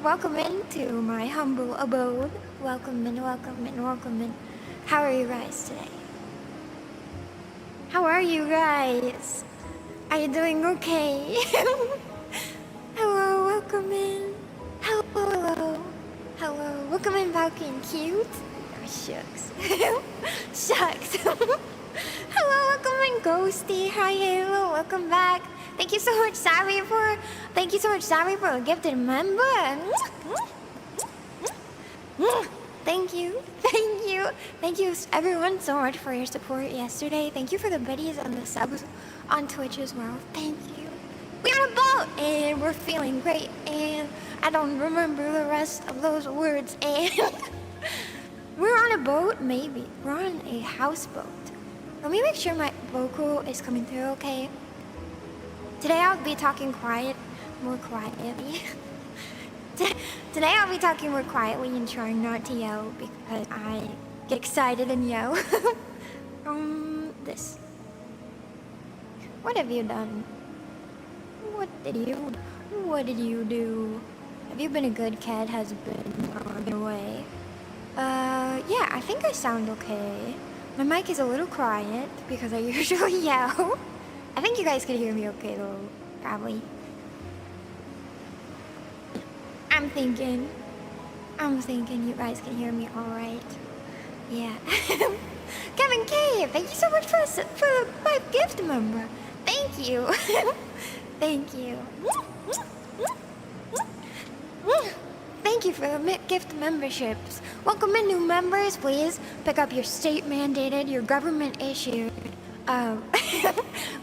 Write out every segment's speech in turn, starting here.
Welcome into my humble abode. Welcome in, welcome in, welcome in. How are you guys today? How are you guys? Are you doing okay? Hello, welcome in. Hello, hello. Hello, welcome in, Valky and Cute. Oh, shucks. Shucks. Hello, welcome in, Ghosty. Hi, hello, welcome back. Thank you so much, Savvy, for a gifted member. Thank you, everyone, so much for your support yesterday. Thank you for the biddies and the subs on Twitch as well. Thank you. We're on a boat and we're feeling great. And I don't remember the rest of those words. And we're on a boat, maybe. We're on a houseboat. Let me make sure my vocal is coming through okay. Today I'll be talking more quietly. Today I'll be talking more quietly and trying not to yell because I get excited and yell. This. What have you done? What did you do? Have you been a good cat? Has been away? Yeah, I think I sound okay. My mic is a little quiet because I usually yell. I think you guys can hear me okay though, probably. I'm thinking you guys can hear me alright. Yeah. Kevin K, thank you so much for the 5 gift member. Thank you. Thank you. Thank you for the gift memberships. Welcome in, new members. Please pick up your state-mandated, your government-issued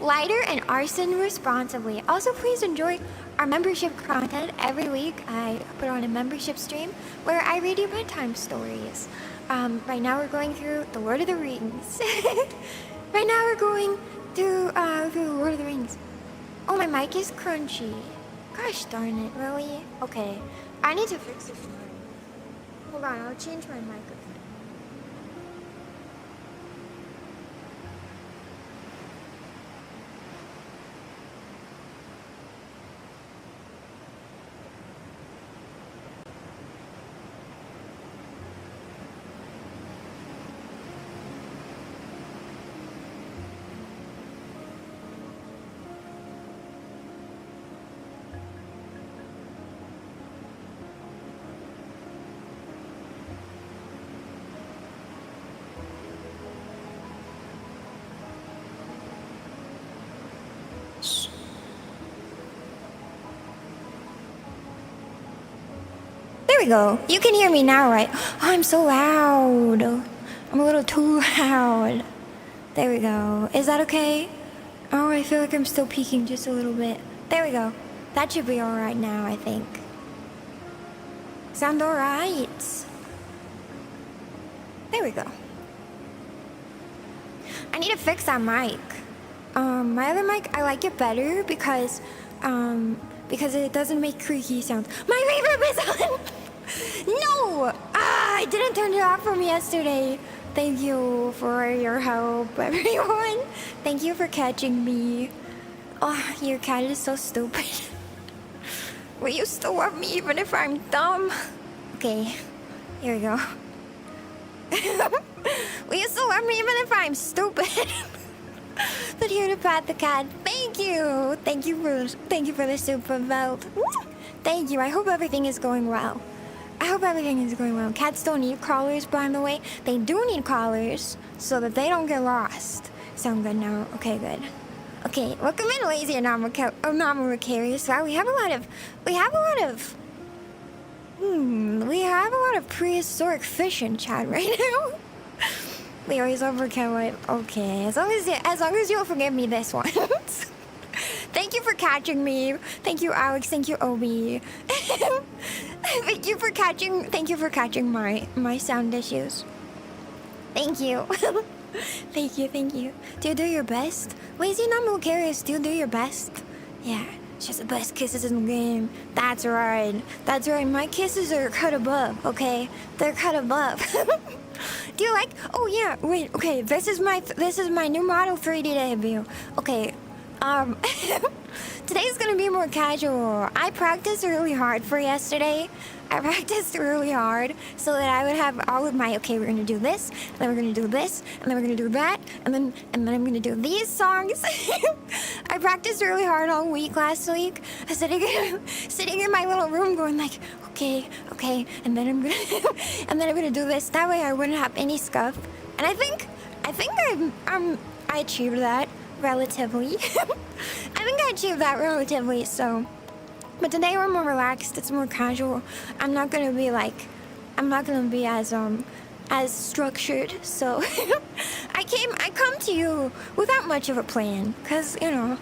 lighter and arson responsibly. Also, please enjoy our membership content. Every week I put on a membership stream where I read you bedtime stories. Right now we're going through the Lord of the Rings. Right now we're going through the Lord of the Rings. Oh, my mic is crunchy. Gosh darn it, really? Okay, I need to fix it. Hold on, I'll change my microphone. There we go. You can hear me now, right? Oh, I'm so loud. I'm a little too loud. There we go. Is that okay? Oh, I feel like I'm still peaking just a little bit. There we go. That should be alright now, I think. Sound alright. There we go. I need to fix that mic. My other mic, I like it better because it doesn't make creaky sounds. My reverb is on! No! I didn't turn it off from yesterday. Thank you for your help, everyone. Thank you for catching me. Oh, your cat is so stupid. Will you still love me even if I'm dumb? Okay, here we go. Will you still love me even if I'm stupid? But here to pat the cat. Thank you. Thank you for the super vote. Thank you. I hope everything is going well. I hope everything is going well. Cats don't need collars, by the way. They do need collars so that they don't get lost. Sound good now? Okay, good. Okay, welcome in, lazy anomaly carriers. Wow, we have a lot of prehistoric fish in chat right now. We always overkill it. Okay, as long as you'll forgive me this one. Thank you for catching me. Thank you, Alex. Thank you, Obi. Thank you for catching my sound issues. Thank you. Thank you. Do you do your best? Lazy anomaly carriers, do you do your best? Yeah, it's just the best kisses in the game. That's right. My kisses are cut above, okay? They're cut above. Do you like? Oh yeah. Wait. Okay. This is my new Model 3D debut. Okay. Today's gonna be more casual. I practiced really hard for yesterday. I practiced really hard so that I would have all of my, okay, we're gonna do this, and then we're gonna do this, and then we're gonna do that, and then I'm gonna do these songs. I practiced really hard all week last week, sitting in my little room going like, okay, and then I'm gonna do this. That way I wouldn't have any scuff. And I think I achieved that relatively. I think I achieved that relatively, so. But today we're more relaxed, it's more casual. I'm not gonna be as structured, so I come to you without much of a plan, cause you know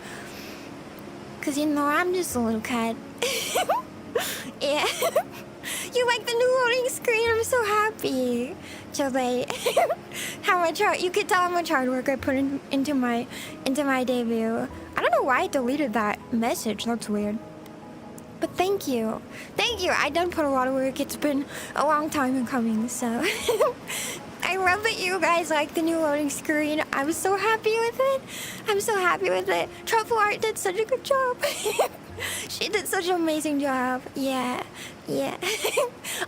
I'm just a little cat. Yeah. You like the new loading screen? I'm so happy. Today. You could tell how much hard work I put into my debut. I don't know why I deleted that message, that's weird. But thank you. I done put a lot of work. It's been a long time in coming, so. I love that you guys like the new loading screen. I'm so happy with it. Truffle Art did such a good job. She did such an amazing job. Yeah.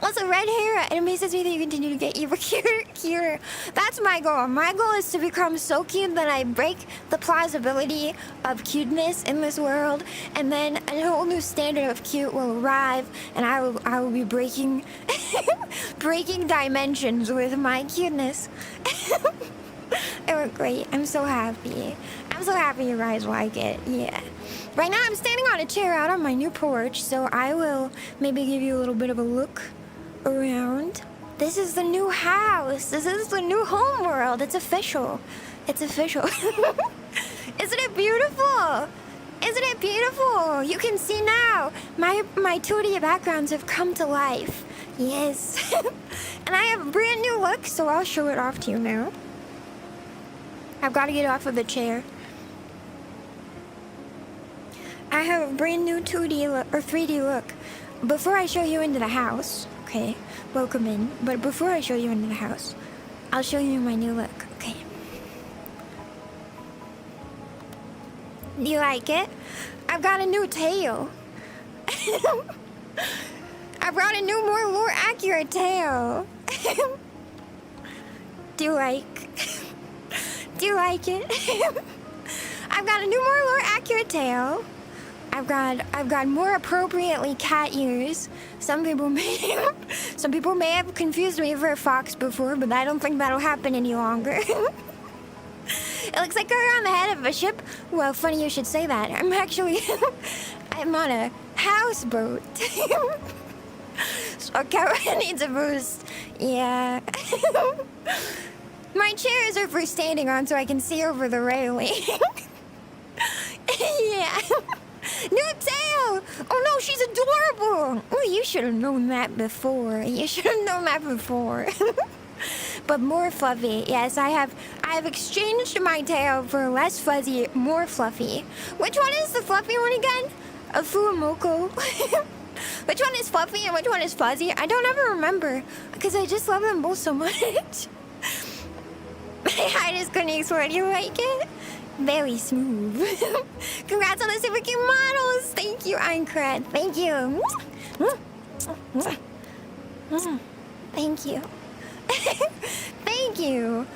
Also, red hair, it amazes me that you continue to get even cuter. That's my goal. My goal is to become so cute that I break the plausibility of cuteness in this world, and then a whole new standard of cute will arrive, and I will be breaking dimensions with my cuteness. It worked great. I'm so happy you guys like it. Yeah. Right now I'm standing on a chair out on my new porch, so I will maybe give you a little bit of a look around. This is the new house. This is the new home world. It's official. Isn't it beautiful? You can see now my 2D backgrounds have come to life. Yes. And I have a brand new look, so I'll show it off to you now. I've got to get off of the chair. I have a brand new 2D look, or 3D look. Before I show you into the house, okay, welcome in. But before I show you into the house, I'll show you my new look, okay? Do you like it? I've got a new tail. I brought a new, more lore accurate tail. Do you like? Do you like it? I've got a new, more lore accurate tail. I've got more appropriately cat ears. Some people may have confused me for a fox before, but I don't think that'll happen any longer. It looks like I'm on the head of a ship. Well, funny you should say that. I'm actually, I'm on a houseboat. So camera needs a boost. Yeah. My chairs are for standing on so I can see over the railing. Yeah. New tail! Oh no, she's adorable! Oh, you should have known that before. You should have known that before. But more fluffy. Yes, I have exchanged my tail for less fuzzy, more fluffy. Which one is the fluffy one again? A Fuamoko. Which one is fluffy and which one is fuzzy? I don't ever remember because I just love them both so much. I just couldn't explain. You like it? Very smooth. Congrats on the super cute models. Thank you, Aincrad. Thank you. Thank you. Thank you.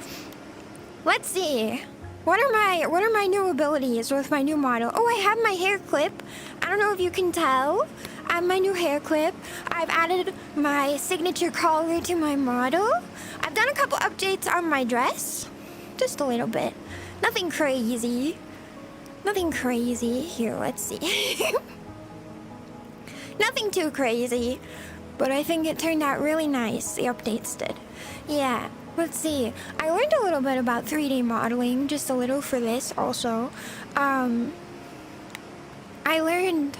Let's see. What are my new abilities with my new model? Oh, I have my hair clip. I don't know if you can tell. I have my new hair clip. I've added my signature collar to my model. I've done a couple updates on my dress. Just a little bit. Nothing crazy. Nothing crazy. Here, let's see. Nothing too crazy. But I think it turned out really nice. The updates did. Yeah. Let's see. I learned a little bit about 3D modeling. Just a little for this also. I learned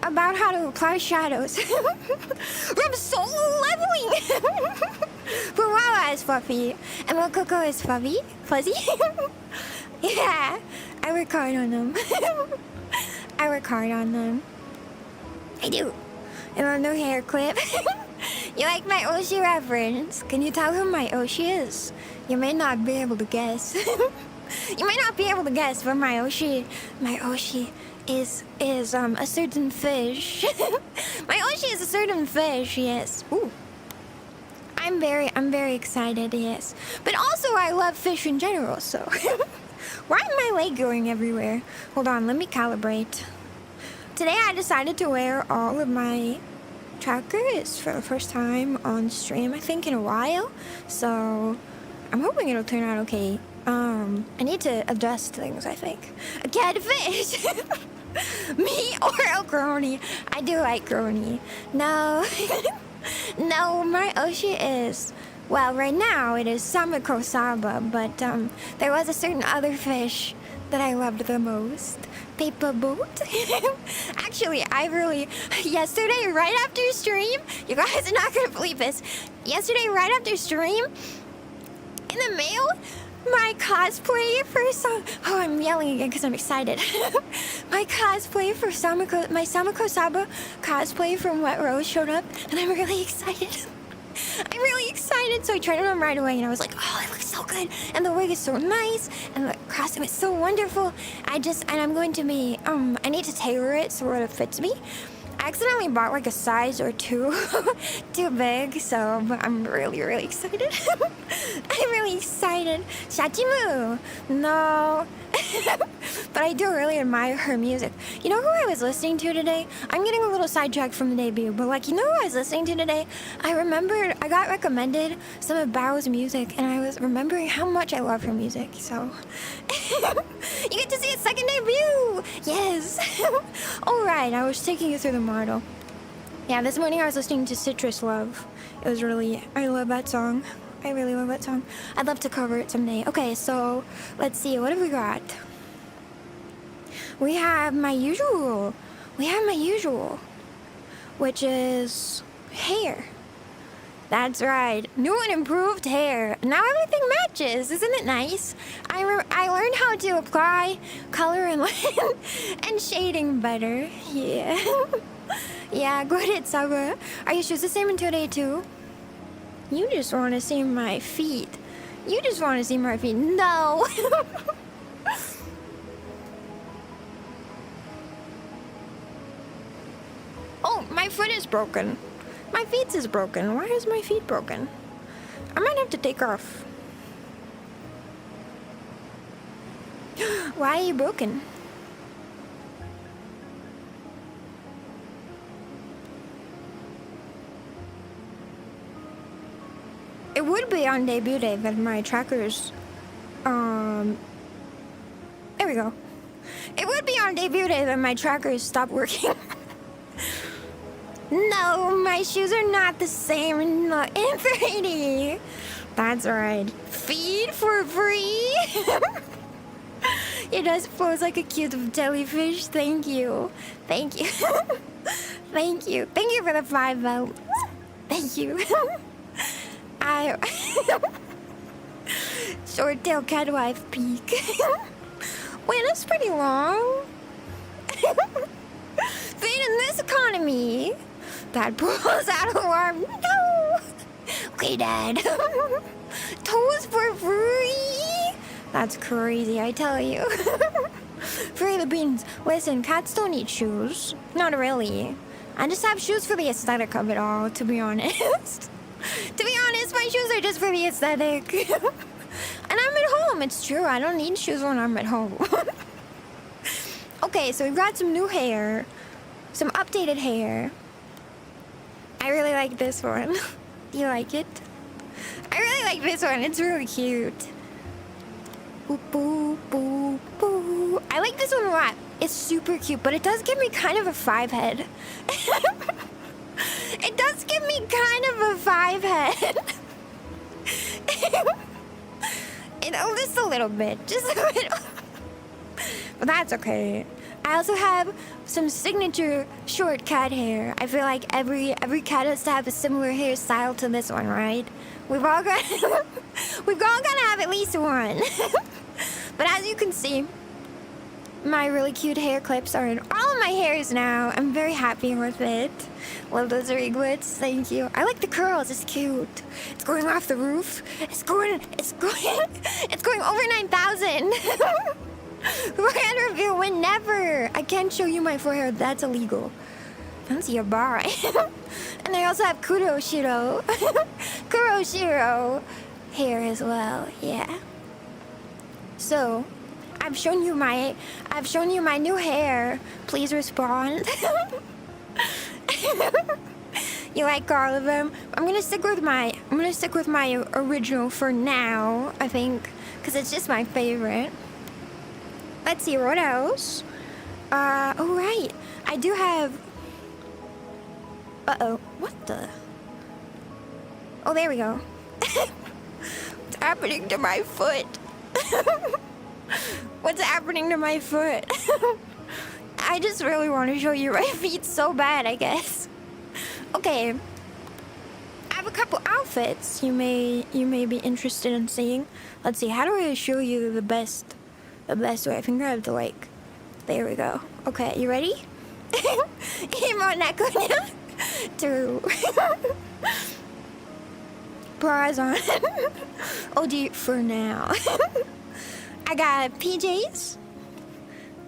about how to apply shadows. I'm solo leveling! But Wawa is fluffy. And Mokoko is fuzzy. Yeah, I work hard on them. I work hard on them. I do. And my new hair clip. You like my Oshi reference? Can you tell who my Oshi is? You may not be able to guess. You may not be able to guess, but my Oshi is a certain fish. My Oshi is a certain fish, yes. Ooh. I'm very excited, yes. But also I love fish in general, so. Why is my leg going everywhere? Hold on, let me calibrate. Today I decided to wear all of my trackers for the first time on stream, I think in a while. So I'm hoping it'll turn out okay. I need to adjust things, I think. A catfish! Me or a crony? I do like crony. No. No, my Oshi is... Well, right now it is Samako Saba, but there was a certain other fish that I loved the most. Paper boat? Actually, yesterday, right after stream, you guys are not gonna believe this. Yesterday, right after stream, in the mail, my cosplay for oh, I'm yelling again because I'm excited. My cosplay for my Samako Saba cosplay from Wet Rose showed up, and I'm really excited. I'm really excited, so I tried it on right away, and I was like, oh, it looks so good, and the wig is so nice, and the costume is so wonderful. And I'm going to be, I need to tailor it so that it fits me. I accidentally bought like a size or two too big, so but I'm really excited. I'm really excited. Shachimu! No. But I do really admire her music. You know who I was listening to today? I'm getting a little sidetracked from the debut, but like, you know who I was listening to today? I remembered, I got recommended some of Bao's music, and I was remembering how much I love her music, so. You get to see its second debut! Yes! Alright, I was taking you through the model. Yeah, this morning I was listening to Citrus Love. It was really, I love that song. I really love that song. I'd love to cover it someday. Okay, so let's see, what have we got? We have my usual. Which is hair. That's right. New and improved hair. Now everything matches. Isn't it nice? I learned how to apply color and and shading better. Yeah. Yeah, go ahead, Saga. Are your shoes the same in today too? You just want to see my feet. You just want to see my feet. No. Oh, my foot is broken. My feet is broken. Why is my feet broken? I might have to take off. Why are you broken? It would be on debut day that my trackers, there we go. It would be on debut day that my trackers stop working. No, my shoes are not the same in 3D. That's right. Feed for free. It does pose like a cute jellyfish. Thank you. Thank you. Thank you. Thank you for the 5 votes. Thank you. Short tail catwife peak. Wait, that's pretty long. Feed in this economy. That pulls out alarm. No. Okay, Dad. Toes for free. That's crazy, I tell you. Free the beans. Listen, cats don't need shoes. Not really. I just have shoes for the aesthetic of it all, to be honest. To be honest, my shoes are just for the aesthetic. And I'm at home, it's true. I don't need shoes when I'm at home. Okay, so we've got some new hair. Some updated hair. I really like this one. Do you like it? I really like this one. It's really cute. Boop, boop, boop, boop. I like this one a lot. It's super cute, but it does give me kind of a 5 head. It does give me kind of a 5 head. Just a little bit. Just a little. But that's okay. I also have some signature short cat hair. I feel like every cat has to have a similar hairstyle to this one, right? We've all got to have at least one. But as you can see, my really cute hair clips are in all of my hairs now. I'm very happy with it. Love those eaglets. Thank you. I like the curls. It's cute. It's going off the roof. It's going over 9,000. Forehead reveal whenever. I can't show you my forehead. That's illegal. That's your bar. And I also have Shiro. Shiro hair as well. Yeah. So, I've shown you my new hair. Please respond. You like all of them? I'm gonna stick with my original for now, I think, because it's just my favorite. Let's see what else. Oh right, I do have. What the? Oh, there we go. What's happening to my foot? What's happening to my foot? I just really want to show you my feet so bad, I guess. Okay. I have a couple outfits you may be interested in seeing. Let's see, how do I show you the best way? I think I have to there we go. Okay, you ready? NyantaClips. 2. Bras on. OD for now. I got PJs.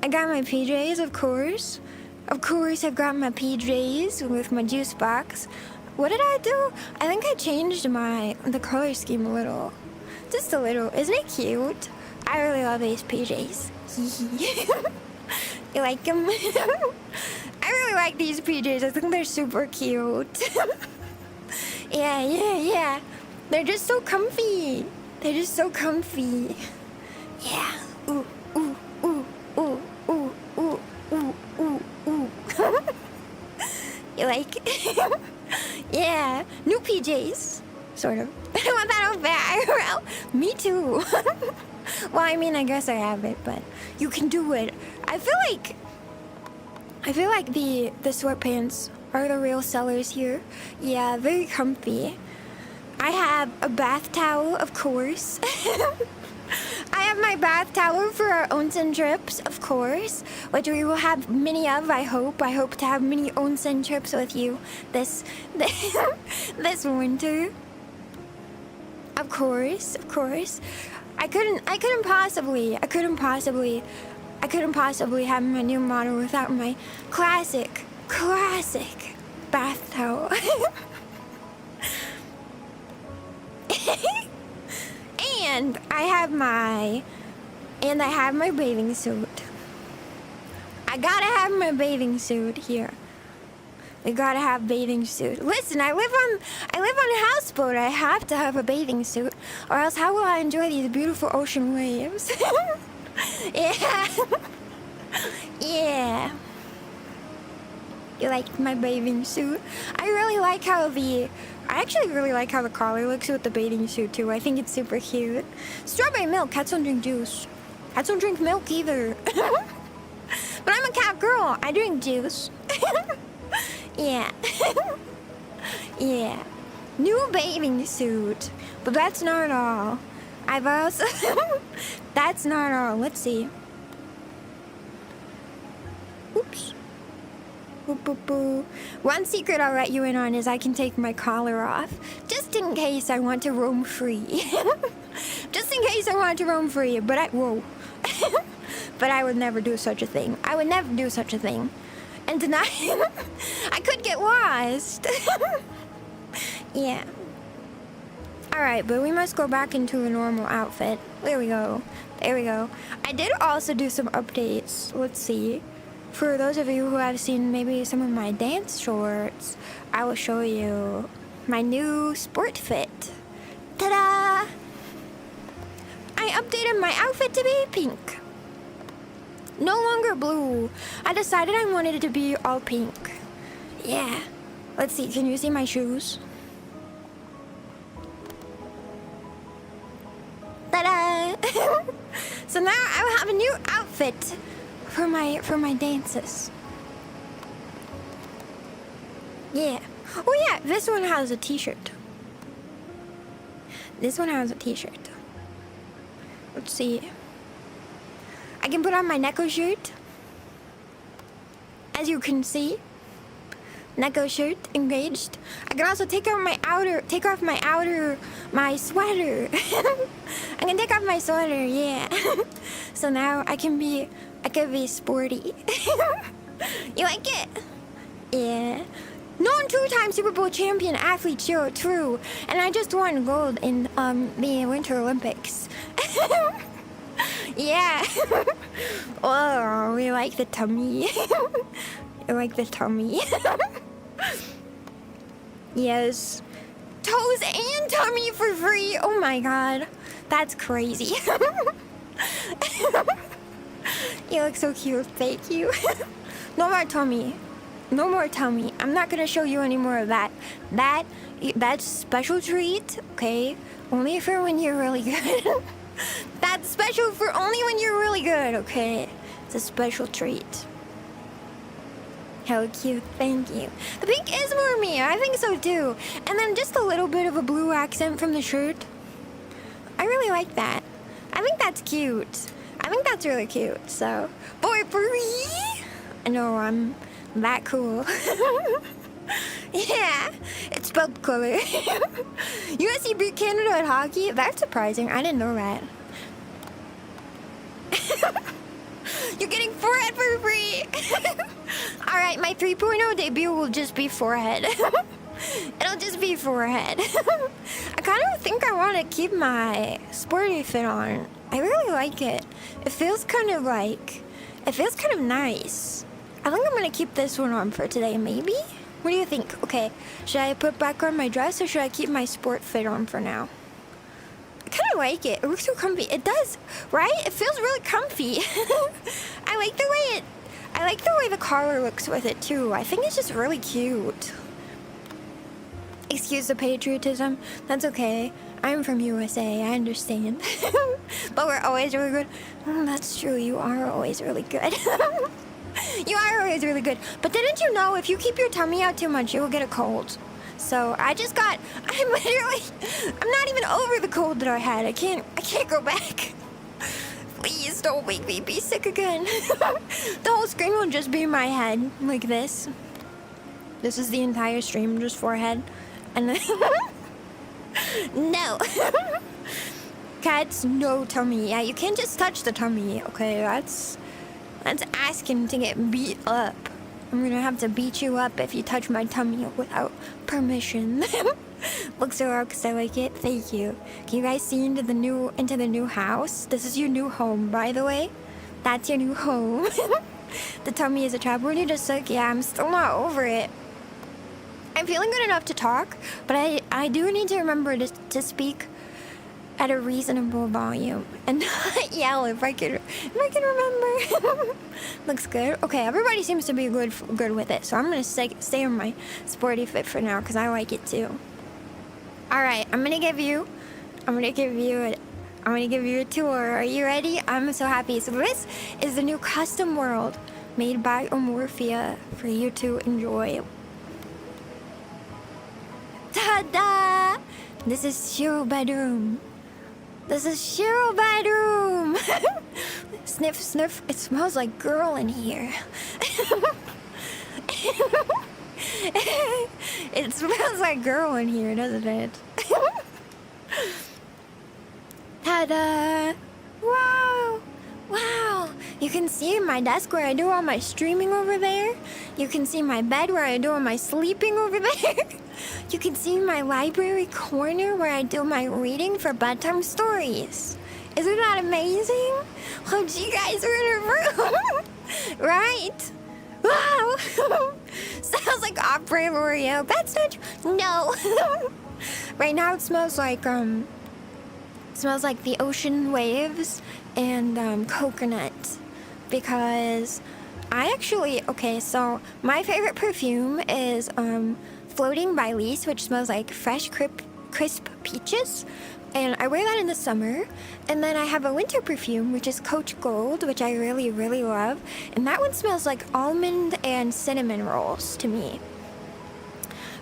I got my PJs, of course. Of course, I've got my PJs with my juice box. What did I do? I think I changed the color scheme a little. Just a little. Isn't it cute? I really love these PJs. You like them? I really like these PJs. I think they're super cute. Yeah. They're just so comfy. They're just so comfy. Yeah. Ooh. You like? Yeah. New PJs. Sort of. I want that outfit IRL. Me too. Well, I mean, I guess I have it, but you can do it. I feel like the sweatpants are the real sellers here. Yeah, very comfy. I have a bath towel, of course. I have my bath towel for our onsen trips, of course, which we will have many of, I hope. I hope to have many onsen trips with you this winter. Of course, of course. I couldn't possibly have my new model without my classic bath towel. And I have my bathing suit. I gotta have my bathing suit here. We gotta have bathing suit. Listen, I live on a houseboat. I have to have a bathing suit, or else how will I enjoy these beautiful ocean waves? Yeah. Yeah. You like my bathing suit? I actually really like how the collar looks with the bathing suit too. I think it's super cute. Strawberry milk. Cats don't drink juice. Cats don't drink milk either. But I'm a cat girl. I drink juice. Yeah. Yeah. New bathing suit. But that's not all. I've also... That's not all. Let's see. Oops. Boop, boop, boop. One secret I'll let you in on is I can take my collar off. Just in case I want to roam free. Just in case I want to roam free. But whoa. But I would never do such a thing. I would never do such a thing. And tonight, I could get lost. Yeah. Alright, but we must go back into a normal outfit. There we go. There we go. I did also do some updates. Let's see. For those of you who have seen maybe some of my dance shorts, I will show you my new sport fit. Ta-da! I updated my outfit to be pink. No longer blue. I decided I wanted it to be all pink. Yeah. Let's see, can you see my shoes? Ta-da! So now I will have a new outfit for my dances. Yeah. Oh yeah, this one has a t-shirt. This one has a t-shirt. Let's see. I can put on my Neko shirt. As you can see. Neko shirt engaged. I can also take off my sweater. I can take off my sweater, yeah. So now I can be sporty. You like it? Yeah. Known two-time Super Bowl champion athlete Shiro, true. And I just won gold in the Winter Olympics. Yeah. Oh, we like the tummy. I like the tummy. Yes. Toes and tummy for free. Oh my god. That's crazy. You look so cute. Thank you. No more tummy. No more tummy. I'm not gonna show you any more of that. That's special treat, okay? Only for when you're really good. That's special for only when you're really good, okay? It's a special treat. How cute, thank you. The pink is more me, I think so too. And then just a little bit of a blue accent from the shirt. I really like that. I think that's cute. I think that's really cute, so. Boy, free! I know, I'm that cool. Yeah, it's spelled color. USC beat Canada at hockey? That's surprising, I didn't know that. You're getting forehead for free! Alright, my 3.0 debut will just be forehead. It'll just be forehead. I kind of think I want to keep my sporty fit on. I really like it. It feels kind of nice. I think I'm going to keep this one on for today, maybe? What do you think? Okay, should I put back on my dress or should I keep my sport fit on for now? I kind of like it. It looks so comfy. It does, right? It feels really comfy. I like the way the collar looks with it too. I think it's just really cute. Excuse the patriotism. That's okay. I'm from USA. I understand. But we're always really good. That's true. You are always really good. You are always really good. But didn't you know if you keep your tummy out too much, you will get a cold? So I'm not even over the cold that I had. I can't go back. Please don't make me be sick again. The whole screen will just be my head, like this. This is the entire stream, just forehead. And then no. Cats, no tummy. Yeah, you can't just touch the tummy, okay? That's asking to get beat up. I'm gonna have to beat you up if you touch my tummy without permission. Look so hard because I like it. Thank you. Can you guys see into the new house? This is your new home, by the way. That's your new home. The tummy is a trap. When you just like, yeah, I'm still not over it. I'm feeling good enough to talk, but I do need to remember to speak at a reasonable volume and not yell if I can remember. Looks good. Okay, everybody seems to be good with it, so I'm gonna stay on my sporty fit for now because I like it too. All right, I'm gonna give you a tour. Are you ready? I'm so happy. So this is the new custom world made by Omorphia for you to enjoy. Ta-da! This is Shiro bedroom. This is Shiro bedroom. Sniff, sniff. It smells like girl in here. It smells like girl in here, doesn't it? Ta-da! Wow! Wow! You can see my desk where I do all my streaming over there. You can see my bed where I do all my sleeping over there. You can see my library corner where I do my reading for bedtime stories. Isn't that amazing? Oh, you guys are in a room. Right? Wow! Sounds like Opera L'Oreal. That's not true. No. Right now it smells like the ocean waves and coconut, because so my favorite perfume is Floating by Lise, which smells like fresh crisp peaches, and I wear that in the summer. And then I have a winter perfume, which is Coach Gold, which I really, really love, and that one smells like almond and cinnamon rolls to me.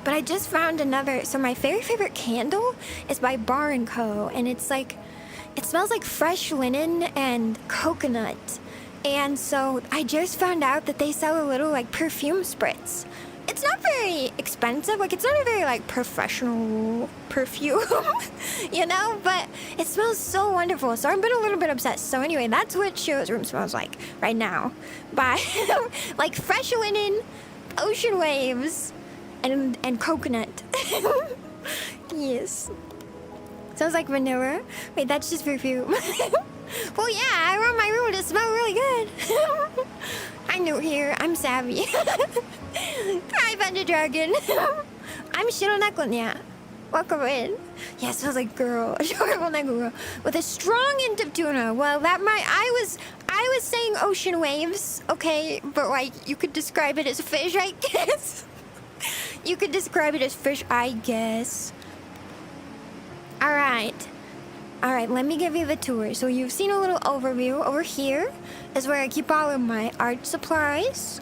But I just found another. So my very favorite candle is by Bar & Co. And it smells like fresh linen and coconut. And so I just found out that they sell a little like perfume spritz. It's not very expensive. Like, it's not a very like professional perfume, you know, but it smells so wonderful. So I've been a little bit obsessed. So anyway, that's what Shiro's room smells like right now. By like fresh linen, ocean waves, and coconut. Yes. Sounds like vanilla. Wait, that's just perfume. Well, yeah, I want my room to smell really good. I'm new here. I'm savvy. Hi, Thunder Dragon. I'm ShiroNekoNya. Welcome in. Yeah, it smells like girl. Adorable girl with a strong hint of tuna. Well, I was saying ocean waves, okay, but like you could describe it as fish, I guess. You could describe it as fish, I guess. All right, let me give you the tour. So you've seen a little overview. Over here is where I keep all of my art supplies.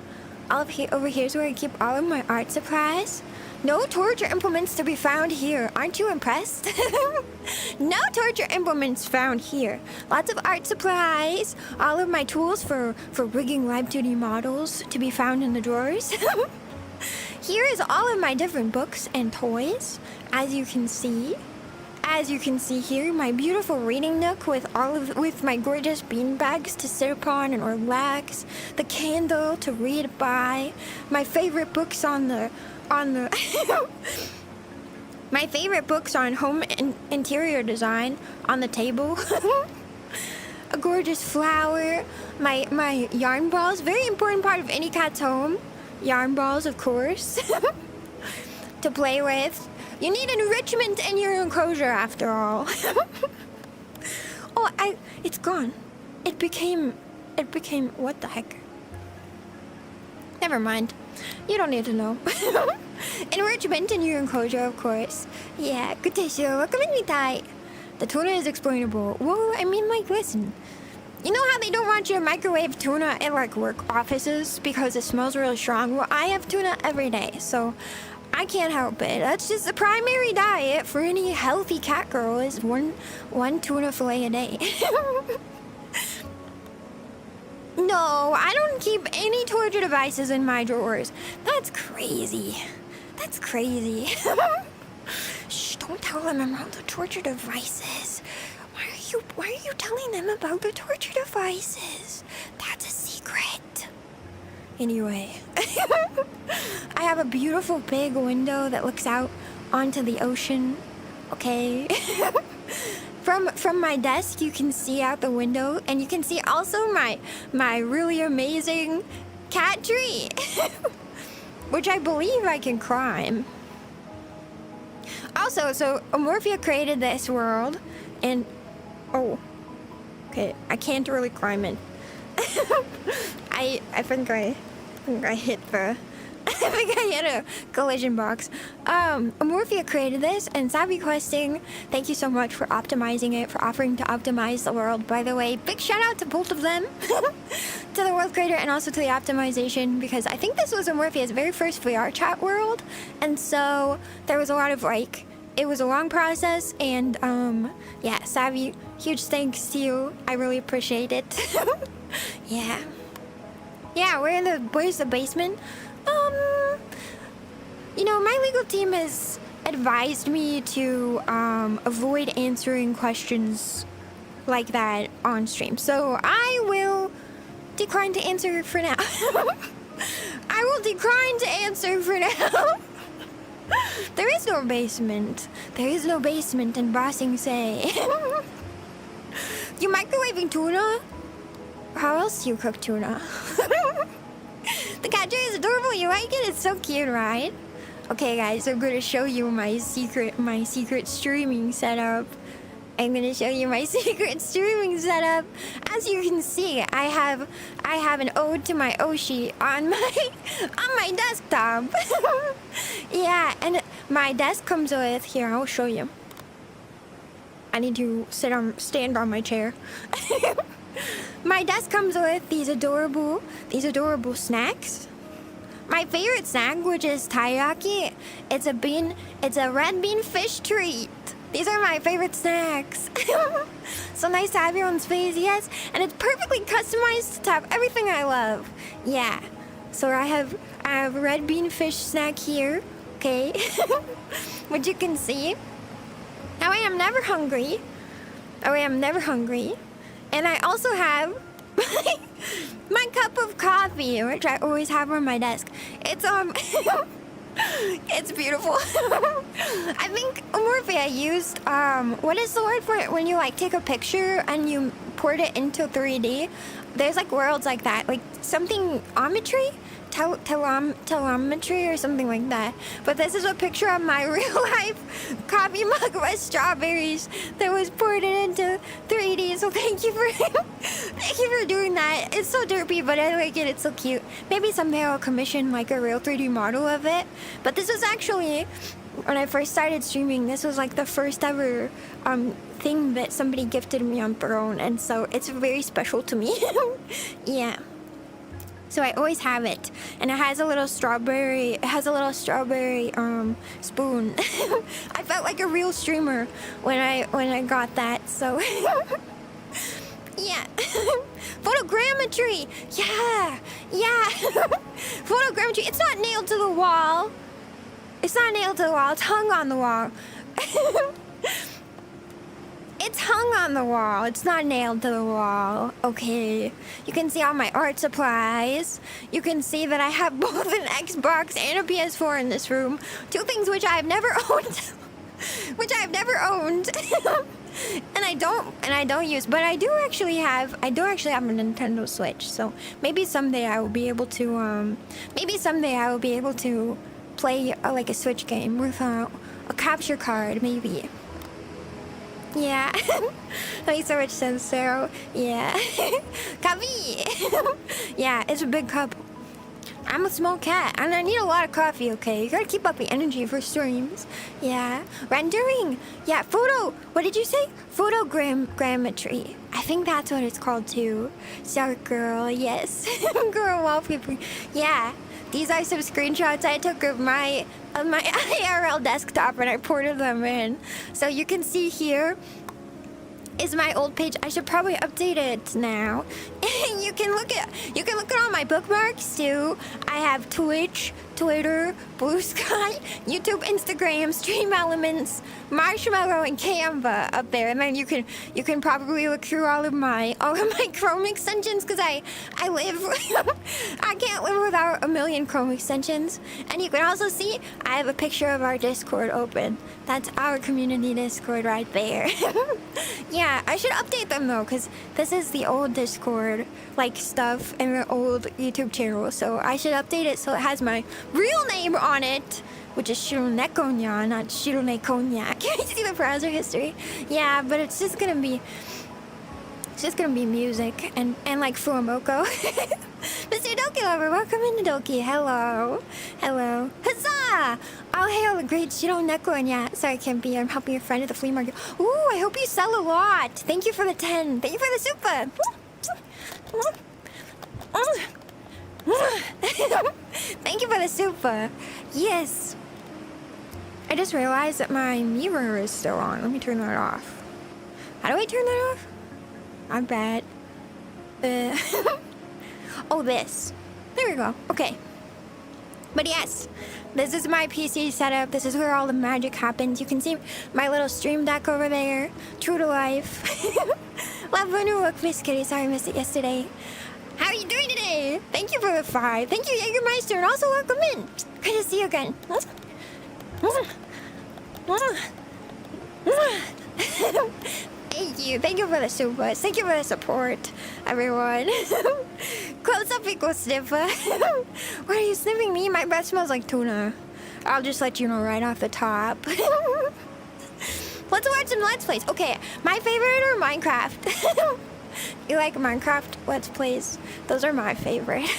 Over here is where I keep all of my art supplies. No torture implements to be found here. Aren't you impressed? No torture implements found here. Lots of art supplies. All of my tools for rigging live 2D models to be found in the drawers. Here is all of my different books and toys, as you can see. As you can see here, my beautiful reading nook with my gorgeous beanbags to sit upon and relax, the candle to read by, my favorite books on the my favorite books on home and interior design on the table. A gorgeous flower, my yarn balls, very important part of any cat's home. Yarn balls, of course, to play with. You need enrichment in your enclosure, after all. Oh, it's gone. It became, what the heck? Never mind. You don't need to know. Enrichment in your enclosure, of course. Yeah, good day, Shiro. Welcome in, Mitai. The tuna is explainable. Well, I mean, like, listen. You know how they don't want you to microwave tuna in, like, work offices because it smells really strong? Well, I have tuna every day, so I can't help it. That's just the primary diet for any healthy cat girl is one tuna fillet a day. No, I don't keep any torture devices in my drawers. That's crazy. That's crazy. Shh, don't tell them about the torture devices. Why are you telling them about the torture devices? That's a secret. Anyway, I have a beautiful big window that looks out onto the ocean. Okay. From my desk, you can see out the window, and you can see also my really amazing cat tree, which I believe I can climb. Also, so Amorphia created this world, and oh, okay, I can't really climb it. I think I hit the. I think I hit a collision box. Amorphia created this, and Savvy Questing, thank you so much for optimizing it, for offering to optimize the world. By the way, big shout out to both of them, to the world creator and also to the optimization, because I think this was Amorphia's very first VRChat world, and so there was a lot of like, it was a long process, and yeah, Savvy, huge thanks to you. I really appreciate it. Yeah. Yeah, where's the basement? You know, my legal team has advised me to avoid answering questions like that on stream. So I will decline to answer for now. I will decline to answer for now. There is no basement. There is no basement in Bossing Say. You microwaving tuna? How else do you cook tuna? The cat tree is adorable. You like it? It's so cute, right? Okay, guys, I'm gonna show you my secret streaming setup. I'm gonna show you my secret streaming setup. As you can see, I have an ode to my Oshi on my desktop. Yeah, and my desk comes with, here, I'll show you. I need to stand on my chair. My desk comes with these adorable snacks. My favorite snack, which is taiyaki, it's a red bean fish treat. These are my favorite snacks. So nice to have your own space, yes, and it's perfectly customized to have everything I love. Yeah. So I have red bean fish snack here, okay, which you can see. Now I am never hungry. And I also have my cup of coffee, which I always have on my desk. It's it's beautiful. I think Amorphia used what is the word for it when you like take a picture and you port it into 3D? There's like worlds like that, like something ometry? Telemetry or something like that. But this is a picture of my real life coffee mug with strawberries that was ported into 3D. So thank you for doing that. It's so derpy, but I like it. It's so cute. Maybe someday I'll commission like a real 3D model of it. But this was actually, when I first started streaming, this was like the first ever thing that somebody gifted me on Throne, and so it's very special to me. Yeah. So I always have it, and it has a little strawberry. It has a little strawberry spoon. I felt like a real streamer when I got that. So yeah, photogrammetry. Yeah. Photogrammetry. It's not nailed to the wall. It's hung on the wall. It's hung on the wall. It's not nailed to the wall. Okay. You can see all my art supplies. You can see that I have both an Xbox and a PS4 in this room. Two things which I've never owned. And I don't use, but I do actually have a Nintendo Switch. So maybe someday I will be able to play like a Switch game with a capture card, maybe. Yeah. That makes so much sense, so yeah. Coffee. Yeah, it's a big cup. I'm a small cat and I need a lot of coffee, okay? You gotta keep up the energy for streams. Yeah. Rendering. Yeah, what did you say? Photogrammetry. I think that's what it's called too. Sorry, girl, yes. Girl wallpaper. Yeah. These are some screenshots I took of my IRL desktop and I ported them in. So you can see here is my old page. I should probably update it now. you can look at all my bookmarks too. I have Twitch, Twitter, Blue Sky, YouTube, Instagram, Stream Elements, Marshmallow, and Canva up there. And then you can probably look through all of my Chrome extensions because I live I can't live without a million Chrome extensions. And you can also see I have a picture of our Discord open. That's our community Discord right there. Yeah, I should update them though, because this is the old Discord like stuff and the old YouTube channel. So I should update it so it has my real name on it, which is ShiroNekoNya, not ShiroNekoNya. Can you see the browser history? Yeah, but it's just gonna be music and like Fuamoko. Mr. Doki Lover, welcome into Doki. Hello. Hello. Huzzah! All hail the great ShiroNekoNya. Sorry, can't be. I'm helping your friend at the flea market. Ooh, I hope you sell a lot. Thank you for the 10. Thank you for the super. Thank you for the super. Yes. I just realized that my mirror is still on. Let me turn that off. How do I turn that off? I'm bad. Oh, this. There we go. Okay. But yes, this is my PC setup. This is where all the magic happens. You can see my little stream deck over there. True to life. Love when you look, Miss Kitty. Sorry I missed it yesterday. How are you doing today? Thank you for the 5. Thank you, Jägermeister, and also welcome in. Good to see you again. Thank you. Thank you for the supers. Thank you for the support, everyone. Close up equals sniffer. Why are you sniffing me? My breath smells like tuna. I'll just let you know right off the top. Let's watch some Let's Plays. Okay, my favorite are Minecraft. You like Minecraft Let's Plays? Those are my favorite.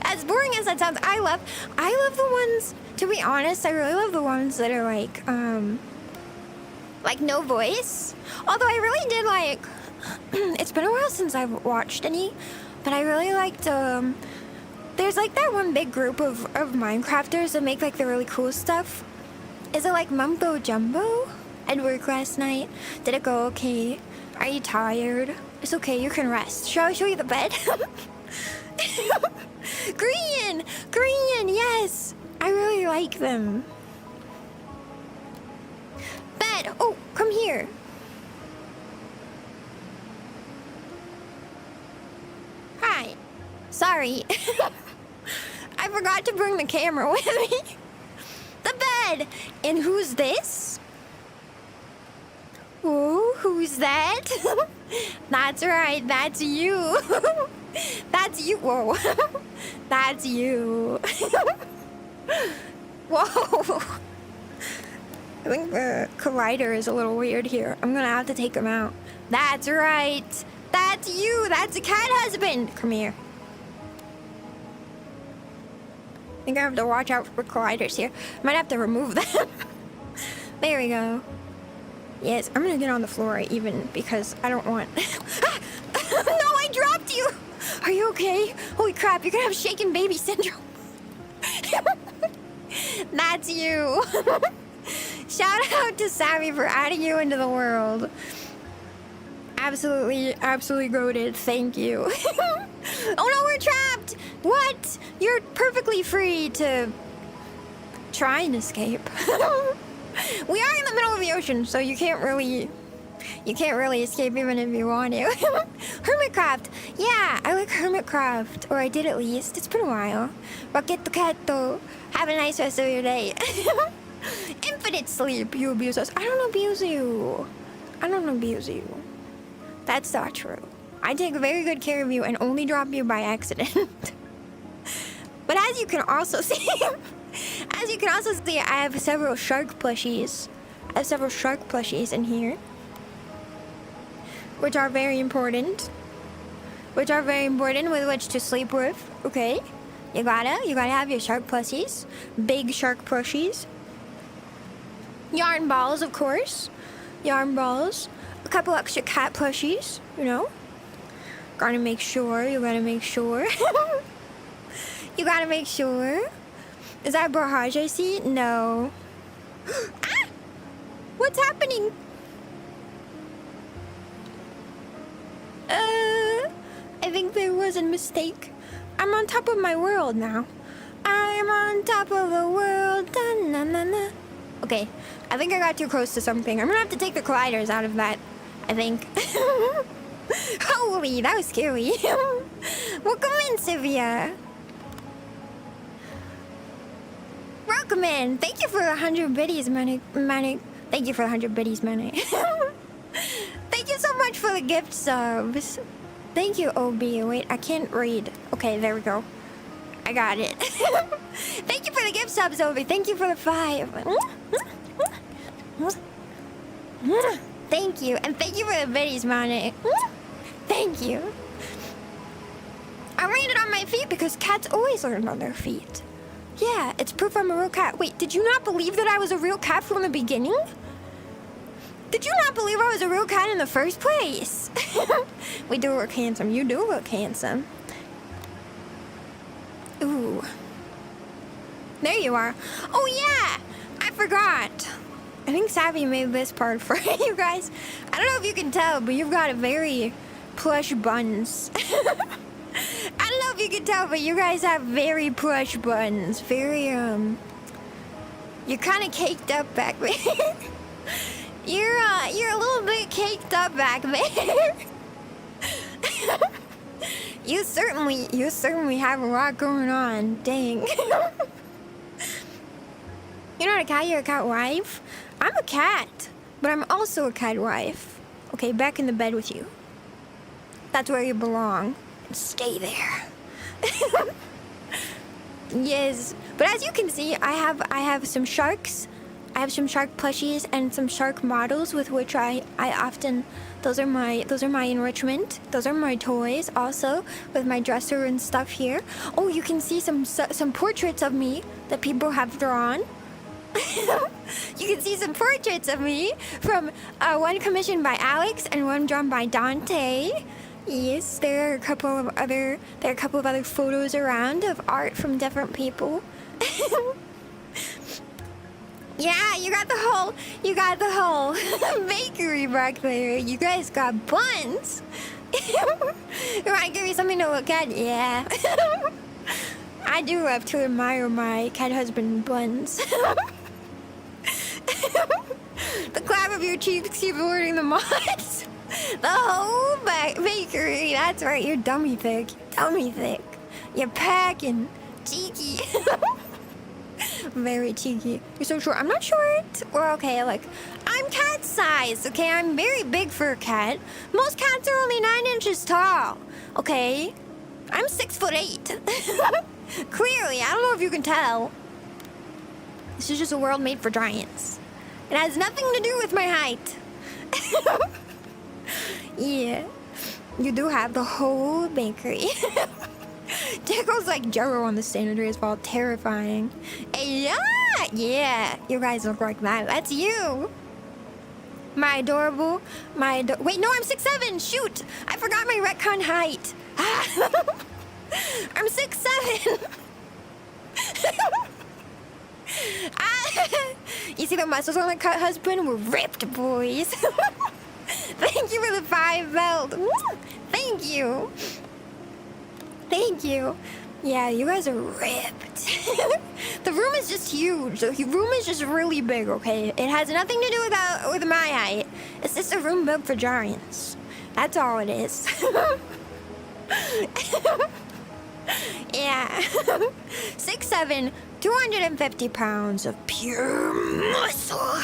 As boring as that sounds, I love the ones, to be honest, I really love the ones that are like no voice. Although I really did like, it's been a while since I've watched any, but I really liked, there's like that one big group of Minecrafters that make like the really cool stuff. Is it like Mumbo Jumbo? I'd work last night. Did it go okay? Are you tired? It's okay, you can rest. Shall I show you the bed? Green! Green, yes! I really like them. Bed! Oh, come here. Hi. Sorry. I forgot to bring the camera with me. The bed! And who's this? Oh, who's that? That's right, that's you. That's you. Whoa. That's you. Whoa. I think the collider is a little weird here. I'm gonna have to take him out. That's right. That's you. That's a cat husband. Come here. I think I have to watch out for colliders here. Might have to remove them. There we go. Yes, I'm gonna get on the floor even because I don't want... No, I dropped you! Are you okay? Holy crap, you're gonna have shaken baby syndrome. That's you. Shout out to Sammy for adding you into the world. Absolutely, absolutely goated. Thank you. Oh no, we're trapped! What? You're perfectly free to try and escape. We are in the middle of the ocean, so you can't really escape even if you want to. Hermitcraft! Yeah, I like Hermitcraft, or I did at least. It's been a while. Rocket the cat though. Have a nice rest of your day. Infinite sleep, you abuse us. I don't abuse you. I don't abuse you. That's not true. I take very good care of you and only drop you by accident. But as you can also see, I have several shark plushies. I have several shark plushies in here, which are very important. With which to sleep with. Okay, you gotta have your shark plushies, big shark plushies. Yarn balls, of course. Yarn balls. A couple extra cat plushies. You know. You gotta make sure. You gotta make sure. Is that barrage I see? No. Ah! What's happening? I think there was a mistake. I'm on top of my world now. I'm on top of the world. Da, na, na, na. Okay, I think I got too close to something. I'm gonna have to take the colliders out of that, I think. Holy, that was scary. Welcome in, Sylvia. Welcome in. Thank you for 100 biddies, Manic. Thank you for 100 biddies, Manic. Thank you so much for the gift subs. Thank you, OB. Wait, I can't read. Okay, there we go. I got it. Thank you for the gift subs, OB. Thank you for the 5. Thank you. And thank you for the biddies, Manic. Thank you. I landed on my feet because cats always land on their feet. Yeah, it's proof I'm a real cat. Wait, did you not believe that I was a real cat from the beginning? Did you not believe I was a real cat in the first place? We do look handsome. You do look handsome. Ooh. There you are. Oh yeah! I forgot. I think Savvy made this part for you guys. I don't know if you can tell, but you've got a very plush buns. I don't know if you can tell, but you guys have very plush buns. Very, you're kind of caked up back there. You're a little bit caked up back there. You certainly have a lot going on. Dang. You're not a cat, you're a cat wife? I'm a cat, but I'm also a cat wife. Okay, back in the bed with you. That's where you belong. Stay there. Yes, but as you can see, I have some sharks. I have some shark plushies and some shark models with which I often, those are my enrichment. Those are my toys also with my dresser and stuff here. Oh, you can see some portraits of me that people have drawn. You can see some portraits of me from one commissioned by Alex and one drawn by Dante. Yes, there are a couple of other photos around of art from different people. Yeah, you got the whole bakery back there. You guys got buns. You wanna give me something to look at? Yeah. I do love to admire my cat husband buns. The clap of your cheeks keep ordering the mods. The whole bakery. That's right, you're dummy thick. Dummy thick. You're packing. Cheeky. Very cheeky. You're so short. I'm not short. Or okay, like, I'm cat size, okay? I'm very big for a cat. Most cats are only 9 inches tall, okay? I'm 6'8". Clearly, I don't know if you can tell. This is just a world made for giants. It has nothing to do with my height. Yeah. You do have the whole bakery. Tickle's like Jero on the San Andreas Fault. Terrifying. Yeah, you guys look like that. That's you. My adorable. Wait, no, I'm 6'7". Shoot. I forgot my retcon height. I'm 6'7". You see the muscles on the cut husband? We're ripped, boys. Thank you for the 5 belt. Thank you. Thank you. Yeah, you guys are ripped. The room is just huge. The room is just really big, okay? It has nothing to do with my height. It's just a room built for giants. That's all it is. Yeah. 6'7", 250 pounds of pure muscle.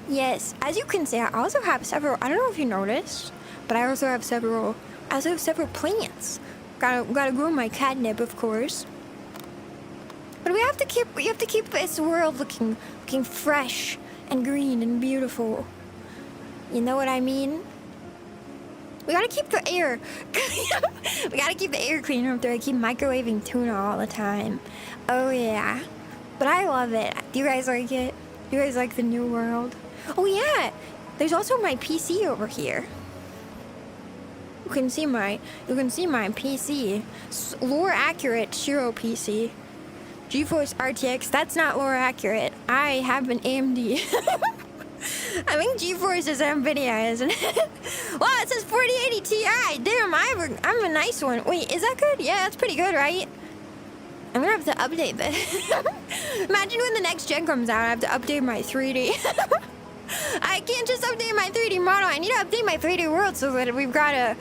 Yes, as you can see, I also have several, I don't know if you noticed, but I also have several plants. Gotta grow my catnip, of course. But we have to keep this world looking fresh and green and beautiful. You know what I mean? We gotta keep the air. We gotta keep the air clean up there. I keep microwaving tuna all the time. Oh yeah. But I love it. Do you guys like it? Do you guys like the new world? Oh yeah. There's also my PC over here. You can see my PC. Lore accurate Shiro PC. GeForce RTX, that's not lore accurate. I have an AMD. I think GeForce is NVIDIA, isn't it? Wow, it says 4080 Ti. Damn, I'm a nice one. Wait, is that good? Yeah, that's pretty good, right? I'm gonna have to update this. Imagine when the next gen comes out, I have to update my 3D. I can't just update my 3D model. I need to update my 3D world so that we've got a...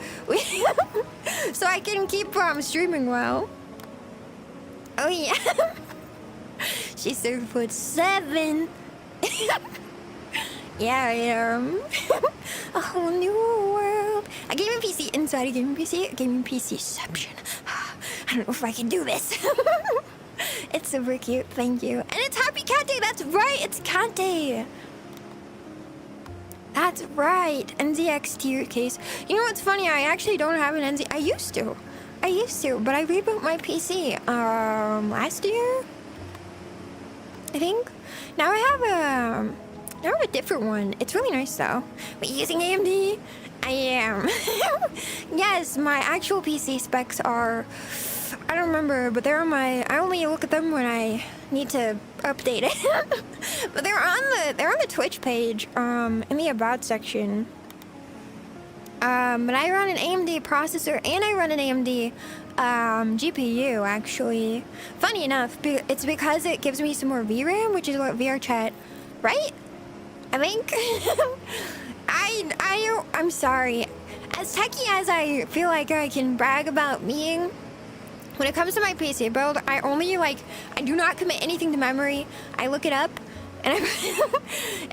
so I can keep streaming well. Oh, yeah. She's 7'7". Yeah, I am. A whole new world. A gaming PC inside a gaming PC. A gaming PCception. I don't know if I can do this. It's super cute. Thank you. And it's Happy Cat Day. That's right. It's Cat Day. That's right. NZX tier case. You know what's funny? I actually don't have an NZ. I used to, but I reboot my PC last year, I think. Now I have a different one. It's really nice though. But using AMD, I am. Yes, my actual PC specs are, I don't remember, but they're on my, I only look at them when I need to update it. But they're on the Twitch page, in the about section. But I run an AMD processor and I run an AMD GPU actually. Funny enough, it's because it gives me some more VRAM, which is what VRchat, right? I think. I'm sorry. As techie as I feel like I can brag about being, when it comes to my PC build, I do not commit anything to memory. I look it up, and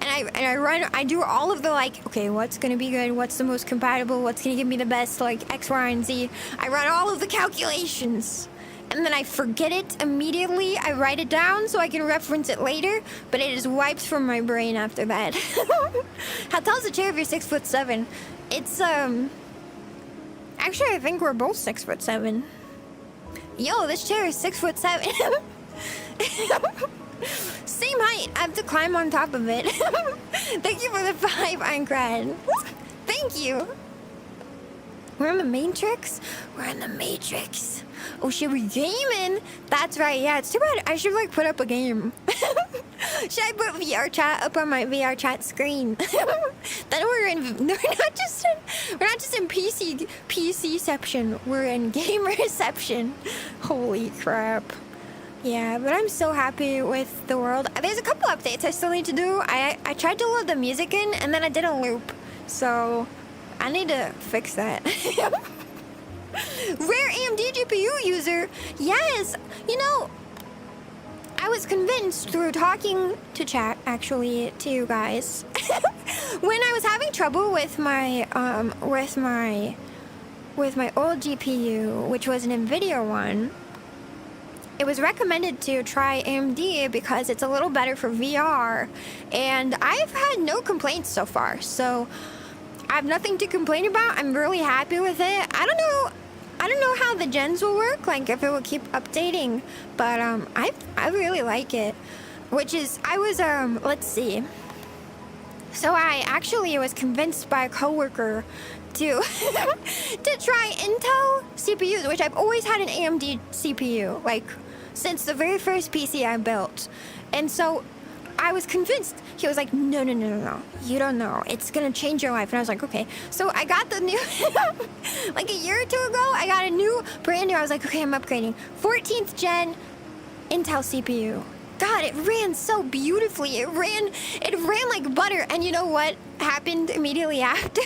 I do all of the okay, what's gonna be good, what's the most compatible, what's gonna give me the best X, Y, and Z. I run all of the calculations, and then I forget it immediately. I write it down so I can reference it later, but it is wiped from my brain after that. How tall's the chair if you're 6'7"? It's actually I think we're both 6'7". Yo, this chair is 6'7". Same height. I have to climb on top of it. Thank you for the 5, Aincrad. Thank you. We're in the Matrix? We're in the Matrix. Oh, should we gaming? That's right. Yeah, it's too bad. I should put up a game. Should I put VRchat up on my VRchat screen? Then we're not just in PCception. We're in game reception. Holy crap. Yeah, but I'm so happy with the world. There's a couple updates I still need to do. I tried to load the music in and then I did a loop. So I need to fix that. Rare AMD GPU user. Yes. You know, I was convinced through talking to chat, actually, to you guys, when I was having trouble with my old GPU, which was an NVIDIA one. It was recommended to try AMD because it's a little better for VR, and I've had no complaints so far, so I have nothing to complain about. I'm really happy with it. I don't know how the gens will work, if it will keep updating, but I really like it. Let's see. So I actually was convinced by a coworker to to try Intel CPUs, which I've always had an AMD CPU, since the very first PC I built. And so I was convinced. He was like, no, you don't know, it's gonna change your life. And I was like, okay. So I got the new a year or two ago, I got a new brand new, I was like, okay, I'm upgrading 14th gen Intel CPU. God, it ran so beautifully. It ran like butter. And you know what happened immediately after?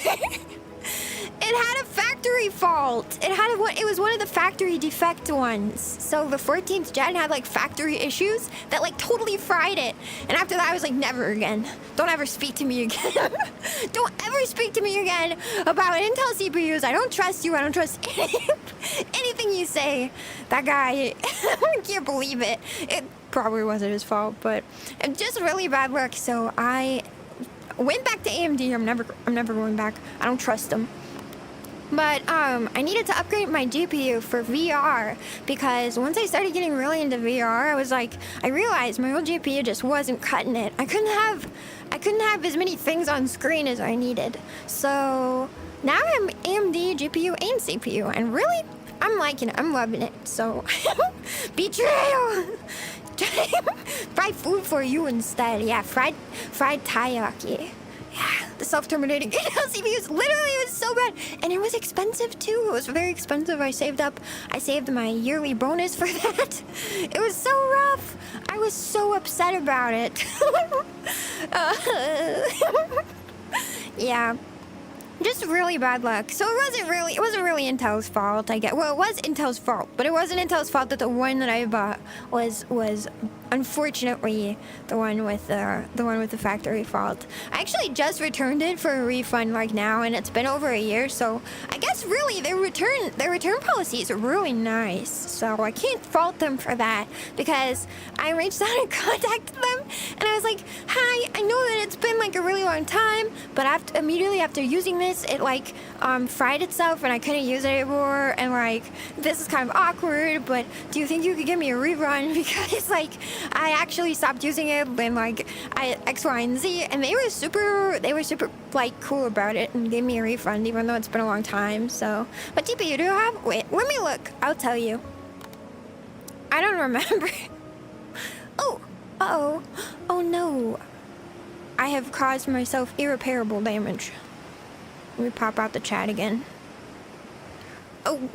It had a factory fault. It was one of the factory defect ones. So the 14th gen had factory issues that totally fried it. And after that I was like, never again. Don't ever speak to me again. Don't ever speak to me again about Intel CPUs. I don't trust you. I don't trust anything you say. That guy, I can't believe it. It probably wasn't his fault, but just really bad luck. So I went back to AMD. I'm never going back. I don't trust them. But I needed to upgrade my GPU for VR because once I started getting really into VR, I realized my old GPU just wasn't cutting it. I couldn't I couldn't have as many things on screen as I needed. So now I'm AMD GPU and CPU, and really, I'm liking it. I'm loving it. So betrayal. Fried food for you instead. Yeah, fried taiyaki. Yeah, the self-terminating CPUs. Literally, it was so bad, and it was expensive too. It was very expensive. I saved my yearly bonus for that. It was so rough. I was so upset about it. Yeah. Just really bad luck. So it wasn't really Intel's fault, I guess. Well, it was Intel's fault, but it wasn't Intel's fault that the one that I bought was unfortunately the one with the factory fault. I actually just returned it for a refund like now, and it's been over a year, so I guess really their return policy is really nice. So I can't fault them for that, because I reached out and contacted them, and I was like, "Hi, I know that it's been like a really long time, but immediately after using this, it like fried itself, and I couldn't use it anymore, and like this is kind of awkward. But do you think you could give me a rerun because like I actually stopped using it when like I X, Y, and Z," and they were super like cool about it and gave me a refund even though it's been a long time. So, what GPU do you have? Wait, let me look. I'll tell you. I don't remember. Oh, uh-oh. Oh no. I have caused myself irreparable damage. Let me pop out the chat again. Oh.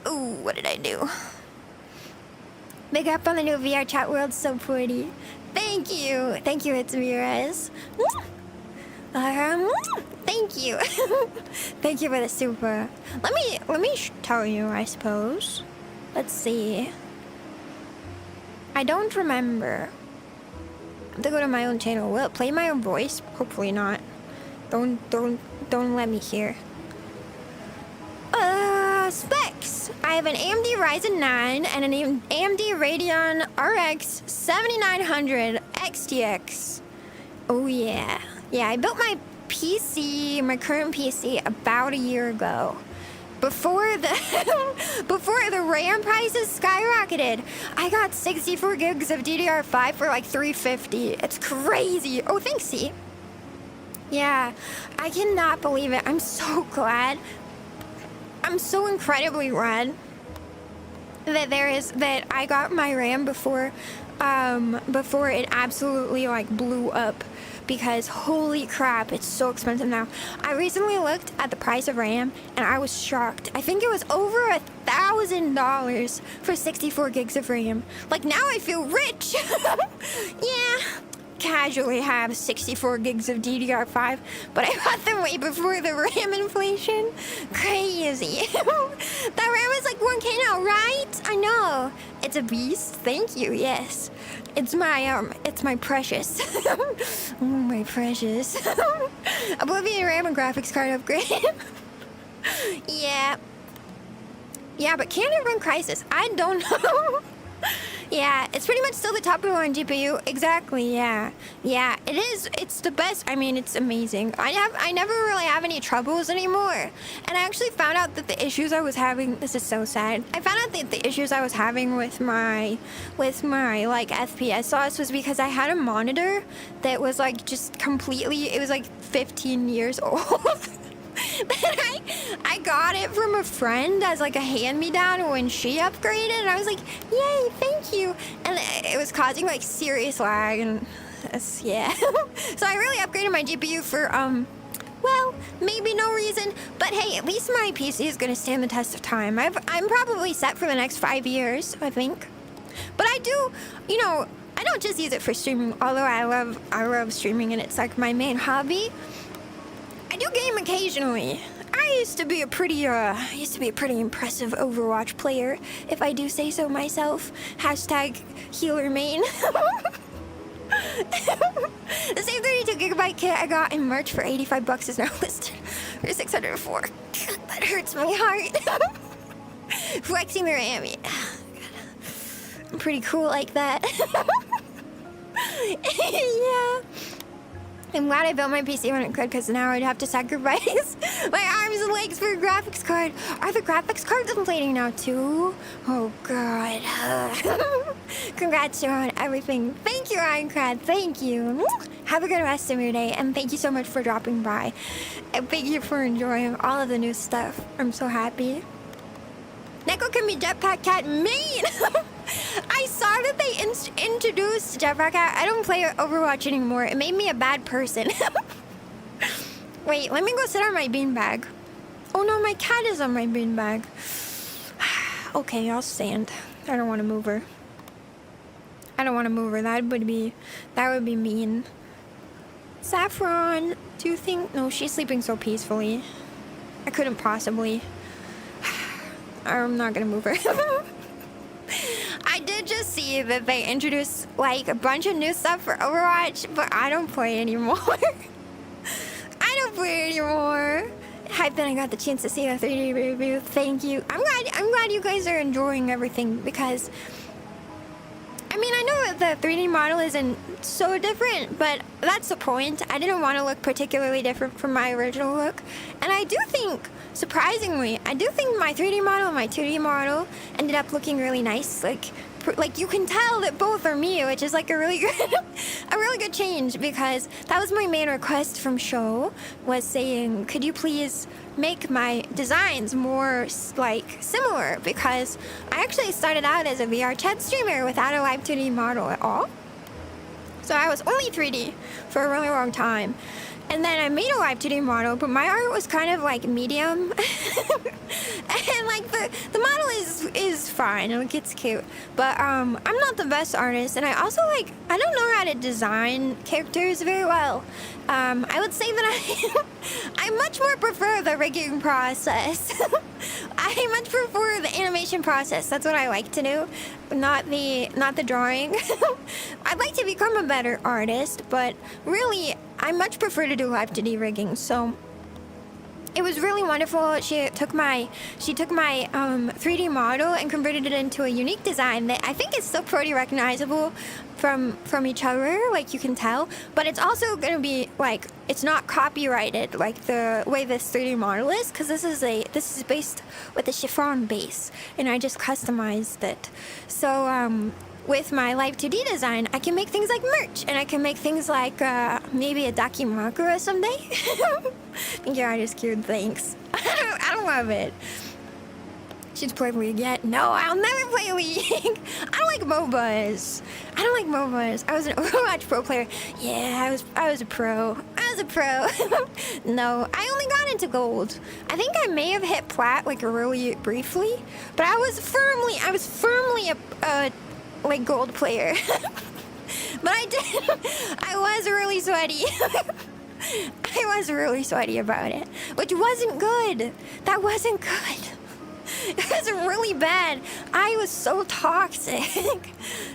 Oh, what did I do? Big up on the new VRchat world, so pretty. Thank you. Thank you, it's Mirez. Thank you. Thank you for the super. Let me tell you, I suppose. Let's see. I don't remember. I have to go to my own channel. Will it play my own voice? Hopefully not. Don't let me hear. Specs. I have an AMD Ryzen 9 and an AMD Radeon RX 7900 XTX. Oh yeah. Yeah, I built my PC, my current PC, about a year ago. Before the RAM prices skyrocketed, I got 64 gigs of DDR5 for like $350. It's crazy. Oh, thanks, C. Yeah, I cannot believe it. I'm so glad. I'm so incredibly glad that I got my RAM before it absolutely like blew up, because holy crap, it's so expensive now. I recently looked at the price of RAM and I was shocked. I think it was over $1,000 for 64 gigs of RAM. Like, now I feel rich. Yeah. Casually have 64 gigs of DDR5, but I bought them way before the RAM inflation. Crazy. That RAM is like 1K now, right? I know. It's a beast. Thank you. Yes. It's my precious. Oh, my precious. Oblivion RAM and graphics card upgrade. Yeah. Yeah, but can it run Crysis? I don't know. Yeah, it's pretty much still the top one GPU. Exactly, yeah. Yeah, it is. It's the best. I mean, it's amazing. I never really have any troubles anymore. And I actually found out that the issues I was having, this is so sad. I found out that the issues I was having with my like FPS loss was because I had a monitor that was like just completely, it was like 15 years old. I got it from a friend as like a hand-me-down when she upgraded, and I was like, yay, thank you. And it was causing like serious lag, and yeah. So I really upgraded my GPU for well, maybe no reason, but hey, at least my PC is gonna stand the test of time. I'm probably set for the next 5 years, I think. But I do, you know, I don't just use it for streaming, although I love streaming and it's like my main hobby. I do game occasionally. I used to be a pretty impressive Overwatch player, if I do say so myself. Hashtag healer main. The same 32GB kit I got in March for $85 is now listed for $604. That hurts my heart. Flexing the RAM. Yeah. I'm pretty cool like that. Yeah. I'm glad I built my PC when it could, because now I'd have to sacrifice my arms and legs for a graphics card. Are the graphics cards inflating now too? Oh god. Congrats, Shiro, on everything. Thank you, Ironcrad. Thank you. have a good rest of your day, and thank you so much for dropping by. And thank you for enjoying all of the new stuff. I'm so happy. Neko can be Jetpack Cat main! I saw that they introduced Jetpack Cat. I don't play Overwatch anymore. It made me a bad person. Wait, let me go sit on my beanbag. Oh no, my cat is on my beanbag. Okay, I'll stand. I don't want to move her. I don't want to move her. That would be mean. Saffron, do you think? No, she's sleeping so peacefully. I couldn't possibly. I'm not gonna move her. I did just see that they introduced like a bunch of new stuff for Overwatch, but I don't play anymore. I don't play anymore. Hype that I got the chance to see the 3D review. Thank you. I'm glad you guys are enjoying everything, because I mean, I know that the 3D model isn't so different, but that's the point. I didn't want to look particularly different from my original look. And I do think, surprisingly, I do think my 3D model and my 2D model ended up looking really nice. Like you can tell that both are me, which is like a really good change, because that was my main request from Shiro, was saying, could you please make my designs more like similar, because I actually started out as a VRchat streamer without a live 2D model at all. So I was only 3D for a really long time. And then I made a live 2D model, but my art was kind of like medium. And like the model is fine, like it's cute. But I'm not the best artist, and I also I don't know how to design characters very well. I would say that I much more prefer the rigging process. I much prefer the animation process. That's what I like to do, not the drawing. I'd like to become a better artist, but really I much prefer to do live 2D rigging. So it was really wonderful. She took my 3D model and converted it into a unique design that I think is still pretty recognizable from each other, like you can tell. But it's also gonna be like, it's not copyrighted like the way this 3D model is, because this is based with a chiffon base, and I just customized it. So with my live 2D design, I can make things like merch, and I can make things like maybe a dakimakura someday. I think your art is cute, thanks. I don't love it. She's played League yet? No, I'll never play League. I don't like MOBAs. I was an Overwatch pro player. Yeah, I was a pro. No, I only got into gold. I think I may have hit plat like really briefly, but I was firmly a like gold player. But I was really sweaty. I was really sweaty about it, which wasn't good. That wasn't good. It was really bad. I was so toxic.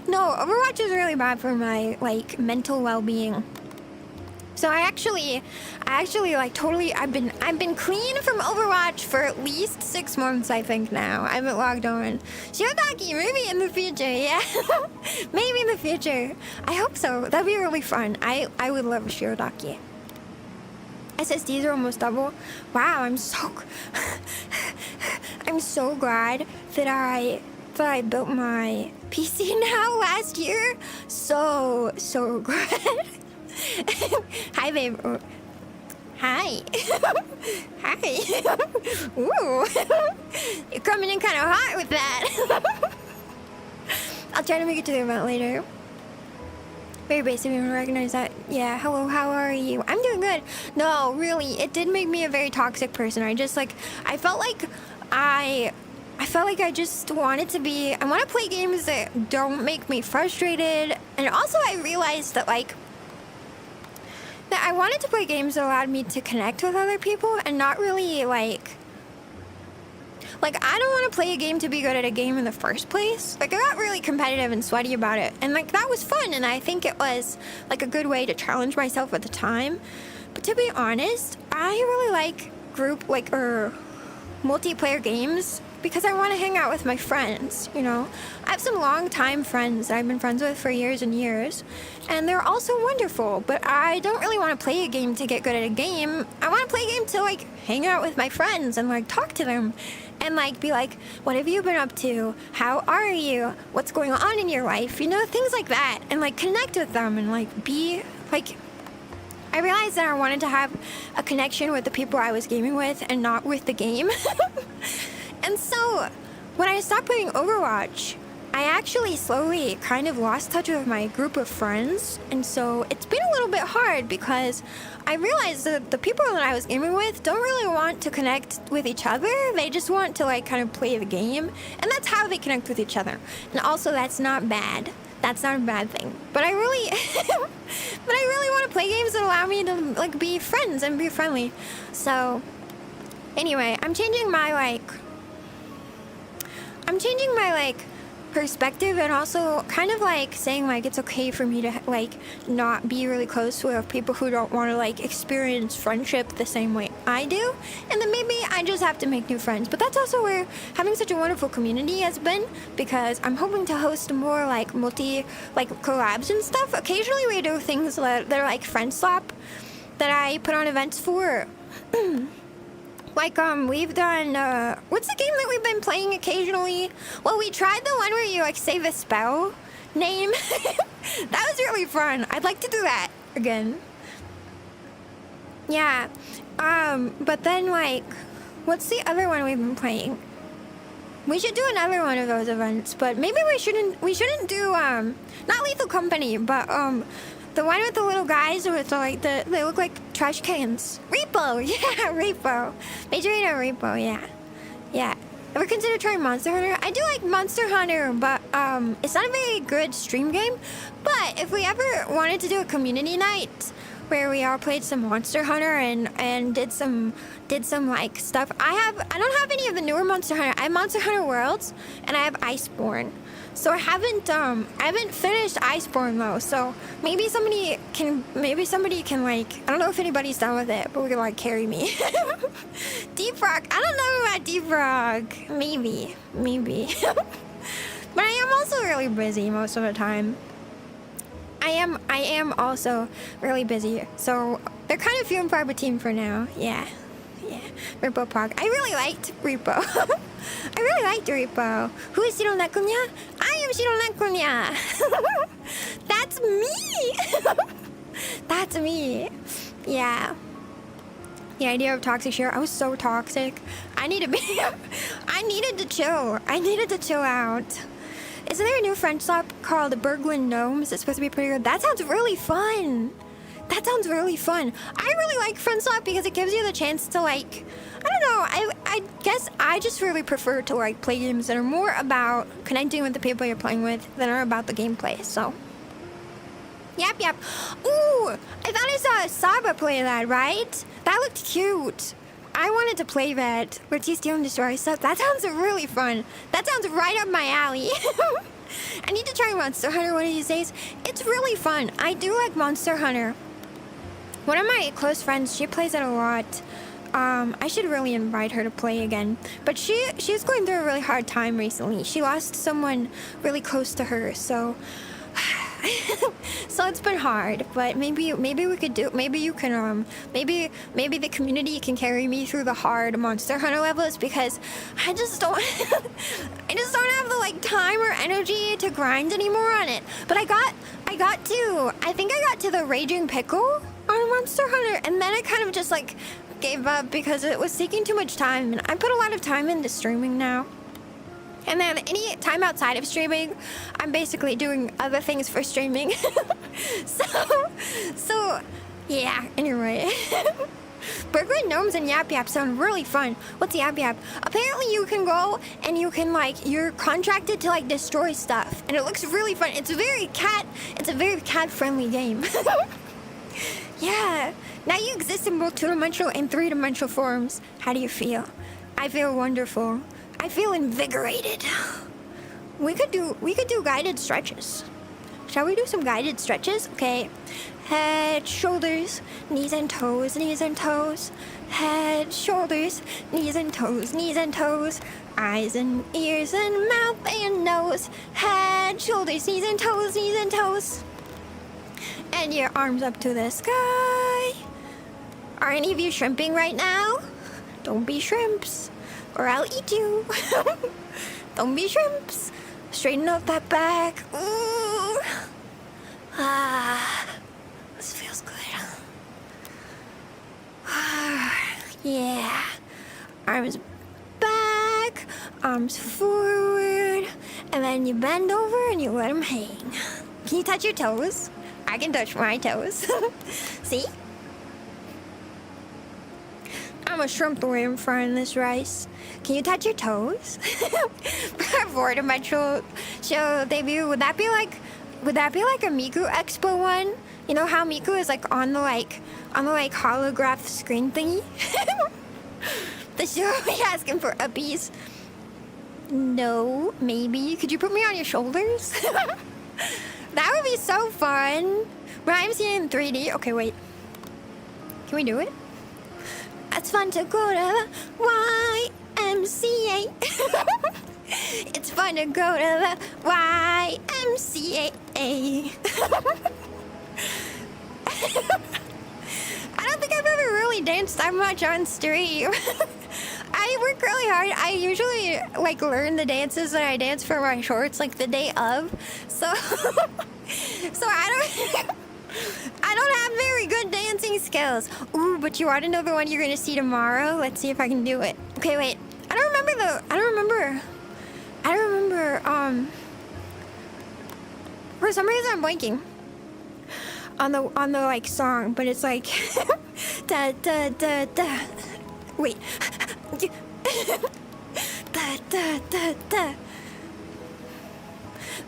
No, Overwatch is really bad for my like mental well-being. So I actually like totally, I've been clean from Overwatch for at least 6 months, I think now. I haven't logged on. Shirodaki, maybe in the future, yeah. Maybe in the future. I hope so. That'd be really fun. I would love a Shirodaki. SSDs are almost double. Wow, I'm so glad that I built my PC now last year. So glad. Hi, babe. Hi. Hi. Ooh. You're coming in kind of hot with that. I'll try to make it to the event later. Very basic, you recognize that. Yeah, hello, how are you? I'm doing good. No, really, it did make me a very toxic person. I felt like I just wanted to be, I want to play games that don't make me frustrated. And also I realized that that I wanted to play games that allowed me to connect with other people, and not really like I don't want to play a game to be good at a game in the first place. Like, I got really competitive and sweaty about it, and like that was fun, and I think it was like a good way to challenge myself at the time. But to be honest, I really like group or multiplayer games because I want to hang out with my friends, you know? I have some long-time friends that I've been friends with for years and years, and they're also wonderful, but I don't really want to play a game to get good at a game. I want to play a game to, like, hang out with my friends and, like, talk to them and, like, be like, what have you been up to? How are you? What's going on in your life? You know, things like that, and, like, connect with them and, like, be, like, I realized that I wanted to have a connection with the people I was gaming with and not with the game. And so when I stopped playing Overwatch, I actually slowly kind of lost touch with my group of friends. And so it's been a little bit hard because I realized that the people that I was gaming with don't really want to connect with each other. They just want to like kind of play the game. And that's how they connect with each other. And also that's not bad. That's not a bad thing. But I really want to play games that allow me to like be friends and be friendly. So anyway, I'm changing my perspective, and also kind of like saying like it's okay for me to like not be really close with people who don't want to like experience friendship the same way I do, and then maybe I just have to make new friends. But that's also where having such a wonderful community has been, because I'm hoping to host more like collabs and stuff. Occasionally we do things that are like friend swap that I put on events for. Like, we've done, what's the game that we've been playing occasionally? Well, we tried the one where you, like, say the spell name. That was really fun. I'd like to do that again. Yeah. But then, like, what's the other one we've been playing? We should do another one of those events, but maybe we shouldn't do, not Lethal Company, but, the one with the little guys with like they look like trash cans. Repo, yeah, Repo. Majorina Repo, yeah. Yeah. Ever consider trying Monster Hunter? I do like Monster Hunter, but it's not a very good stream game. But if we ever wanted to do a community night where we all played some Monster Hunter and did some like stuff. I don't have any of the newer Monster Hunter. I have Monster Hunter Worlds and I have Iceborne. So I haven't finished Iceborne though. So maybe somebody can like, I don't know if anybody's done with it, but we can like carry me. Deep Rock. I don't know about Deep Rock. Maybe. But I am also really busy most of the time. I am also really busy. So they're kind of few and far between for now. Yeah. Repo Pog. I really liked Repo. I really liked Repo. Who is ShiroNekoNya? I am ShiroNekoNya. That's me. That's me. Yeah. The idea of toxic Shiro. I was so toxic. I needed to chill. I needed to chill out. Isn't there a new French shop called Berglund Gnomes? It's supposed to be pretty good. That sounds really fun. I really like Friend Swap because it gives you the chance to like, I don't know, I guess I just really prefer to like play games that are more about connecting with the people you're playing with than are about the gameplay, so. Yep. Ooh, I thought I saw Saba play that, right? That looked cute. I wanted to play that. Let's use Steal and Destroy stuff. That sounds really fun. That sounds right up my alley. I need to try Monster Hunter one of these days. It's really fun. I do like Monster Hunter. One of my close friends, she plays it a lot. I should really invite her to play again. But she's going through a really hard time recently. She lost someone really close to her, so so it's been hard. But maybe we could do. Maybe you can. Maybe the community can carry me through the hard Monster Hunter levels, because I just don't. I just don't have the like time or energy to grind anymore on it. But I think I got to the Raging Pickle on Monster Hunter, and then I kind of just like gave up because it was taking too much time, and I put a lot of time into streaming now. And then any time outside of streaming, I'm basically doing other things for streaming. so yeah, anyway. Berglund Gnomes and Yap Yap sound really fun. What's Yap Yap? Apparently you can go and you can like, you're contracted to like destroy stuff, and it looks really fun. It's a very cat friendly game. Yeah, now you exist in both two-dimensional and three-dimensional forms. How do you feel? I feel wonderful. I feel invigorated. We could do guided stretches. Shall we do some guided stretches? Okay. Head, shoulders, knees and toes, knees and toes. Head, shoulders, knees and toes, knees and toes. Eyes and ears and mouth and nose. Head, shoulders, knees and toes, knees and toes. And your arms up to the sky. Are any of you shrimping right now? Don't be shrimps, or I'll eat you. Don't be shrimps. Straighten up that back. Ooh. Ah, this feels good. Yeah. Arms back, arms forward, and then you bend over and you let them hang. Can you touch your toes? I can touch my toes. See? I'm a shrimp the way I'm frying this rice. Can you touch your toes? For VTuber show debut, would that be like a Miku Expo one? You know how Miku is like on the holograph screen thingy? The show be asking for uppies. No, maybe. Could you put me on your shoulders? That would be so fun. But I'm seeing it in 3D. Okay, wait. Can we do it? It's fun to go to the YMCA. It's fun to go to the YMCA. I don't think I've ever really danced that much on stream. I work really hard. I usually like learn the dances that I dance for my shorts like the day of. So I don't have very good dancing skills. Ooh, but you want to know the one you're gonna see tomorrow? Let's see if I can do it. Okay, wait. I don't remember. For some reason I'm blanking on the like song, but it's like da da da da. Wait. Da da da da.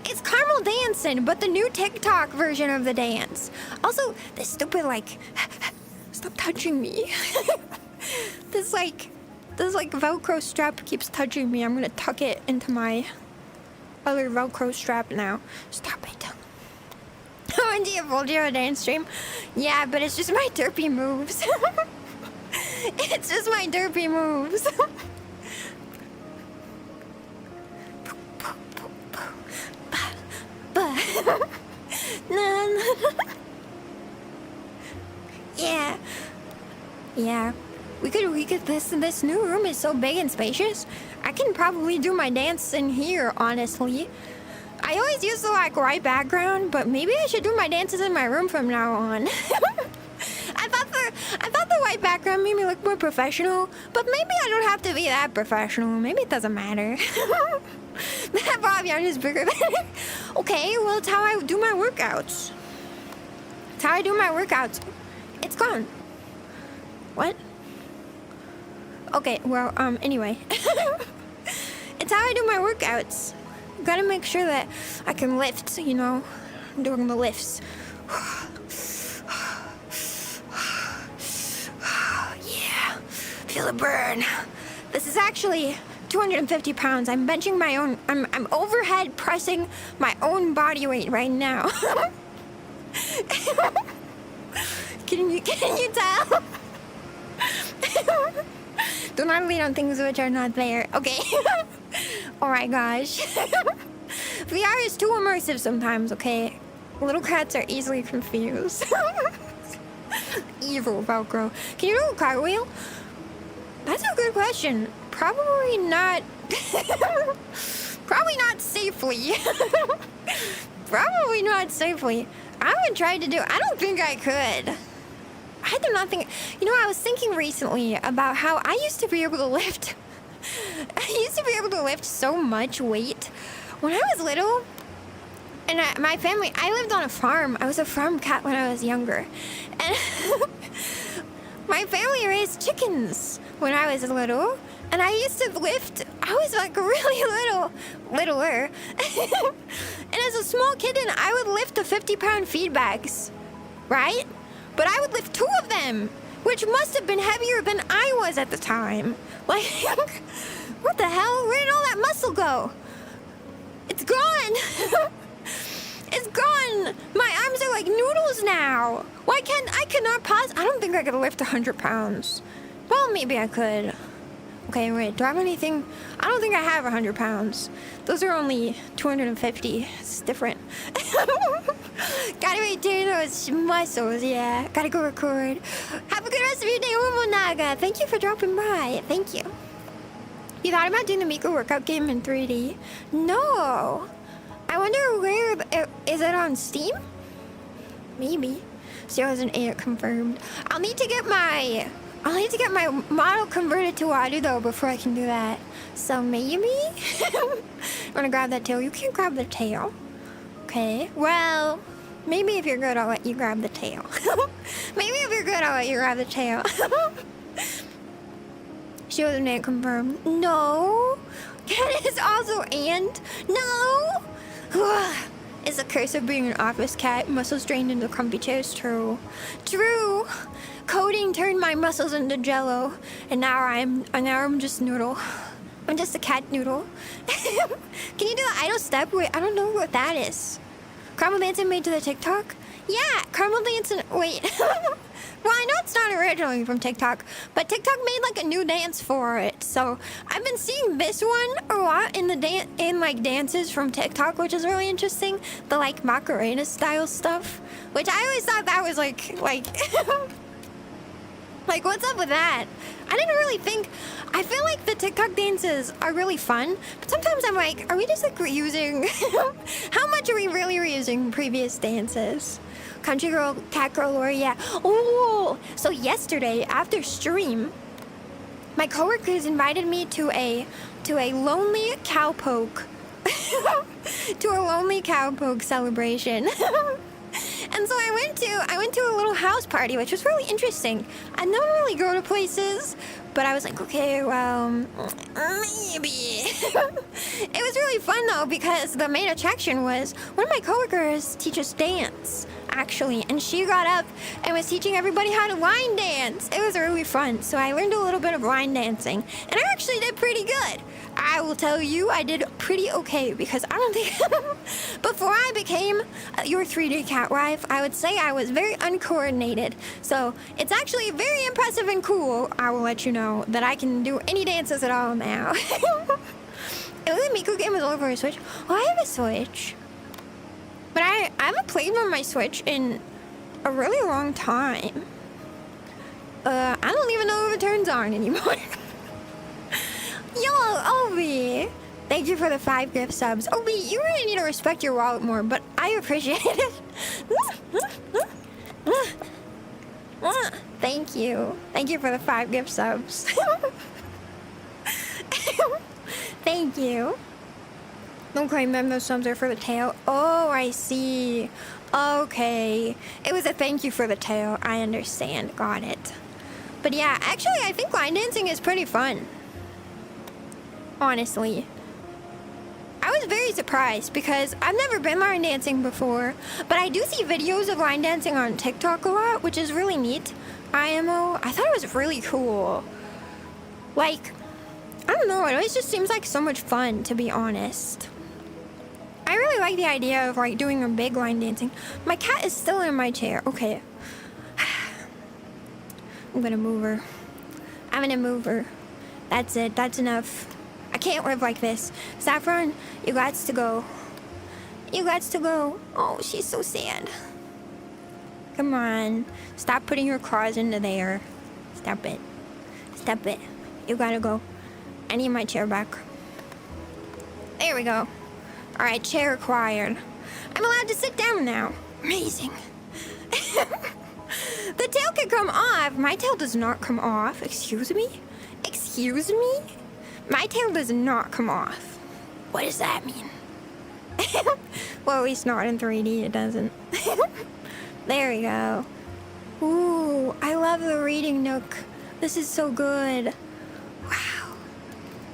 It's Caramel Dancing, but the new TikTok version of the dance. Also, this stupid like stop touching me. This Velcro strap keeps touching me. I'm gonna tuck it into my other Velcro strap now. Stop it. Oh, and do you hold your dance stream? Yeah, but it's just my derpy moves. It's just my derpy moves. Yeah. We could this new room is so big and spacious. I can probably do my dance in here, honestly. I always use the like white background, but maybe I should do my dances in my room from now on. I thought the white background made me look more professional, but maybe I don't have to be that professional. Maybe it doesn't matter. That Bobby is bigger than it. Okay, well, it's how I do my workouts. It's how I do my workouts. It's gone. What? Okay, well, anyway. It's how I do my workouts. Gotta make sure that I can lift, you know, doing the lifts. Yeah, feel the burn. This is actually 250 pounds. I'm benching my own, I'm overhead pressing my own body weight right now. Can you tell? Do not lean on things which are not there. Okay. Alright, gosh. VR is too immersive sometimes, okay? Little cats are easily confused. Evil Velcro. Can you do a cartwheel? That's a good question. Probably not. Probably not safely. Probably not safely. I haven't tried to do. I don't think I could. I do not think. You know, I was thinking recently about how I used to be able to lift. I used to be able to lift so much weight when I was little. And my family, I lived on a farm. I was a farm cat when I was younger. And my family raised chickens when I was little. And I used to lift, I was like really littler. And as a small kitten, I would lift the 50-pound feed bags, right? But I would lift 2 of them, which must have been heavier than I was at the time. Like, what the hell? Where did all that muscle go? It's gone. It's gone. My arms are like noodles now. Why can't I cannot pause? I don't think I could lift 100 pounds. Well, maybe I could. Okay, wait, do I have anything? I don't think I have 100 pounds. Those are only 250. It's different. Gotta retain those muscles, yeah. Gotta go record. Have a good rest of your day, Momonaga. Thank you for dropping by. Thank you. You thought about doing the Miko workout game in 3D? No. I wonder where... Is it on Steam? Maybe. 008 confirmed. I'll need to get my I'll need to get my model converted to water though before I can do that. So maybe I'm gonna grab that tail. You can't grab the tail. Okay. Well, maybe if you're good, I'll let you grab the tail. Maybe if you're good, I'll let you grab the tail. She was name confirmed. No. Cat is also and no. It's a curse of being an office cat. Muscles drained into comfy chairs. True. True. Coding turned my muscles into jello, and now I'm just noodle. I'm just a cat noodle. Can you do the idle step? Wait, I don't know what that is. Caramel dancing made to the TikTok? Yeah, caramel dancing. Wait. Well, I know it's not originally from TikTok, but TikTok made like a new dance for it. So I've been seeing this one a lot in the dances from TikTok, which is really interesting. The like Macarena style stuff, which I always thought that was like like what's up with that? I didn't really think. I feel like the TikTok dances are really fun, but sometimes I'm like, are we just like reusing? How much are we really reusing previous dances? Country girl, cat girl, Lori, yeah. Oh, so yesterday after stream, my coworkers invited me to a lonely cowpoke, to a lonely cowpoke celebration. And so I went to a little house party, which was really interesting. I don't really go to places, but I was like, okay, well, maybe. It was really fun though, because the main attraction was one of my coworkers teaches dance, actually, and she got up and was teaching everybody how to line dance. It was really fun. So I learned a little bit of line dancing, and I actually did pretty good. I will tell you, I did pretty okay, because I don't think before I became your 3D catwife, I would say I was very uncoordinated. So it's actually very impressive and cool. I will let you know that I can do any dances at all now. It was a Miku game was over for a Switch. Well, I have a Switch, but I haven't played on my Switch in a really long time. I don't even know if it turns on anymore. Yo, Obi! Thank you for the 5 gift subs. Obi, you really need to respect your wallet more, but I appreciate it. Thank you. Thank you for the 5 gift subs. Thank you. Don't claim them, those subs are for the tail. Oh, I see. Okay. It was a thank you for the tail. I understand. Got it. But yeah, actually, I think line dancing is pretty fun. Honestly. I was very surprised because I've never been line dancing before, but I do see videos of line dancing on TikTok a lot, which is really neat. IMO, I thought it was really cool. Like, I don't know, it always just seems like so much fun, to be honest. I really like the idea of like doing a big line dancing. My cat is still in my chair. Okay. I'm gonna move her. I'm gonna move her. That's it. That's enough. I can't live like this. Saffron, you got to go. You got to go. Oh, she's so sad. Come on. Stop putting your claws into there. Stop it. Stop it. You gotta go. I need my chair back. There we go. Alright, chair acquired. I'm allowed to sit down now. Amazing. The tail can come off. My tail does not come off. Excuse me? Excuse me? My tail does not come off. What does that mean? Well, at least not in 3D, it doesn't. There we go. Ooh, I love the reading nook. This is so good. Wow.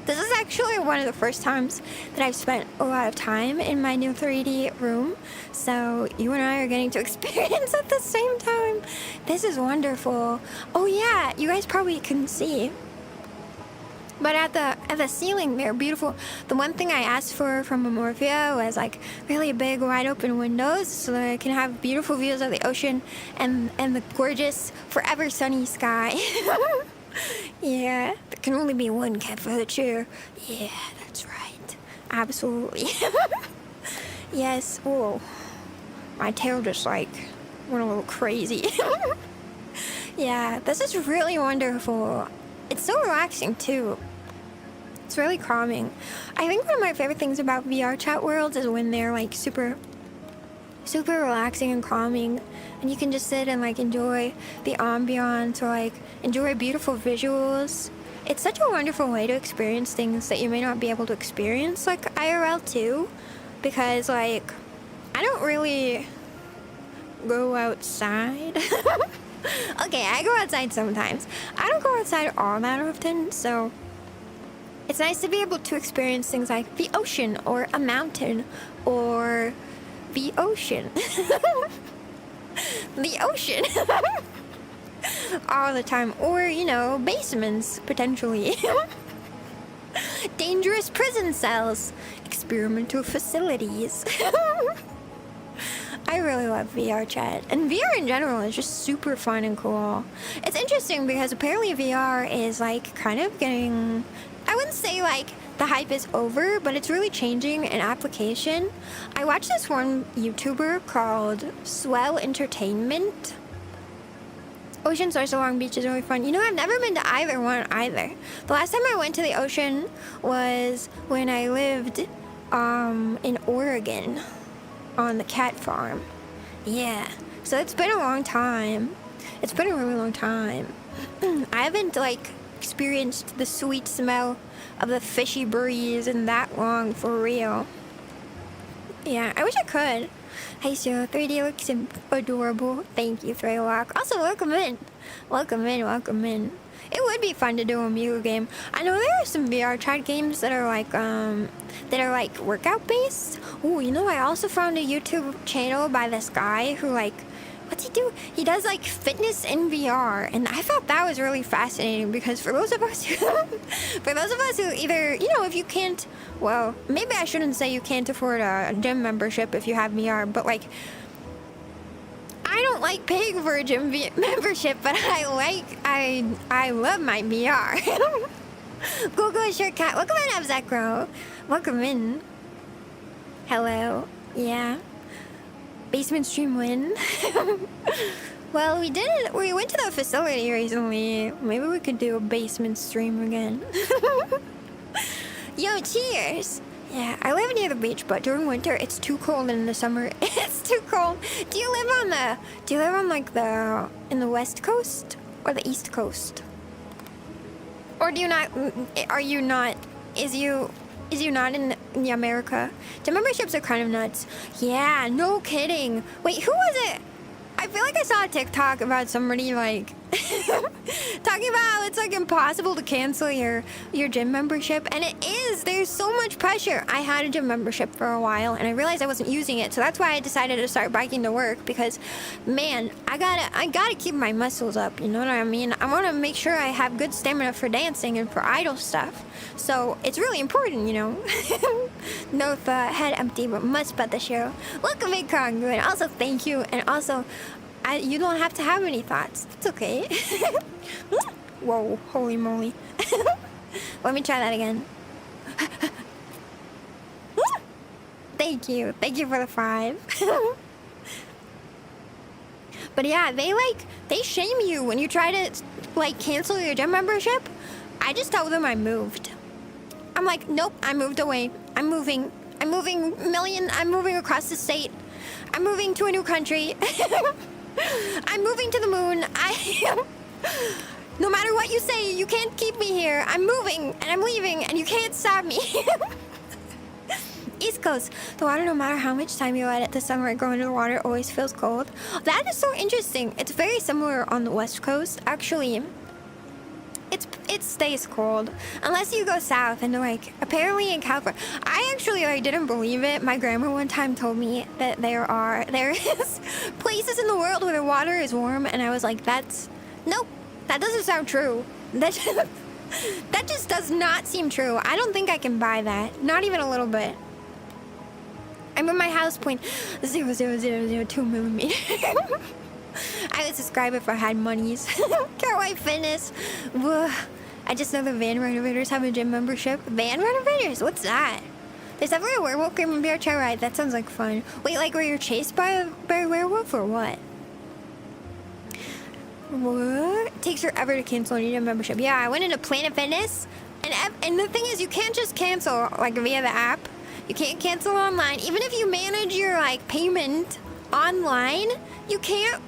This is actually one of the first times that I've spent a lot of time in my new 3D room. So you and I are getting to experience at the same time. This is wonderful. Oh yeah, you guys probably couldn't see, but at the ceiling, they're beautiful. The one thing I asked for from Amorphia was like really big, wide open windows so that I can have beautiful views of the ocean and the gorgeous, forever sunny sky. Yeah, there can only be one cat for the chair. Yeah, that's right. Absolutely. Yes. Oh, my tail just like went a little crazy. Yeah, this is really wonderful. It's so relaxing too. It's really calming. I think one of my favorite things about VR chat worlds is when they're like super super relaxing and calming, and you can just sit and like enjoy the ambiance or like enjoy beautiful visuals. It's such a wonderful way to experience things that you may not be able to experience like IRL too, because like I don't really go outside. Okay, I go outside sometimes. I don't go outside all that often, so it's nice to be able to experience things like the ocean or a mountain or the ocean. The ocean. All the time. Or, you know, basements, potentially. Dangerous prison cells. Experimental facilities. I really love VRchat. And VR in general is just super fun and cool. It's interesting because apparently VR is like kind of getting... I wouldn't say like the hype is over, but it's really changing in application. I watched this one YouTuber called Swell Entertainment. Ocean Source along beach is really fun. You know, I've never been to either one either. The last time I went to the ocean was when I lived in Oregon on the cat farm. Yeah, so it's been a long time. It's been a really long time. I haven't like experienced the sweet smell of the fishy breeze in that long for real. Yeah, I wish I could. Hey, Shiro, 3D looks adorable. Thank you, Thraylock. Also, welcome in. Welcome in, welcome in. It would be fun to do a Mew game. I know there are some VR chat games that are like workout based. Oh, you know, I also found a YouTube channel by this guy who like, what's he do? He does like fitness in VR, and I thought that was really fascinating because for those of us who, either, you know, if you can't, well, maybe I shouldn't say you can't afford a gym membership if you have VR, but like, I don't like paying for a gym membership, but I love my VR. Google Shirt Cat, welcome in, Abzakro. Welcome in. Hello. Yeah. Basement stream win. Well, we went to the facility recently. Maybe we could do a basement stream again. Yo, cheers. Yeah, I live near the beach, but during winter it's too cold, and in the summer it's too cold. Do you live on like in the west coast or the east coast? Or do you not, is you not in America? The memberships are kind of nuts. Yeah, no kidding. Wait, who was it? I feel like I saw a TikTok about somebody like talking about how it's like impossible to cancel your gym membership, and it is. There's so much pressure. I had a gym membership for a while, and I realized I wasn't using it, so that's why I decided to start biking to work, because man, I gotta keep my muscles up, you know what I mean? I want to make sure I have good stamina for dancing and for idle stuff, so it's really important, you know. No head empty, but must but the Shiro. Welcome in, Congruent. Also, thank you, and also, you don't have to have any thoughts. It's okay. Whoa, holy moly. Let me try that again. Thank you. Thank you for the 5. But yeah, they shame you when you try to like cancel your gym membership. I just told them I moved. I'm like, nope, I moved away. I'm moving across the state. I'm moving to a new country. I'm moving to the moon. No matter what you say, you can't keep me here. I'm moving and I'm leaving and you can't stop me. East Coast. The water, no matter how much time you let it, the sunlight go into the water always feels cold. That is so interesting. It's very similar on the West Coast. Actually, it stays cold unless you go south, and like apparently in California, I actually like didn't believe it. My grandma one time told me that there is places in the world where the water is warm, and I was like, nope, that doesn't sound true. That just does not seem true. I don't think I can buy that, not even a little bit. I'm in my house point 0.00002 millimeters. I would subscribe if I had monies. Catwife Fitness. Ugh. I just know the van renovators have a gym membership. Van renovators? What's that? There's definitely a werewolf game in VR chat ride. That sounds like fun. Wait, like where you're chased by a werewolf or what? What? It takes forever to cancel a gym membership. Yeah, I went into Planet Fitness, and the thing is, you can't just cancel like via the app. You can't cancel online. Even if you manage your like payment online, you can't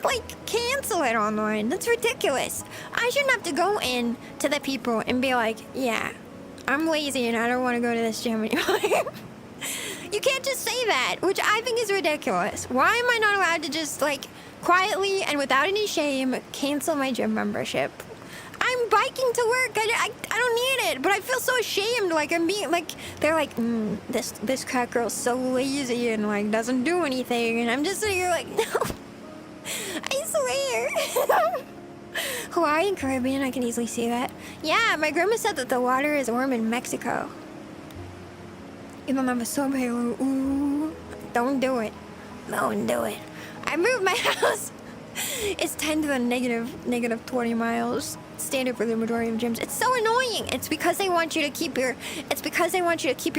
like cancel it online. That's ridiculous. I shouldn't have to go in to the people and be like, yeah, I'm lazy and I don't want to go to this gym anymore. You can't just say that, which I think is ridiculous. Why am I not allowed to just like quietly and without any shame cancel my gym membership? I'm biking to work. I don't need it, but I feel so ashamed. Like I'm being like, they're like, this cat girl's so lazy and like doesn't do anything, and I'm just sitting here like, no, I swear. Hawaii and Caribbean, I can easily see that. Yeah, my grandma said that the water is warm in Mexico. Even though I'm so pale, ooh, don't do it. Don't do it. I moved my house. It's 10 to the negative 20 miles. Standard for the majority of gyms. It's so annoying. It's because they want you to keep your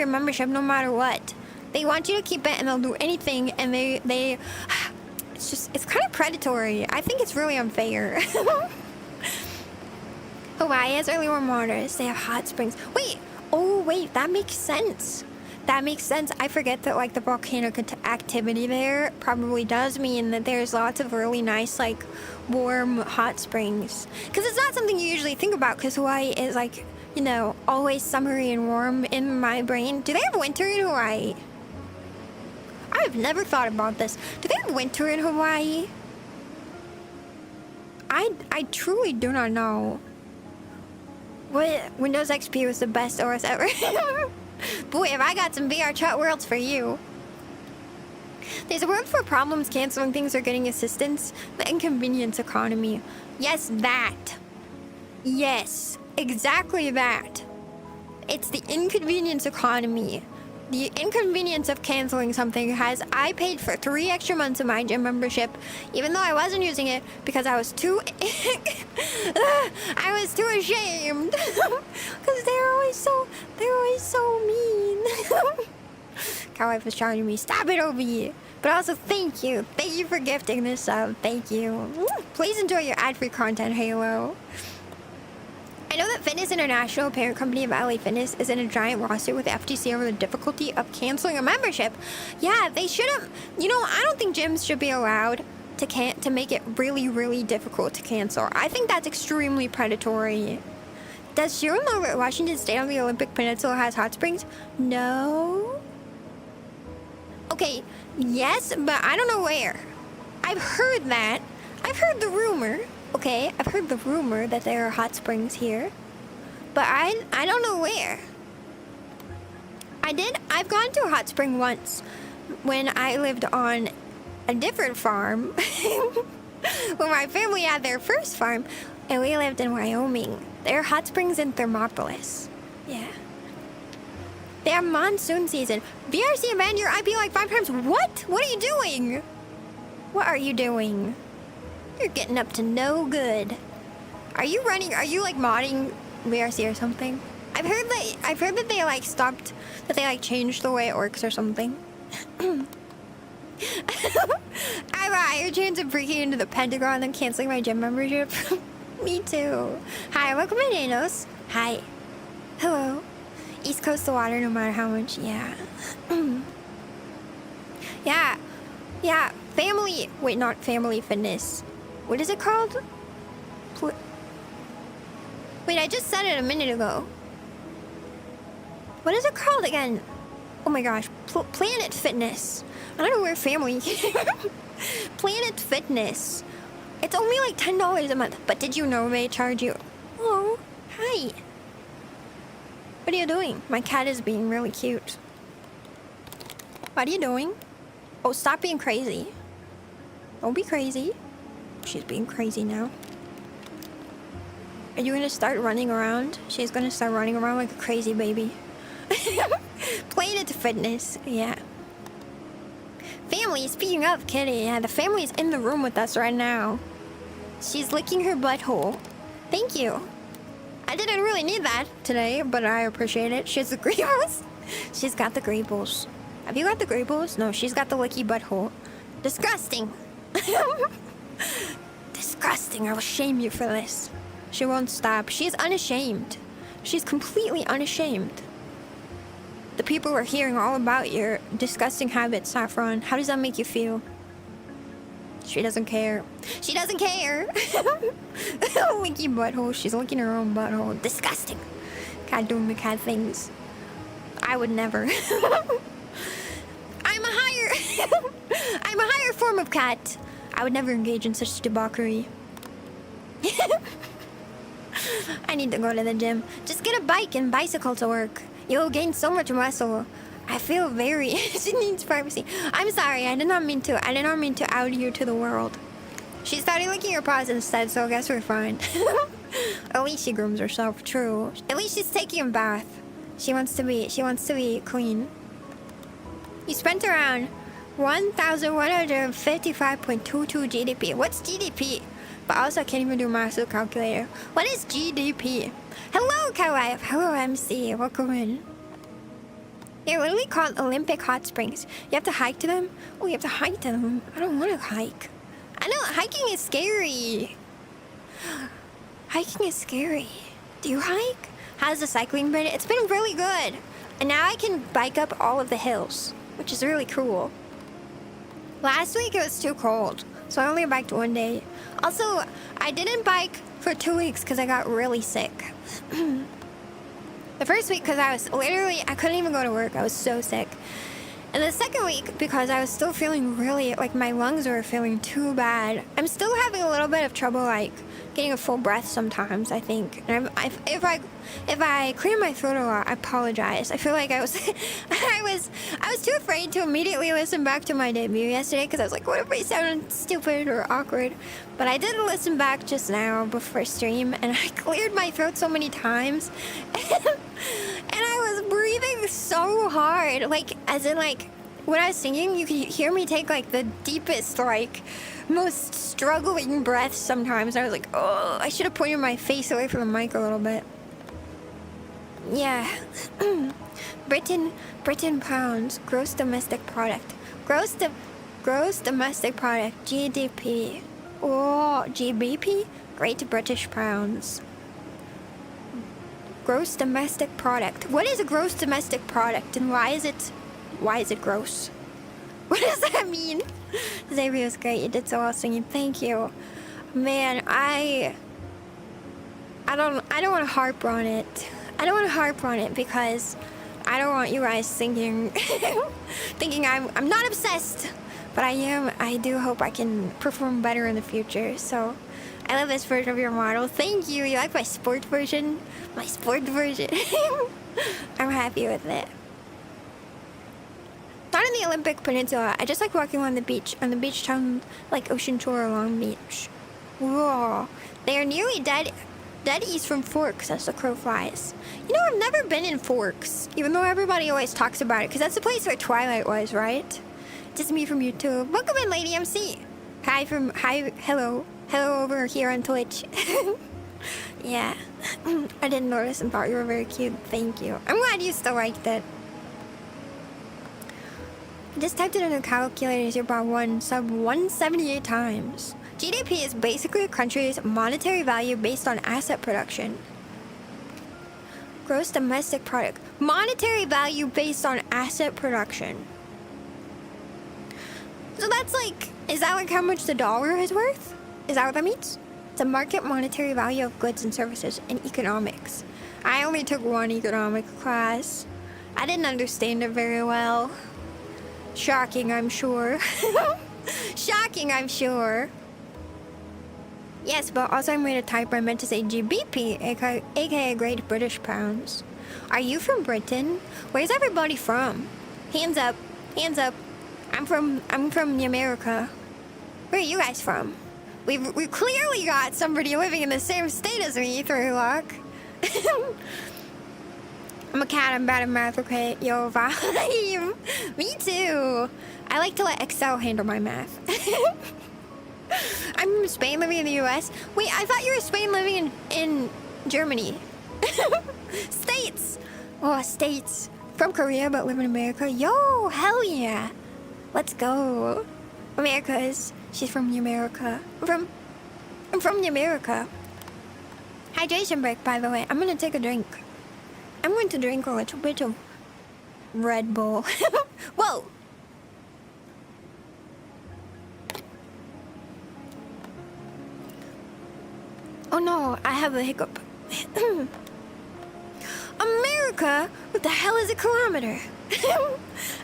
membership no matter what. They want you to keep it and they'll do anything, and they it's kind of predatory. I think it's really unfair. Hawaii has early warm waters. They have hot springs. Wait, that makes sense. That makes sense. I forget that like the volcanic activity there probably does mean that there's lots of really nice like warm hot springs. Because it's not something you usually think about, because Hawaii is like, you know, always summery and warm in my brain. Do they have winter in Hawaii? I've never thought about this. Do they have winter in Hawaii? I truly do not know. Windows XP was the best OS ever. Boy, have I got some VRchat worlds for you. There's a word for problems, canceling things, or getting assistance. The inconvenience economy. Yes, that. Yes, exactly that. It's the inconvenience economy. The inconvenience of canceling something I paid for 3 extra months of my gym membership, even though I wasn't using it because I was too ashamed. Because they're always so mean. Catwife was charging me. Stop it, Obi. But also, thank you for gifting this sub. Thank you. Please enjoy your ad-free content, Halo. I know that Fitness International, parent company of LA Fitness, is in a giant lawsuit with the FTC over the difficulty of canceling a membership. Yeah, they shouldn't. You know, I don't think gyms should be allowed to make it really, really difficult to cancel. I think that's extremely predatory. Does Shiro know that Washington State on the Olympic Peninsula has hot springs? No. Okay, yes, but I don't know where. I've heard that. I've heard the rumor. Okay, I've heard the rumor that there are hot springs here, but I don't know where. I've gone to a hot spring once when I lived on a different farm. When my family had their first farm, and we lived in Wyoming. There are hot springs in Thermopolis. Yeah. They have monsoon season. VRC abandoned your IP like 5 times. What? What are you doing? What are you doing? You're getting up to no good. Are you like modding VRC or something? I've heard that they like stopped, that they like changed the way it works or something. I have a higher chance of breaking into the Pentagon than canceling my gym membership. Me too. Hi, welcome to Nanos. Hi. Hello. East Coast to water no matter how much. Yeah. Yeah. Family. Wait, not family fitness. What is it called? Wait, I just said it a minute ago. What is it called again? Oh my gosh. Planet Fitness. I don't know where family... Planet Fitness. It's only like $10 a month. But did you know they charge you... Oh, hi. What are you doing? My cat is being really cute. What are you doing? Oh, stop being crazy. Don't be crazy. She's being crazy now. Are you gonna start running around? She's gonna start running around like a crazy baby. Planet Fitness, yeah. Family, speaking of Kitty, yeah, the family's in the room with us right now. She's licking her butthole. Thank you. I didn't really need that today, but I appreciate it. She has the greebles. She's got the greebles. Have you got the greebles? No, she's got the licky butthole. Disgusting. Disgusting. I will shame you for this. She won't stop. She's unashamed. She's completely unashamed. The people are hearing all about your disgusting habits, Saffron. How does that make you feel? She doesn't care. She doesn't care. Licky butthole. She's licking her own butthole. Disgusting. Cat doing the cat things. I would never. I'm a higher form of cat. I would never engage in such debauchery. I need to go to the gym. Just get a bike and bicycle to work. You'll gain so much muscle. I feel very... She needs privacy. I'm sorry. I did not mean to out you to the world. She started licking her paws instead, so I guess we're fine. At least she grooms herself. True. At least she's taking a bath. She wants to be clean. You spent around 1,155.22 GDP. What's GDP? But also I can't even do math with a calculator. What is GDP? Hello, catwife. Hello, MC. Welcome in. They're literally called Olympic hot springs. You have to hike to them? Oh, you have to hike to them. I don't want to hike. I know, hiking is scary. Hiking is scary. Do you hike? How's the cycling been? It's been really good. And now I can bike up all of the hills, which is really cool. Last week it was too cold, so I only biked one day. Also, I didn't bike for 2 weeks because I got really sick. The first week because I couldn't even go to work. I was so sick. And the second week because I was still feeling really, like my lungs were feeling too bad. I'm still having a little bit of trouble, like getting a full breath sometimes, I think. And if I clear my throat a lot, I apologize. I feel like I was too afraid to immediately listen back to my debut yesterday because I was like, what if I sound stupid or awkward? But I did listen back just now before stream, and I cleared my throat so many times, and I was breathing so hard, like as in like when I was singing, you could hear me take like the deepest, like most struggling breaths sometimes. I was like, oh, I should have pointed my face away from the mic a little bit. Yeah. Britain pounds, gross domestic product. Gross domestic product, GDP. Oh, GBP? Great British pounds. Gross domestic product. What is a gross domestic product, and why is it gross? What does that mean? Xavier's great. You did so well singing. Thank you. Man, I don't want to harp on it. I don't want to harp on it because I don't want you guys thinking I'm not obsessed, but I am. I do hope I can perform better in the future. So I love this version of your model. Thank you. You like my sport version? My sport version. I'm happy with it. Not in the Olympic Peninsula. I just like walking on the beach town, like ocean shore along beach. Whoa. They are nearly dead east from Forks as the crow flies. You know, I've never been in Forks, even though everybody always talks about it, because that's the place where Twilight was, right? Just me from YouTube. Welcome in, Lady MC. Hello over here on Twitch. Yeah. I didn't notice and thought you were very cute. Thank you. I'm glad you still liked it. I just typed it in a calculator, 0.1 sub 178 times. GDP is basically a country's monetary value based on asset production. Gross domestic product. Monetary value based on asset production. So that's like, is that like how much the dollar is worth? Is that what that means? It's a market monetary value of goods and services in economics. I only took one economics class. I didn't understand it very well. Shocking, I'm sure. Shocking, I'm sure. Yes, but also I made a typo. I meant to say GBP, aka Great British Pounds. Are you from Britain? Where's everybody from? Hands up, hands up. I'm from America. Where are you guys from? We clearly got somebody living in the same state as me, Threelock. I'm a cat, I'm bad at math, okay? Yo, vibe. Me too. I like to let Excel handle my math. I'm from Spain living in the US. Wait, I thought you were Spain living in Germany. States. Oh, States. From Korea but live in America. Yo, hell yeah. Let's go. Americas. She's from the America. I'm from the America. Hydration break, by the way. I'm gonna take a drink. I'm going to drink a little bit of Red Bull. Whoa! Oh no, I have a hiccup. America? What the hell is a kilometer? I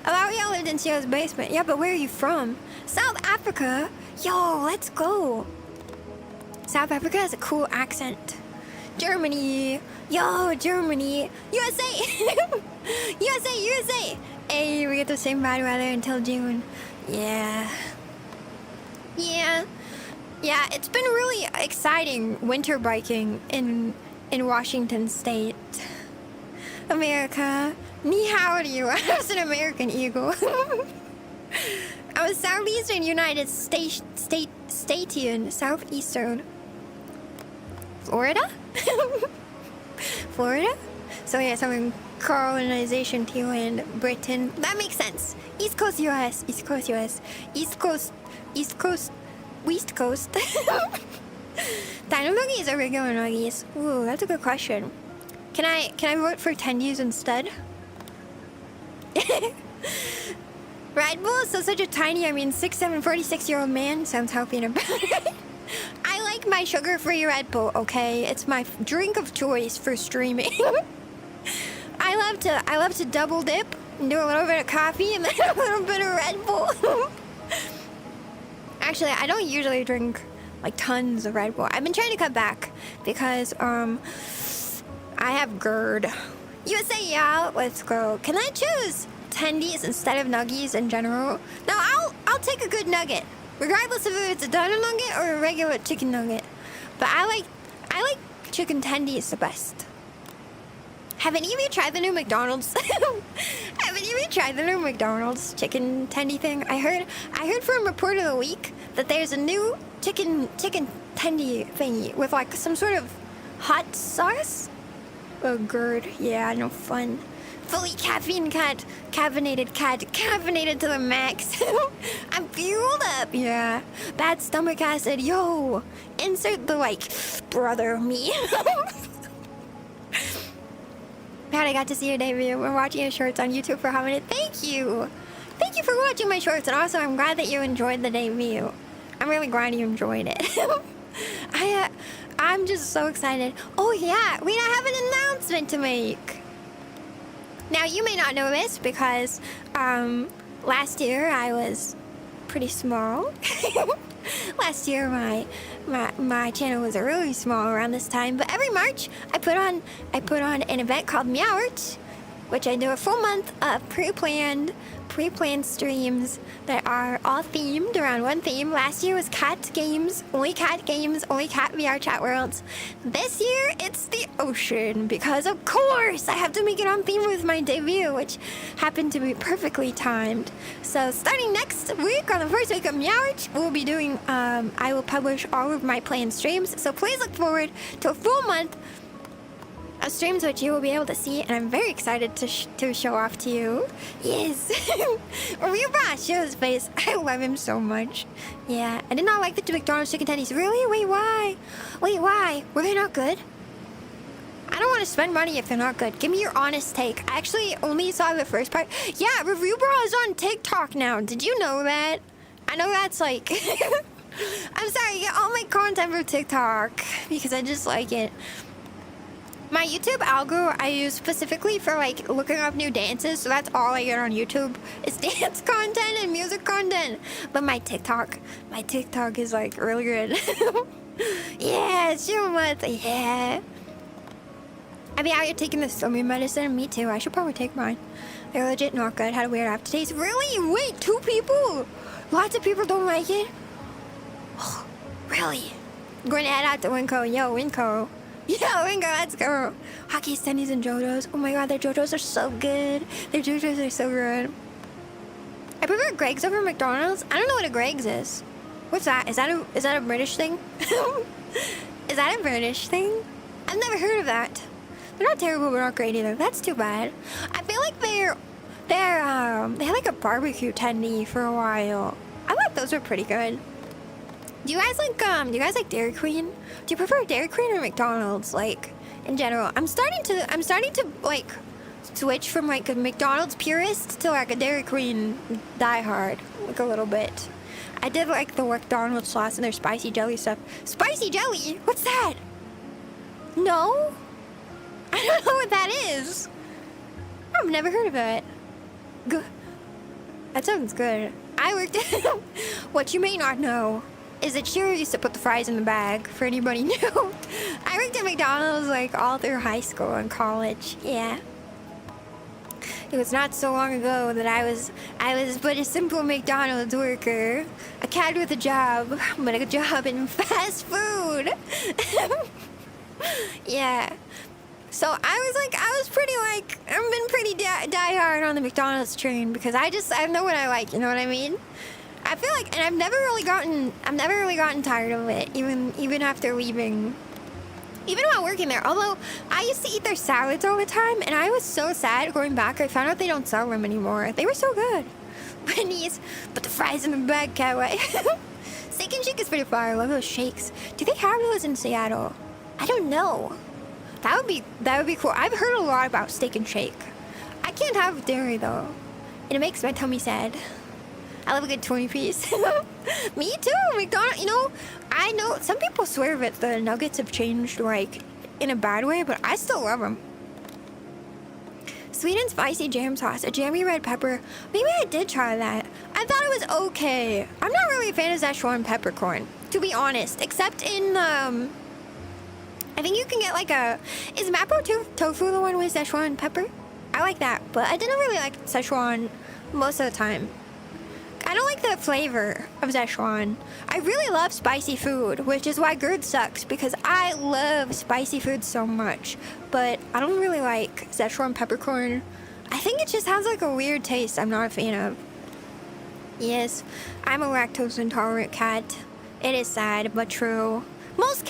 thought we all lived in Shiro's basement. Yeah, but where are you from? South Africa? Yo, let's go. South Africa has a cool accent. Germany. Yo, Germany. USA. USA. Hey, we get the same bad weather until June. Yeah, it's been really exciting winter biking in Washington State. America. Ni hao to you. I was an American eagle. I was southeastern United States, Statian, southeastern. Florida? Florida? So yeah, some colonization to land Britain. That makes sense. East Coast US, East Coast US, East Coast, West Coast. Dino nuggies or regular nuggies? Ooh, that's a good question. Can I vote for tendies instead? Red Bull is so such a tiny, 6'7", 46-year-old man sounds healthy and about it. I like my sugar-free Red Bull, okay? It's my drink of choice for streaming. I love to double dip and do a little bit of coffee and then a little bit of Red Bull. Actually, I don't usually drink like tons of Red Bull. I've been trying to cut back because I have GERD. USA, yeah, let's go. Can I choose tendies instead of nuggies in general? No, I'll take a good nugget, regardless of if it's a dino nugget or a regular chicken nugget. But I like chicken tendies the best. Have any of you tried the new McDonald's? Have any of you tried the new McDonald's chicken tendy thing? I heard from Report of the Week that there's a new chicken tendy thingy with like some sort of hot sauce. Oh, GERD. Yeah, no fun. Fully caffeinated to the max. I'm fueled up. Yeah. Bad stomach acid. Yo. Insert the brother me. Glad I got to see your debut. We're watching your shorts on YouTube for how many? Thank you. Thank you for watching my shorts, and also I'm glad that you enjoyed the debut. I'm really glad you enjoyed it. I'm just so excited. Oh yeah, we have an announcement to make. Now you may not know this because last year I was pretty small. Last year my channel was really small around this time, but every March I put on an event called Meowart, which I do a full month of pre-planned streams that are all themed around one theme. Last year was cat games, only cat VRchat worlds. This year it's the ocean because of course I have to make it on theme with my debut, which happened to be perfectly timed. So starting next week on the first week of Meowart, we'll be doing I will publish all of my planned streams. So please look forward to a full month of streams which you will be able to see, and I'm very excited to show off to you. Yes. vrchat, show his face. I love him so much. Yeah, I did not like the McDonald's chicken tendies. Really? Wait, why? Were they not good? I don't want to spend money if they're not good. Give me your honest take. I actually only saw the first part. Yeah, Review Bra is on TikTok now. Did you know that? I know that's like... I'm sorry, I get all my content from TikTok because I just like it. My YouTube algo I use specifically for looking up new dances, so that's all I get on YouTube is dance content and music content. But my TikTok is really good. Yeah, it's your month. Yeah. I mean, you're taking the stomach medicine. Me too. I should probably take mine. They're legit not good. Had a weird aftertaste. Really? Wait, 2 people? Lots of people don't like it? Oh, really? I'm going to add out to Winco. Yo, Winco. Yeah, Wingo, let's go. Hockey, Stennies, and JoJo's. Oh my god, their JoJo's are so good. Their JoJo's are so good. I prefer Greg's over McDonald's. I don't know what a Greg's is. What's that? Is that a British thing? Is that a British thing? I've never heard of that. They're not terrible, but not great either. That's too bad. I feel like they had a barbecue tendy for a while. I thought those were pretty good. Do you guys like Dairy Queen? Do you prefer Dairy Queen or McDonald's in general? I'm starting to switch from like a McDonald's purist to like a Dairy Queen diehard, like a little bit. I did like the McDonald's sauce and their spicy jelly stuff. Spicy jelly? What's that? No? I don't know what that is. I've never heard of it. Good. That sounds good. I worked at... What you may not know is that Shiro used to put the fries in the bag, for anybody new. I worked at McDonald's like all through high school and college. Yeah. It was not so long ago that I was but a simple McDonald's worker. A cat with a job, but a job in fast food. Yeah. So I was pretty like, I've been pretty die hard on the McDonald's train because I know what I like, you know what I mean? I feel like, and I've never really gotten tired of it, even after leaving. Even while working there, although I used to eat their salads all the time, and I was so sad going back. I found out they don't sell them anymore. They were so good. Pennies, but the fries in the bag, catwife. Steak and Shake is pretty fire. I love those shakes. Do they have those in Seattle? I don't know. That would be cool. I've heard a lot about Steak and Shake. I can't have dairy though, and it makes my tummy sad. I love a good 20-piece. Me too, McDonald's. You know, I know some people swear that the nuggets have changed, like, in a bad way, but I still love them. Sweet and spicy jam sauce, a jammy red pepper. Maybe I did try that. I thought it was okay. I'm not really a fan of Szechuan peppercorn, to be honest, except in, I think you can get like is Mapo tofu the one with Szechuan pepper? I like that, but I didn't really like Szechuan most of the time. I don't like the flavor of Szechuan. I really love spicy food, which is why GERD sucks, because I love spicy food so much. But I don't really like Szechuan peppercorn. I think it just has like a weird taste I'm not a fan of. Yes, I'm a lactose intolerant cat. It is sad, but true.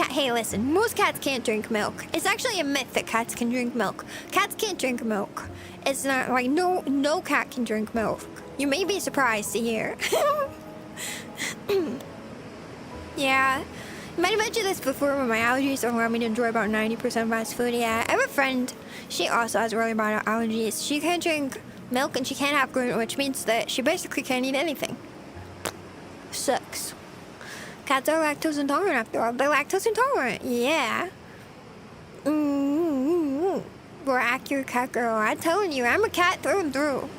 Hey listen, most cats can't drink milk. It's actually a myth that cats can drink milk. Cats can't drink milk. It's not like, no cat can drink milk. You may be surprised to hear. Yeah, I might have mentioned this before, but my allergies don't allow me to enjoy about 90% of fast food. Yeah, I have a friend, she also has really bad allergies. She can't drink milk and she can't have gluten, which means that she basically can't eat anything. Sucks. Cats are lactose intolerant after all. They're lactose intolerant, yeah. We're accurate cat girl. I'm telling you, I'm a cat through and through.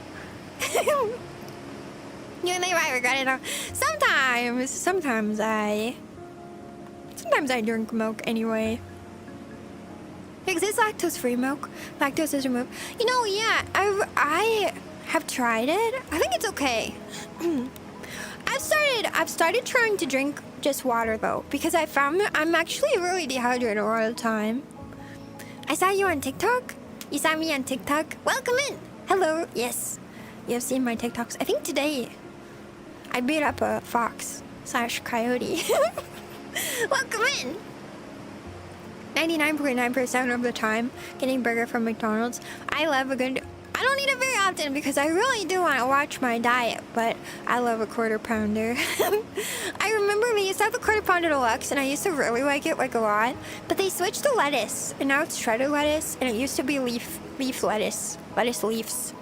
You might regret it all. Sometimes I drink milk anyway. Because it's lactose-free milk. Lactose is removed. You know, yeah, I have tried it. I think it's okay. I've started trying to drink just water though, because I found that I'm actually really dehydrated a lot of the time. I saw you on TikTok. You saw me on TikTok. Welcome in. Hello. Yes, you have seen my TikToks. I think today I beat up a fox/coyote. Welcome in. 99.9% of the time, getting burger from McDonald's. I love a good... I don't eat it very often because I really do want to watch my diet, but I love a quarter pounder. I remember they used to have a quarter pounder deluxe, and I used to really like it like a lot, but they switched to lettuce, and now it's shredded lettuce, and it used to be leaf lettuce leaves.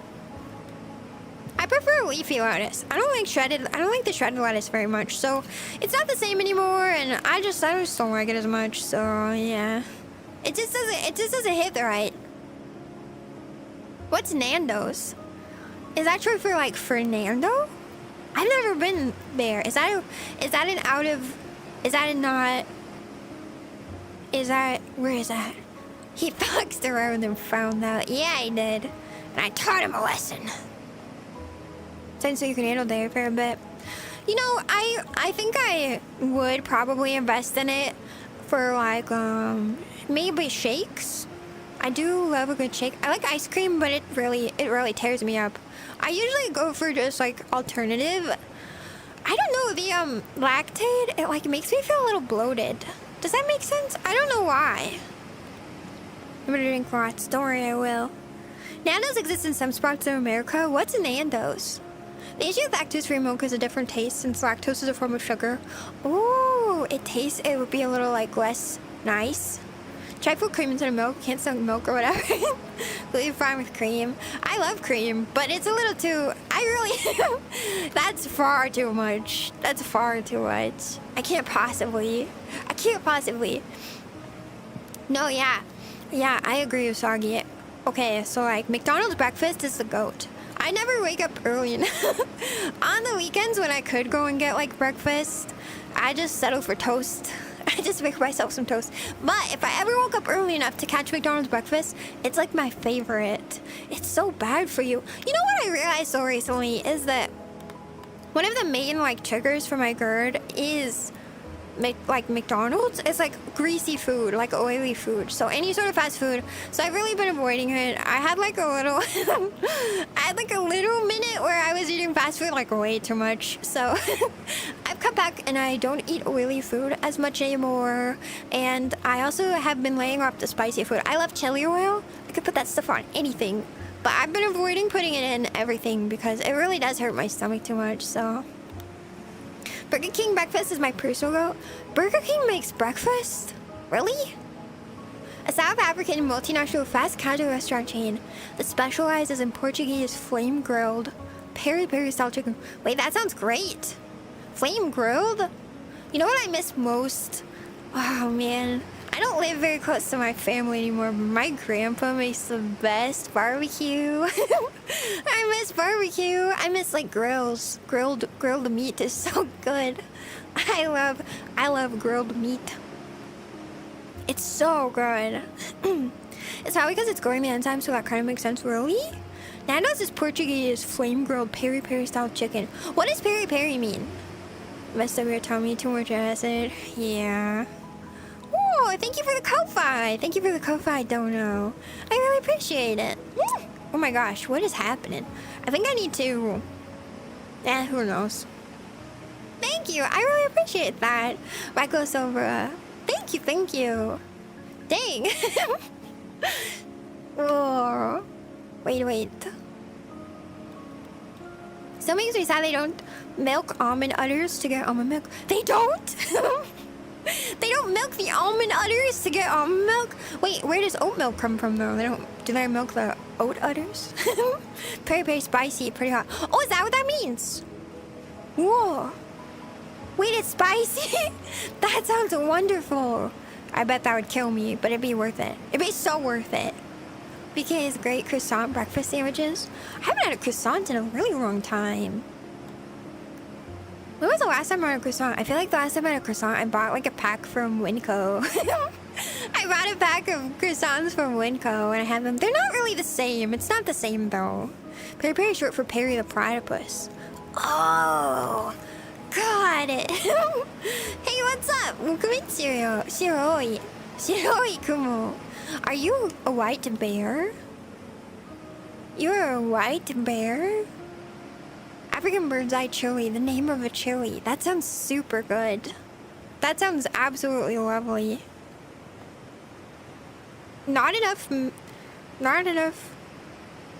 I prefer leafy lettuce. I don't like the shredded lettuce very much, so it's not the same anymore, and I just don't like it as much, so yeah. It just doesn't hit right. What's Nando's? Is that true for like Fernando? I've never been there. Where is that? He foxed around and found out. Yeah, he did. And I taught him a lesson. So you can handle there for a bit. You know, I think I would probably invest in it for like, maybe shakes. I do love a good shake. I like ice cream, but it really tears me up. I usually go for just like alternative. I don't know, the lactate, it like makes me feel a little bloated. Does that make sense? I don't know why. I'm gonna drink lots. Don't worry, I will. Nando's exists in some spots in America. What's Nando's? The issue with lactose-free milk is a different taste since lactose is a form of sugar. Oh, it would be a little like less nice. Try put cream instead of milk. Can't sell milk or whatever. Gluten fine with cream. I love cream, but it's a little too... I really... That's far too much. That's far too much. I can't possibly. No, yeah. Yeah, I agree with Soggy. Okay, so like McDonald's breakfast is the GOAT. I never wake up early. On the weekends when I could go and get like breakfast, I just settle for toast. I just make myself some toast. But if I ever woke up early enough to catch McDonald's breakfast, it's like my favorite. It's so bad for you. You know what I realized so recently is that one of the main like triggers for my GERD is like McDonald's. It's like greasy food, like oily food. So any sort of fast food. So I've really been avoiding it. I had like a little minute where I was eating fast food like way too much. So I've cut back and I don't eat oily food as much anymore. And I also have been laying off the spicy food. I love chili oil. I could put that stuff on anything. But I've been avoiding putting it in everything because it really does hurt my stomach too much. So Burger King breakfast is my personal goal. Burger King makes breakfast? Really? A South African multinational fast casual restaurant chain that specializes in Portuguese flame grilled peri-peri style chicken. Wait, that sounds great. Flame grilled? You know what I miss most? Oh man, I don't live very close to my family anymore, but my grandpa makes the best barbecue. I miss barbecue. I miss like grills. Grilled meat is so good. I love grilled meat. It's so good. It's probably because it's gourmet enzymes, so that kind of makes sense. Really? Nando's is Portuguese flame grilled peri-peri style chicken. What does peri-peri mean? Messed up your tummy, too much acid. Yeah. Oh, thank you for the Ko-Fi. Thank you for the Ko-Fi dono. I really appreciate it. Oh my gosh, what is happening? I think I need to... who knows? Thank you. I really appreciate that. Michael Silva. Thank you. Dang. Oh. Wait. Still makes me sad they don't milk almond udders to get almond milk. They don't? They don't milk the almond udders to get almond milk? Wait, where does oat milk come from though? Do they milk the oat udders? Peri-peri spicy, pretty hot. Oh, is that what that means? Whoa. Wait, it's spicy? That sounds wonderful. I bet that would kill me, but it'd be worth it. It'd be so worth it. BK's great croissant breakfast sandwiches. I haven't had a croissant in a really long time. When was the last time I had a croissant? I feel like the last time I had a croissant, I bought like a pack from Winco. I bought a pack of croissants from Winco and I had them. They're not really the same. It's not the same though. Peri-peri is short for Perry the Platypus. Oh, got it. Hey, what's up? Welcome in, Shiroi Kumo. Are you a white bear? You're a white bear? African bird's eye chili, the name of a chili. That sounds super good. That sounds absolutely lovely. Not enough.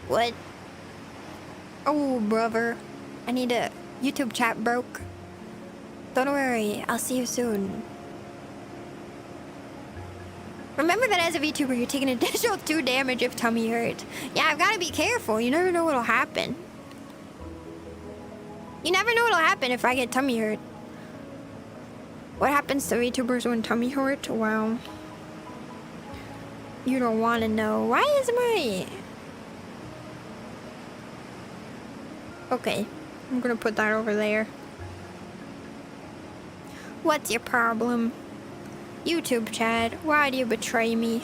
What? Oh, brother. I need a YouTube chat broke. Don't worry, I'll see you soon. Remember that as a VTuber, you're taking an additional 2 damage if tummy hurt. Yeah, I've got to be careful. You never know what'll happen. You never know what'll happen if I get tummy hurt. What happens to VTubers when tummy hurt? Well, you don't want to know. Why is my... Okay, I'm gonna put that over there. What's your problem? YouTube chat, why do you betray me?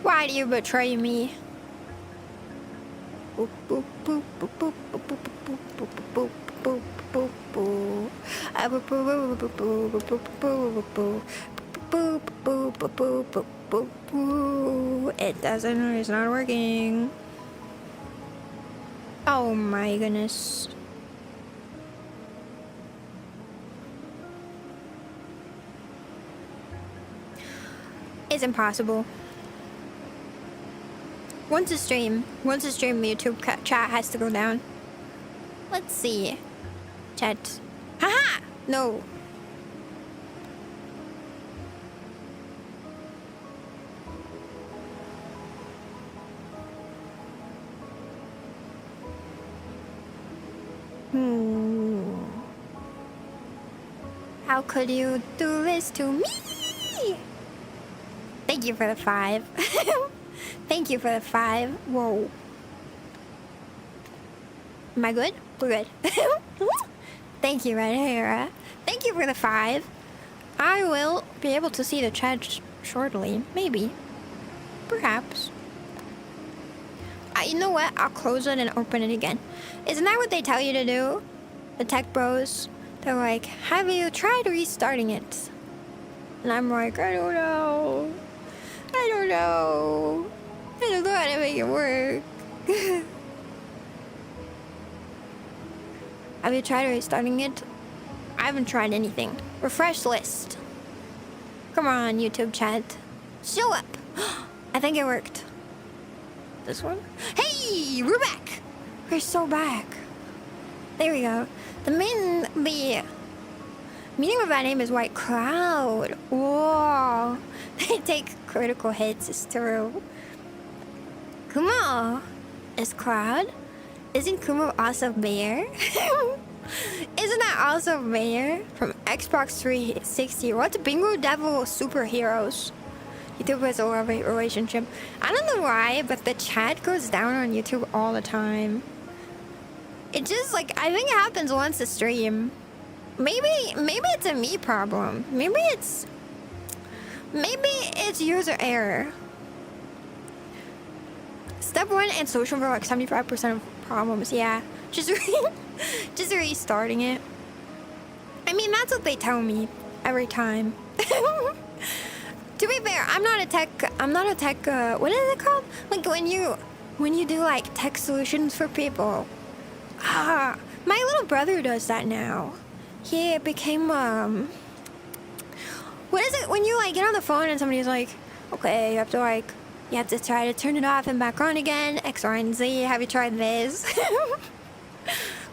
Why do you betray me? Boop, boop, boop, boop, boop, boop, boop, boop, boop, boop, boop, boop, boop. Boop, boop, boop, boop, boop, boop, boop, boop, boop, boop, boop, boop, boop. It's not working. Oh my goodness. It's impossible. Once a stream, the YouTube chat has to go down. Let's see. Chat. Haha! No. How could you do this to me? Thank you for the 5. Thank you for the 5. Whoa. Am I good? We're good. Thank you, Red Hera. Thank you for the 5. I will be able to see the chat shortly. Maybe. Perhaps. You know what? I'll close it and open it again. Isn't that what they tell you to do? The tech bros. They're like, have you tried restarting it? And I'm like, I don't know. I don't know. I don't know how to make it work. Have you tried restarting it? I haven't tried anything. Refresh list. Come on, YouTube chat. Show up. I think it worked. This one? Hey, we're back. We're so back. There we go. The meaning of that name is White Cloud. Whoa. They take critical hits, it's true. Kumo is Cloud. Isn't Kumo also Bear? Isn't that also Bear from Xbox 360? What's Bingo Devil Superheroes? YouTube has a love-hate relationship. I don't know why, but the chat goes down on YouTube all the time. It just like, I think it happens once a stream. Maybe it's a me problem. Maybe it's user error. Step 1 and social for like 75% of problems. Yeah, just restarting it. I mean, that's what they tell me every time. To be fair, I'm not a tech, what is it called? Like when you do like tech solutions for people. My little brother does that now. He became, what is it when you like get on the phone and somebody's like, okay, you have to try to turn it off and back on again, X, Y, and Z, have you tried this?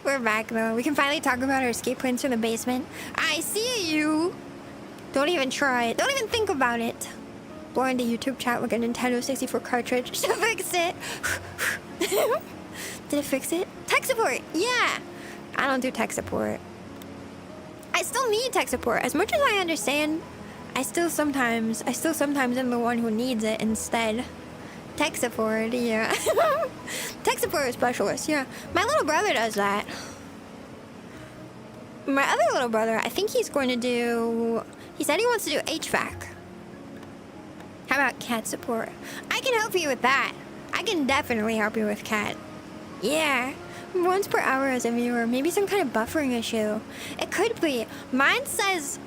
We're back though. We can finally talk about our escape plans from the basement. I see you. Don't even try it. Don't even think about it. Blowing the YouTube chat like a Nintendo 64 cartridge to fix it. Did it fix it? Tech support. Yeah. I don't do tech support. I still need tech support. As much as I understand, I still sometimes am the one who needs it instead. Tech support, yeah. Tech support specialist, yeah. My little brother does that. My other little brother, I think he's going to do... He said he wants to do HVAC. How about cat support? I can help you with that. I can definitely help you with cat. Yeah. Once per hour as a viewer. Maybe some kind of buffering issue. It could be. Mine says...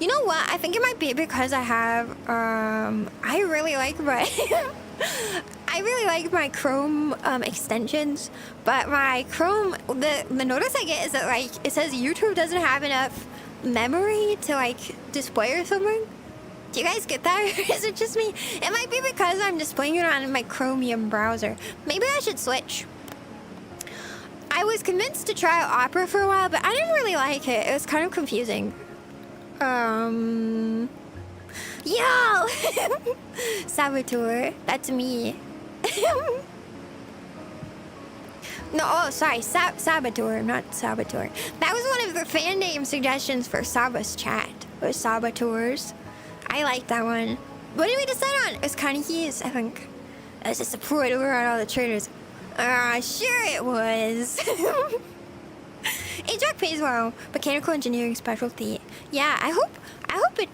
You know what? I think it might be because I have... I really like my... I really like my Chrome extensions, but my Chrome, the notice I get is that like it says YouTube doesn't have enough memory to like display or something. Do you guys get that? Or is it just me? It might be because I'm displaying it on my Chromium browser. Maybe I should switch. I was convinced to try Opera for a while, but I didn't really like it. It was kind of confusing. Yo! Saboteur. That's me. No, oh, sorry. Saboteur, not Saboteur. That was one of the fan name suggestions for Saba's chat. It was Saboteurs. I like that one. What did we decide on? It was Kanekis, I think. It was just a support over on all the traders. Sure it was. HVAC pays well. Mechanical engineering specialty. Yeah, I hope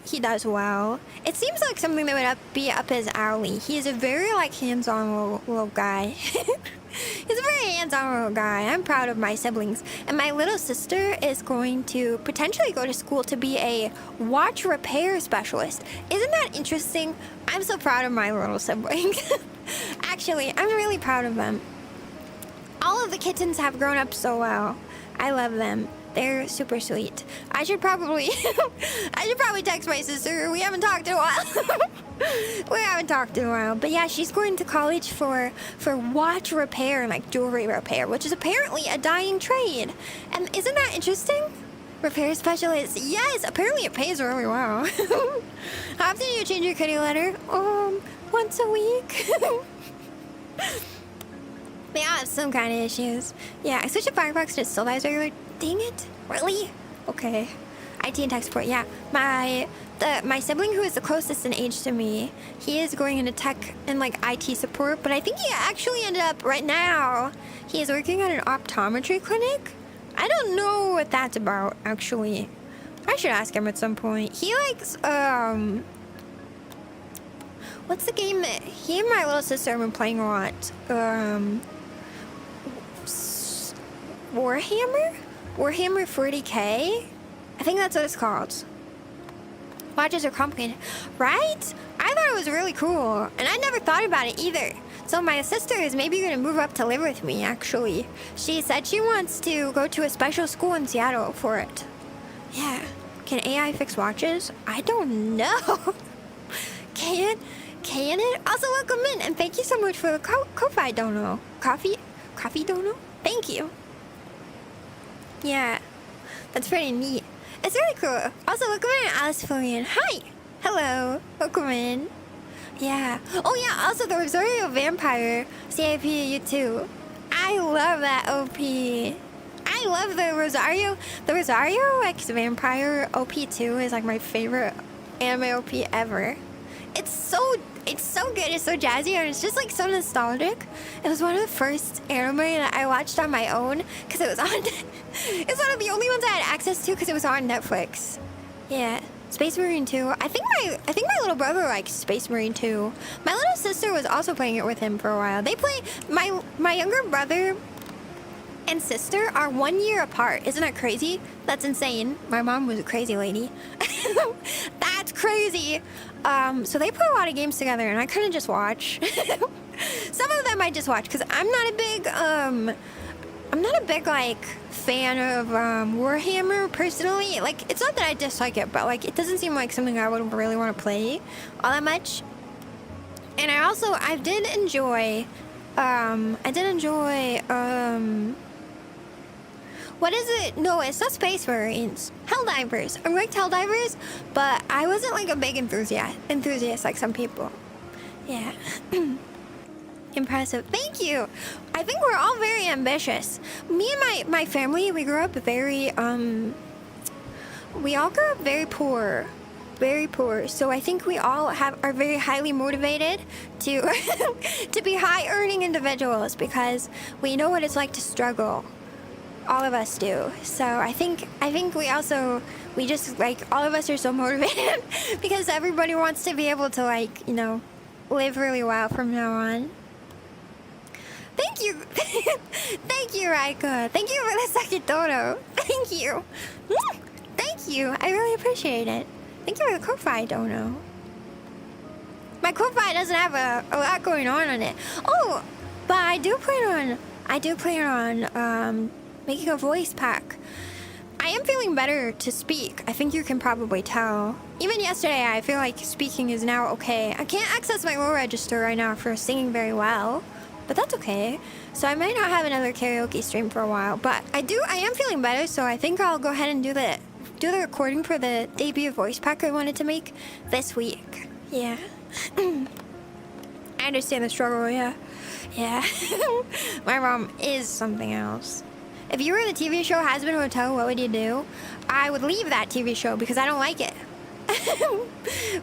he does well. It seems like something that would be up his alley. He is a very like hands-on little guy. He's a very hands-on little guy. I'm proud of my siblings. And my little sister is going to potentially go to school to be a watch repair specialist. Isn't that interesting? I'm so proud of my little sibling. Actually, I'm really proud of them. All of the kittens have grown up so well. I love them. They're super sweet. I should probably text my sister. We haven't talked in a while. But yeah, she's going to college for watch repair and like jewelry repair, which is apparently a dying trade. And isn't that interesting? Repair specialist. Yes, apparently it pays really well. How often do you change your kitty litter? Once a week. They all have some kind of issues. Yeah, I switched to Firefox and it still dies regularly. Dang it. Really? Okay. IT and tech support. Yeah, my sibling who is the closest in age to me, he is going into tech and like IT support. But I think he actually ended up right now. He is working at an optometry clinic. I don't know what that's about actually. I should ask him at some point. He likes what's the game that he and my little sister have been playing a lot? Warhammer 40K. I think that's what it's called. Watches are complicated, right? I thought it was really cool, and I never thought about it either. So my sister is maybe gonna move up to live with me, actually. She said she wants to go to a special school in Seattle for it. Yeah. Can AI fix watches? I don't know. Can it? Also, welcome in, and thank you so much for the coffee dono. Coffee dono? Thank you. Yeah. That's pretty neat. It's really cool. Also, welcome in, Alice Florian. Hi. Hello. Welcome in. Yeah. Oh, yeah. Also, the Rosario Vampire CIP you too. I love that OP. I love the Rosario. The Rosario X Vampire OP2 is like my favorite anime OP ever. It's so good. It's so jazzy, and it's just like so nostalgic. It was one of the first anime that I watched on my own because it was on. It's one of the only ones I had access to because it was on Netflix. Yeah, Space Marine 2. I think my little brother likes Space Marine 2. My little sister was also playing it with him for a while. They play. My younger brother and sister are 1 year apart. Isn't that crazy? That's insane. My mom was a crazy lady. That's crazy. So they play a lot of games together, and I kind of just watch. Some of them I just watch because I'm not a big like fan of Warhammer personally. Like, it's not that I dislike it, but like it doesn't seem like something I would really want to play all that much. And I did enjoy what is it? No, it's not Space Marines. Helldivers. I liked Helldivers, but I wasn't like a big enthusiast like some people. Yeah. Impressive. Thank you. I think we're all very ambitious. Me and my family, we grew up very poor. Very poor. So I think we all are very highly motivated to to be high earning individuals because we know what it's like to struggle. All of us do. So I think we just like all of us are so motivated because everybody wants to be able to like, you know, live really well from now on. Thank you. Thank you, Raika. Thank you for the second dono. Thank you. Thank you. I really appreciate it. Thank you for the Ko-Fi dono. My Ko-Fi doesn't have a lot going on it. Oh, but I do plan on making a voice pack. I am feeling better to speak. I think you can probably tell. Even yesterday, I feel like speaking is now okay. I can't access my low register right now for singing very well, but that's okay. So I might not have another karaoke stream for a while, but I am feeling better, so I think I'll go ahead and do the recording for the debut voice pack I wanted to make this week. Yeah. I understand the struggle, yeah. Yeah. My mom is something else. If you were in the TV show Hazbin Hotel, what would you do? I would leave that TV show because I don't like it.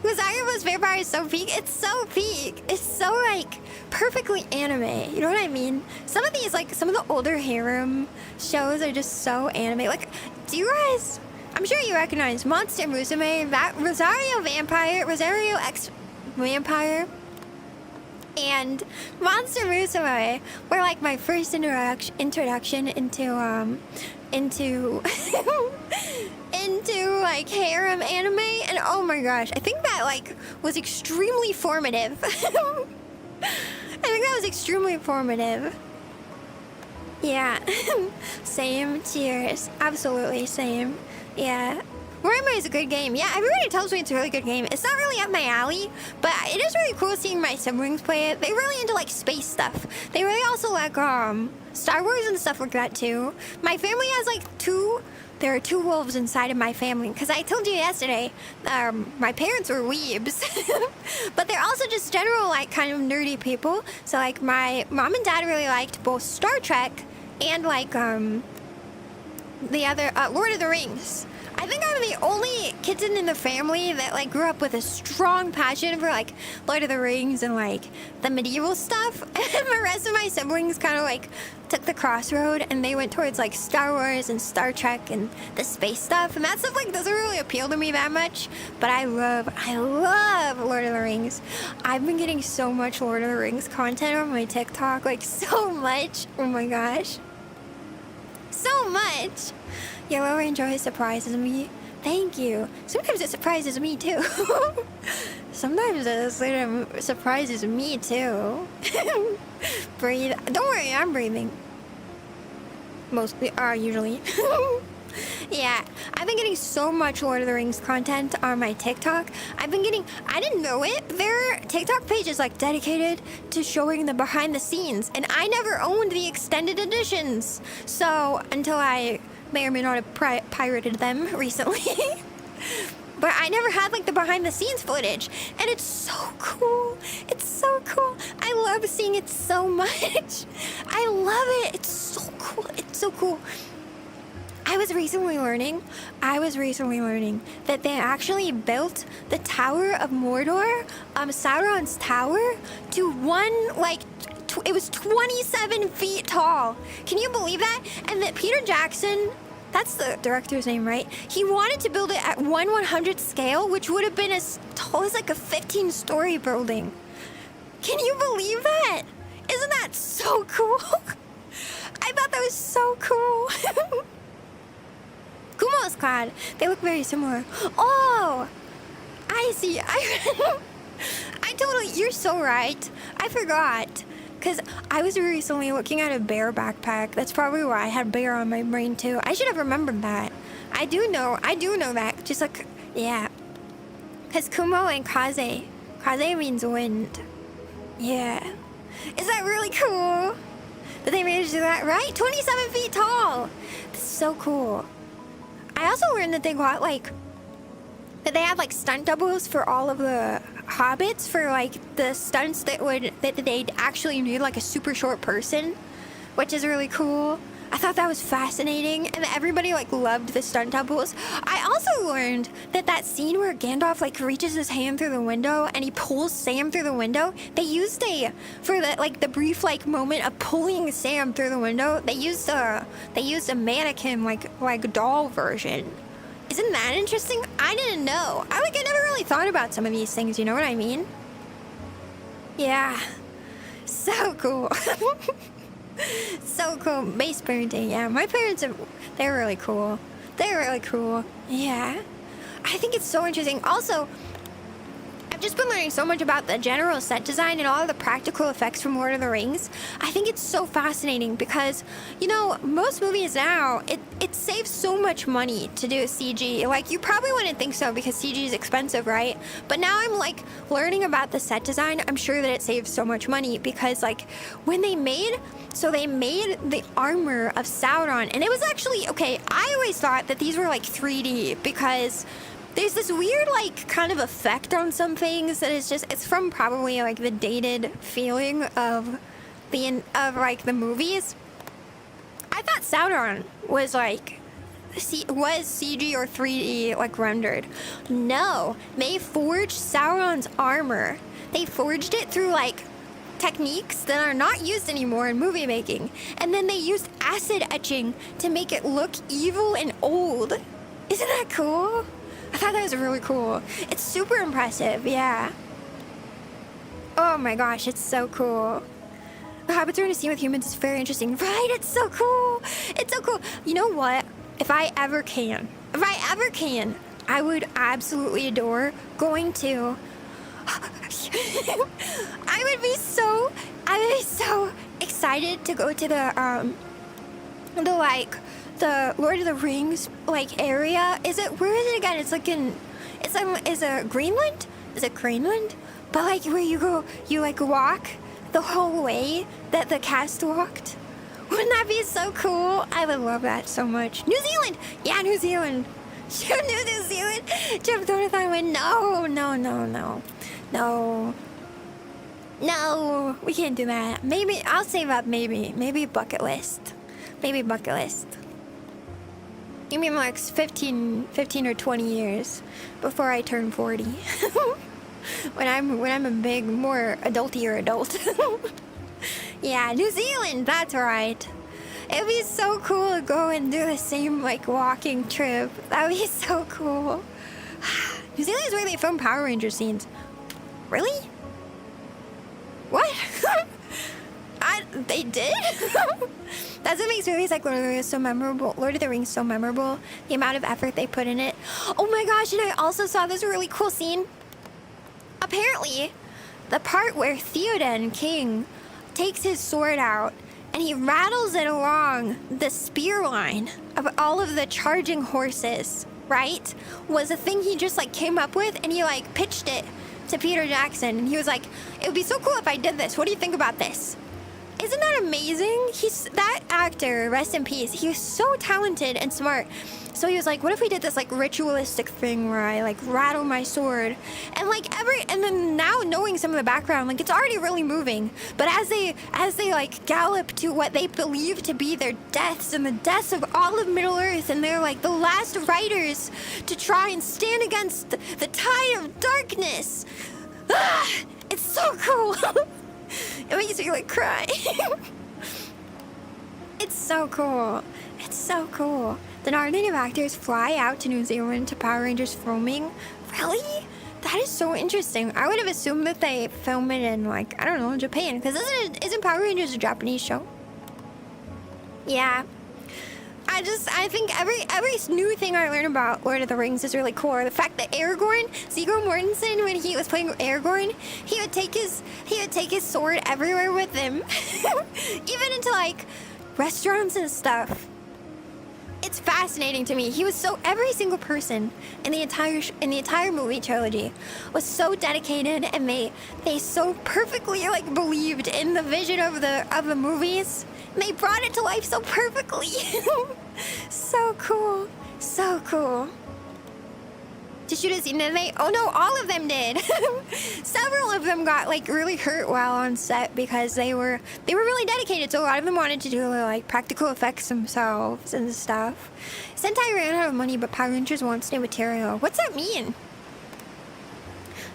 Rosario vs. Vampire is so peak. It's so peak. It's so, like, perfectly anime. You know what I mean? Some of these, like, some of the older harem shows are just so anime. Like, do you guys... I'm sure you recognize Monster Musume, that Rosario X Vampire, and Monster Musume were like my first introduction into into like harem anime, and oh my gosh, I think that like was extremely formative. I think that was extremely formative. Yeah. Same. Cheers. Absolutely same. Yeah. Warhammer is a good game. Yeah, everybody tells me it's a really good game. It's not really up my alley, but it is really cool seeing my siblings play it. They're really into like space stuff. They really also like Star Wars and stuff like that too. My family has like there are two wolves inside of my family, because I told you yesterday, my parents were weebs. But they're also just general like kind of nerdy people. So like my mom and dad really liked both Star Trek and like the other Lord of the Rings. I think I'm the only kitten in the family that like grew up with a strong passion for like Lord of the Rings and like the medieval stuff. And the rest of my siblings kind of like took the crossroad and they went towards like Star Wars and Star Trek and the space stuff. And that stuff like doesn't really appeal to me that much. But I love Lord of the Rings. I've been getting so much Lord of the Rings content on my TikTok, like so much. Oh my gosh. So much. Yellow Ranger always surprises me. Thank you. Sometimes it surprises me too. Sometimes it sort of surprises me too. Breathe. Don't worry, I'm breathing. Mostly, usually. Yeah, I've been getting so much Lord of the Rings content on my TikTok. I didn't know it. Their TikTok page is like dedicated to showing the behind the scenes, and I never owned the extended editions. So until I may or may not have pirated them recently. But I never had like the behind the scenes footage, and it's so cool. It's so cool. I love seeing it so much. I love it. It's so cool. It's so cool. I was recently learning that they actually built the Tower of Mordor, Sauron's tower, to it was 27 feet tall. Can you believe that? And that Peter Jackson, that's the director's name, right? He wanted to build it at 1/100th scale, which would have been as tall as like a 15-story building. Can you believe that? Isn't that so cool? I thought that was so cool. Kumo's clad. They look very similar. Oh, I see. I totally, you're so right. I forgot. Because I was recently looking at a bear backpack. That's probably why I had bear on my brain too. I should have remembered that. I do know that. Just like, yeah. Because Kumo and Kaze. Kaze means wind. Yeah. Is that really cool? That they managed to do that, right? 27 feet tall. That's so cool. I also learned that they got that they had stunt doubles for all of the hobbits for the stunts that they'd actually need a super short person, which is really cool. I thought that was fascinating, and everybody loved the stunt doubles. I also learned that scene where Gandalf reaches his hand through the window and he pulls Sam through the window. They used for the brief moment of pulling Sam through the window. They used a mannequin doll version. Isn't that interesting? I didn't know. I never really thought about some of these things. You know what I mean? Yeah, so cool. So cool. Base parenting, yeah. My parents they're really cool. They're really cool. Yeah. I think it's so interesting. Also, I've just been learning so much about the general set design and all of the practical effects from Lord of the Rings. I think it's so fascinating because, most movies now, it saves so much money to do a CG. You probably wouldn't think so because CG is expensive, right? But now I'm learning about the set design. I'm sure that it saves so much money because when they made the armor of Sauron, and it was actually, okay, I always thought that these were 3D because there's this weird kind of effect on some things that is just, it's from probably the dated feeling of the movies. I thought Sauron was CG or 3D rendered. No, they forged Sauron's armor. They forged it through techniques that are not used anymore in movie making, and then they used acid etching to make it look evil and old. Isn't that cool? I thought that was really cool. It's super impressive, yeah. Oh my gosh, it's so cool. The hobbits are in a scene with humans is very interesting. Right, it's so cool. It's so cool. You know what? If I ever can, I would absolutely adore going to... I would be so excited to go to the Lord of the Rings area. Where is it again? Is it Greenland? Is it Greenland? But where you go, you walk the whole way that the cast walked. Wouldn't that be so cool? I would love that so much. New Zealand! Yeah, New Zealand. New Zealand. Jump on a win. No, we can't do that. Maybe I'll save up. Maybe bucket list. You mean like 15 or 20 years before I turn 40. when I'm a big, more adultier adult. Yeah, New Zealand, that's right. It'd be so cool to go and do the same like walking trip. That'd be so cool. New Zealand is where they film Power Ranger scenes. Really? What? They did? That's what makes movies like Lord of the Rings so memorable. Lord of the Rings so memorable. The amount of effort they put in it. Oh my gosh, and I also saw this really cool scene. Apparently, the part where Theoden King takes his sword out and he rattles it along the spear line of all of the charging horses, right? Was a thing he just like came up with, and he like pitched it to Peter Jackson, and he was like, it would be so cool if I did this. What do you think about this? Isn't that amazing? That actor, rest in peace, he was so talented and smart. So he was like, what if we did this like ritualistic thing where I like rattle my sword, and like and then now knowing some of the background, like it's already really moving. But as they like gallop to what they believe to be their deaths and the deaths of all of Middle Earth, and they're like the last riders to try and stand against the tide of darkness. It's so cool. It makes me like cry. It's so cool. It's so cool. The non-native actors fly out to New Zealand to Power Rangers filming. Really? That is so interesting. I would have assumed that they film it in like, I don't know, Japan, because isn't Power Rangers a Japanese show? Yeah. I think every new thing I learn about Lord of the Rings is really cool. The fact that Aragorn, Viggo Mortensen, when he was playing Aragorn, he would take his sword everywhere with him, even into like restaurants and stuff. It's fascinating to me. He was every single person in the entire movie trilogy was so dedicated, and they so perfectly like believed in the vision of the movies. And they brought it to life so perfectly. So cool. So cool. To shoot a scene, and oh no, all of them did. Several of them got like really hurt while on set because they were really dedicated. So a lot of them wanted to do like practical effects themselves and stuff. Sentai ran out of money, but Power Rangers wants new material. What's that mean?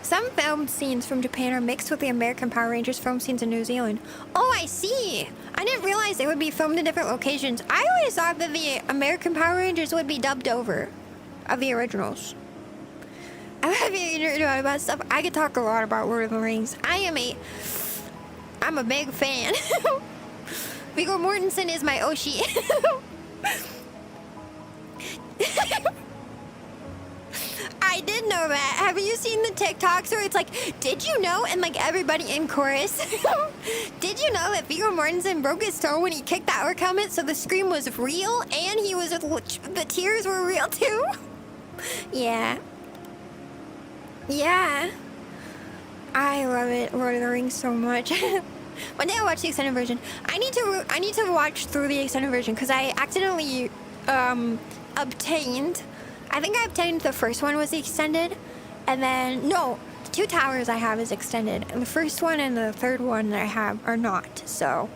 Some filmed scenes from Japan are mixed with the American Power Rangers film scenes in New Zealand. Oh, I see. I didn't realize they would be filmed in different locations. I always thought that the American Power Rangers would be dubbed over of the originals. I'm happy about stuff. I could talk a lot about Lord of the Rings. I'm a big fan. Viggo Mortensen is my Oshi. I did know that. Have you seen the TikToks where it's like, did you know? And like everybody in chorus. Did you know that Viggo Mortensen broke his toe when he kicked that orc helmet, so the scream was real and the tears were real too? Yeah. Yeah. I love it, Lord of the Rings, so much. One day I'll watch the extended version. I need to watch through the extended version because I accidentally obtained. I think I obtained the first one was the extended, and then no, the Two Towers I have is extended, and the first one and the third one that I have are not. So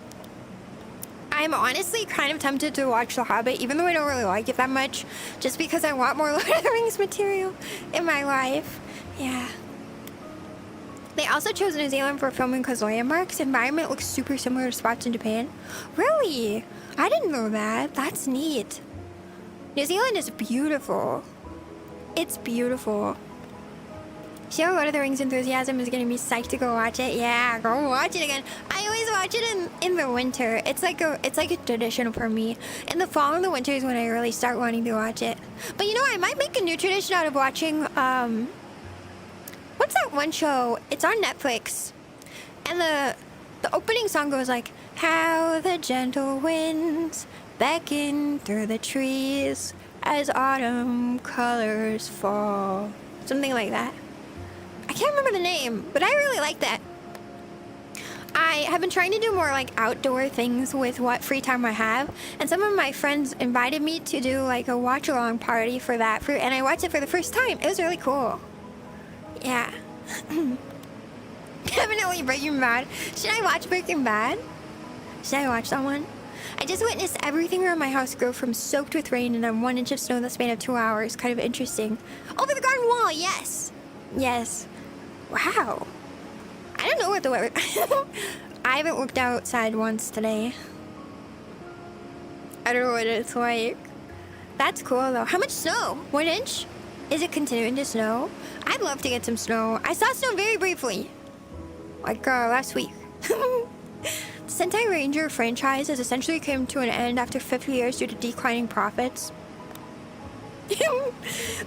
I'm honestly kind of tempted to watch The Hobbit, even though I don't really like it that much, just because I want more Lord of the Rings material in my life. Yeah. They also chose New Zealand for filming because landmarks. Environment looks super similar to spots in Japan. Really? I didn't know that. That's neat. New Zealand is beautiful. It's beautiful. Shiro, Lord of the Rings enthusiasm is gonna be psyched to go watch it. Yeah, go watch it again. I always watch it in the winter. It's like a tradition for me. In the fall and the winter is when I really start wanting to watch it. But you know, I might make a new tradition out of watching what's that one show? It's on Netflix. And the opening song goes like, how the gentle winds beckon through the trees as autumn colors fall. Something like that. I can't remember the name, but I really like that. I have been trying to do more like outdoor things with what free time I have, and some of my friends invited me to do like a watch along party for that, and I watched it for the first time. It was really cool. Yeah. Definitely Breaking Bad. Should I watch Breaking Bad? Should I watch that one? I just witnessed everything around my house go from soaked with rain and 1 inch of snow in the span of 2 hours. Kind of interesting. Over the garden wall, yes. Yes. Wow. I don't know what the weather... I haven't looked outside once today. I don't know what it's like. That's cool though. How much snow? 1 inch? Is it continuing to snow? I'd love to get some snow. I saw snow very briefly. Like last week. The Sentai Ranger franchise has essentially come to an end after 50 years due to declining profits.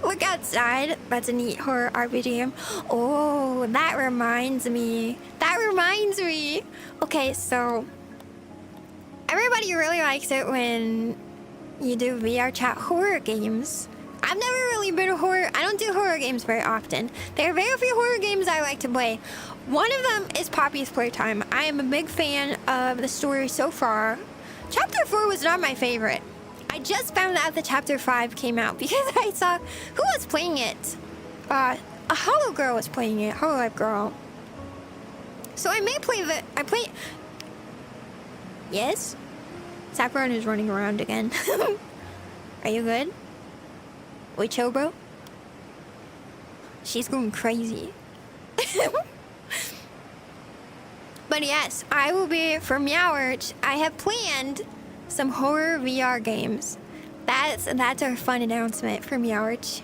Look outside. That's a neat horror RPG game. Oh, that reminds me. Okay, so everybody really likes it when you do VRchat horror games. I've never really been a horror... I don't do horror games very often. There are very few horror games I like to play. One of them is Poppy's Playtime. I am a big fan of the story so far. Chapter 4 was not my favorite. I just found out that Chapter 5 came out because I saw... Who was playing it? A Hollow Girl was playing it. Hollow Life Girl. So I may play the... Yes? Saffron is running around again. Are you good? Wait, chill, bro. She's going crazy. But yes, I will be for Meowrch. I have planned some horror VR games. That's our fun announcement for Meowrch.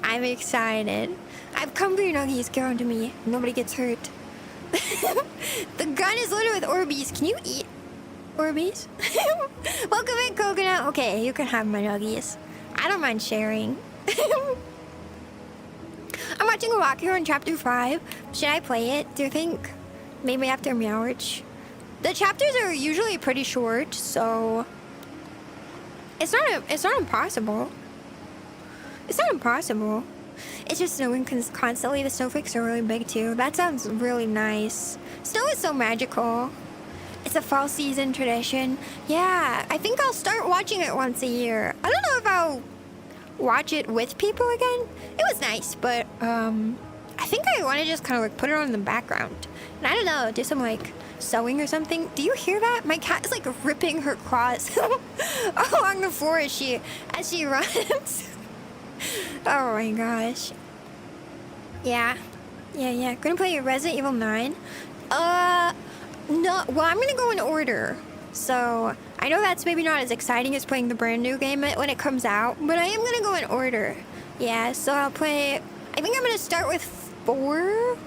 I'm excited. I've come for your nuggies, give them to me. Nobody gets hurt. The gun is loaded with Orbeez. Can you eat Orbeez? Welcome in, Coconut. Okay, you can have my nuggies. I don't mind sharing. I'm watching a walkthrough on Chapter 5. Should I play it? Do you think? Maybe after Meowrch. The chapters are usually pretty short, so it's not impossible. It's not impossible. It's just snowing constantly. The snowflakes are really big too. That sounds really nice. Snow is so magical. It's a fall season tradition. Yeah, I think I'll start watching it once a year. I don't know if I'll watch it with people again. It was nice, but I think I want to just kind of like put it on in the background. And I don't know, do some like sewing or something. Do you hear that? My cat is like ripping her claws along the floor as she runs. Oh my gosh. Yeah. Gonna play Resident Evil 9. No, well, I'm gonna go in order. So I know that's maybe not as exciting as playing the brand new game when it comes out, but I am gonna go in order. Yeah, so I'll play, I think I'm gonna start with 4.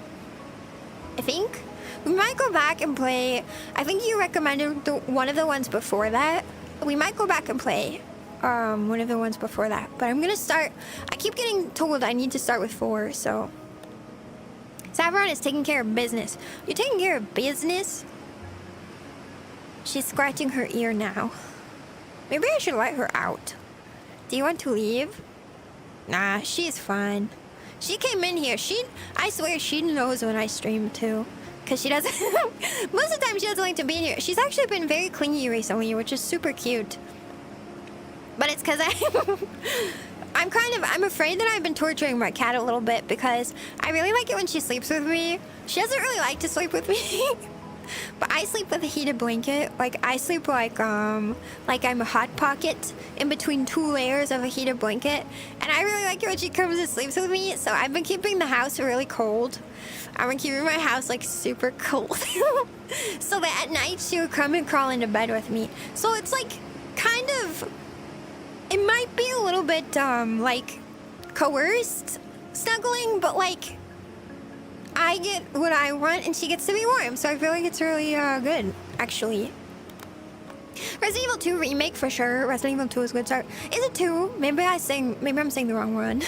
I think. We might go back and play, I think you recommended one of the ones before that. We might go back and play one of the ones before that. But I'm gonna start, I keep getting told I need to start with 4, so. Saffron is taking care of business. You're taking care of business? She's scratching her ear now. Maybe I should let her out. Do you want to leave? Nah, she's fine. She came in here. I swear she knows when I stream too. Because she doesn't... Most of the time she doesn't like to be in here. She's actually been very clingy recently, which is super cute. But it's because I'm afraid that I've been torturing my cat a little bit because I really like it when she sleeps with me. She doesn't really like to sleep with me. But I sleep with a heated blanket. Like, I sleep like I'm a hot pocket in between 2 layers of a heated blanket. And I really like it when she comes and sleeps with me. So I've been keeping the house really cold. I've been keeping my house like super cold. So that at night she would come and crawl into bed with me. So it's like kind of, it might be a little bit like coerced snuggling, but like I get what I want and she gets to be warm, so I feel like it's really good, actually. Resident Evil 2 remake for sure. Resident Evil 2 is a good start. Is it 2? Maybe I'm saying the wrong one.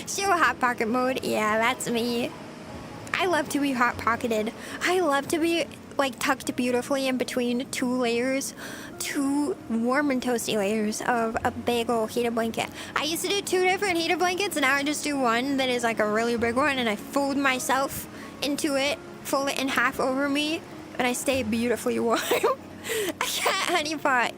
Shiro Hot Pocket mode. Yeah, that's me. I love to be hot pocketed. I love to be like tucked beautifully in between 2 layers, 2 warm and toasty layers of a big old heated blanket. I used to do 2 different heated blankets, and now I just do one that is like a really big one, and I fold myself into it, fold it in half over me, and I stay beautifully warm. A cat honeypot.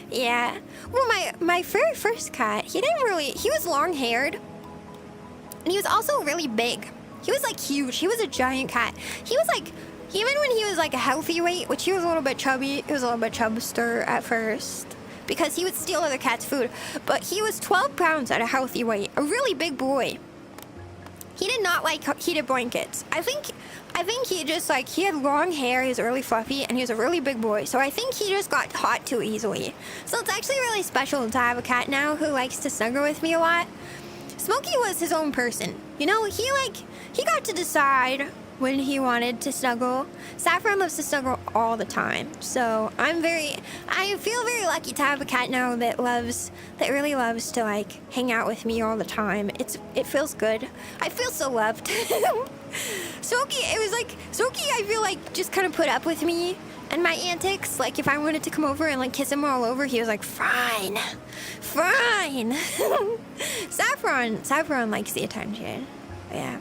Yeah. Well, my very first cat, he was long-haired, and he was also really big. He was like huge. He was a giant cat. He Even when he was like a healthy weight, which he was a little bit chubby, he was a little bit chubster at first because he would steal other cats' food. But he was 12 pounds at a healthy weight, a really big boy. He did not like heated blankets. I think he just like, he had long hair, he was really fluffy, and he was a really big boy. So I think he just got hot too easily. So it's actually really special to have a cat now who likes to snuggle with me a lot. Smokey was his own person. You know, he got to decide when he wanted to snuggle. Saffron loves to snuggle all the time. So I feel very lucky to have a cat now that really loves to like hang out with me all the time. It feels good. I feel so loved. Smokey, I feel like just kind of put up with me and my antics. Like if I wanted to come over and like kiss him all over, he was like, fine. Saffron likes the attention. Yeah.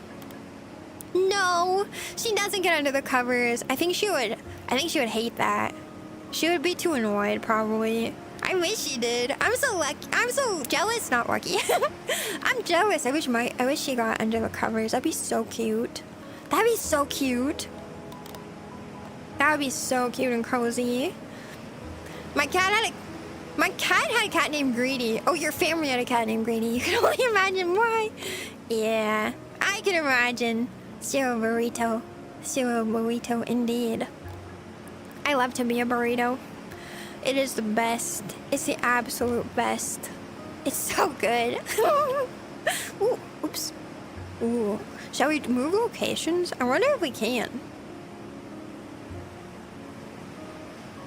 No, she doesn't get under the covers. I think she would hate that. She would be too annoyed, probably. I wish she did. I'm so lucky. I'm so jealous. Not lucky. I'm jealous. I wish she got under the covers. That'd be so cute. That'd be so cute. That would be so cute and cozy. My cat had a cat named Greedy. Oh, your family had a cat named Greedy. You can only imagine why. Yeah, I can imagine. Shiro burrito indeed. I love to be a burrito. It is the best. It's the absolute best. It's so good. Ooh, oops. Ooh. Shall we move locations? I wonder if we can.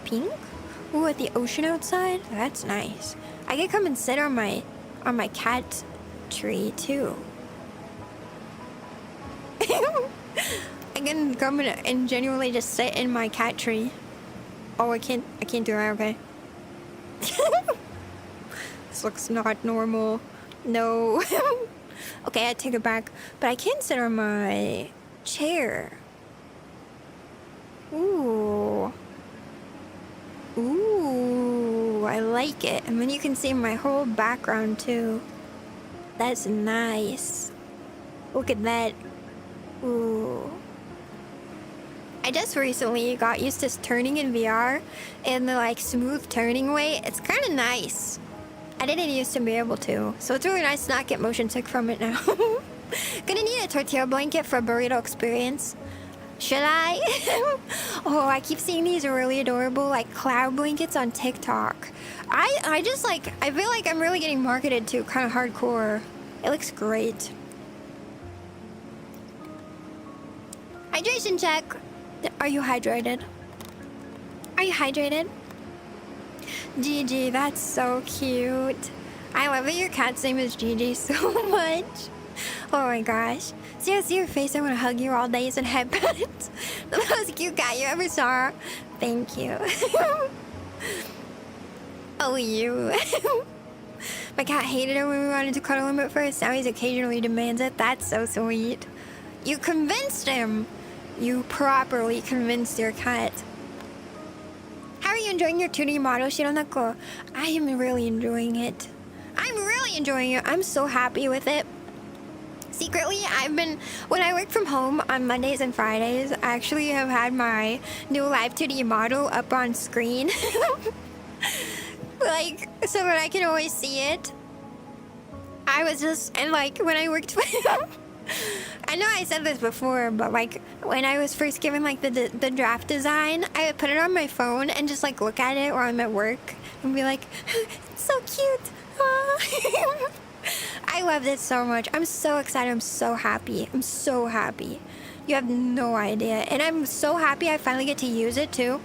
Pink? Ooh, at the ocean outside? That's nice. I can come and sit on my cat tree too. I can come and genuinely just sit in my cat tree. Oh, I can't do that, okay. This looks not normal. No. Okay, I take it back. But I can sit on my chair. Ooh. Ooh, I like it. And then you can see my whole background too. That's nice. Look at that. Ooh. I just recently got used to turning in VR in the like smooth turning way. It's kind of nice. I didn't used to be able to, so it's really nice to not get motion sick from it now. Gonna need a tortilla blanket for a burrito experience. Should I? Oh, I keep seeing these really adorable like cloud blankets on TikTok. I just like, I feel like I'm really getting marketed to kind of hardcore. It looks great. Hydration check. Are you hydrated? Are you hydrated? Gigi, that's so cute. I love that your cat's name is Gigi so much. Oh my gosh. See, I see your face. I want to hug you all days and head pets. The most cute cat you ever saw. Thank you. Oh, you. My cat hated it when we wanted to cuddle him at first. Now he's occasionally demands it. That's so sweet. You convinced him. You properly convinced your cat. How are you enjoying your 2D model, ShiroNeko? I am really enjoying it. I'm really enjoying it. I'm so happy with it. Secretly, when I work from home on Mondays and Fridays, I actually have had my new live 2D model up on screen. Like, so that I can always see it. I was just, and like, when I worked with I know I said this before, but like when I was first given like the draft design, I would put it on my phone and just like look at it while I'm at work and be like, it's so cute. I love this so much. I'm so excited. I'm so happy. I'm so happy. You have no idea. And I'm so happy I finally get to use it too.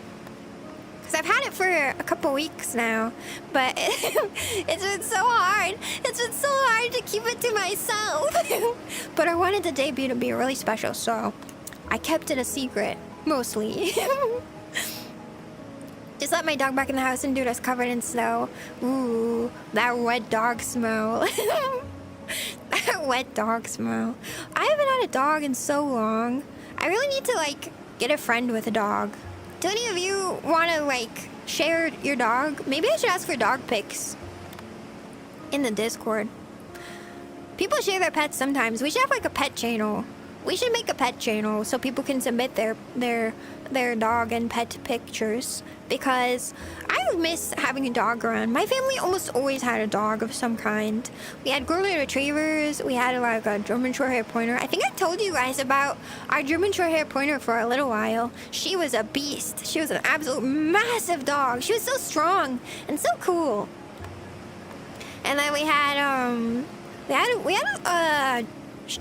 Because I've had it for a couple weeks now, but it's been so hard. It's been so hard to keep it to myself. But I wanted the debut to be really special, so I kept it a secret, mostly. Just let my dog back in the house and dude is covered in snow. Ooh, that wet dog smell. That wet dog smell. I haven't had a dog in so long. I really need to like get a friend with a dog. Do any of you want to like share your dog? Maybe I should ask for dog pics in the Discord. People share their pets sometimes. We should have like a pet channel We should make a pet channel so people can submit their dog and pet pictures, because I miss having a dog around. My family almost always had a dog of some kind. We had golden retrievers, we had like a German short-haired pointer. I think I told you guys about our German short-haired pointer for a little while. She was a beast. She was an absolute massive dog. She was so strong and so cool. And then we had a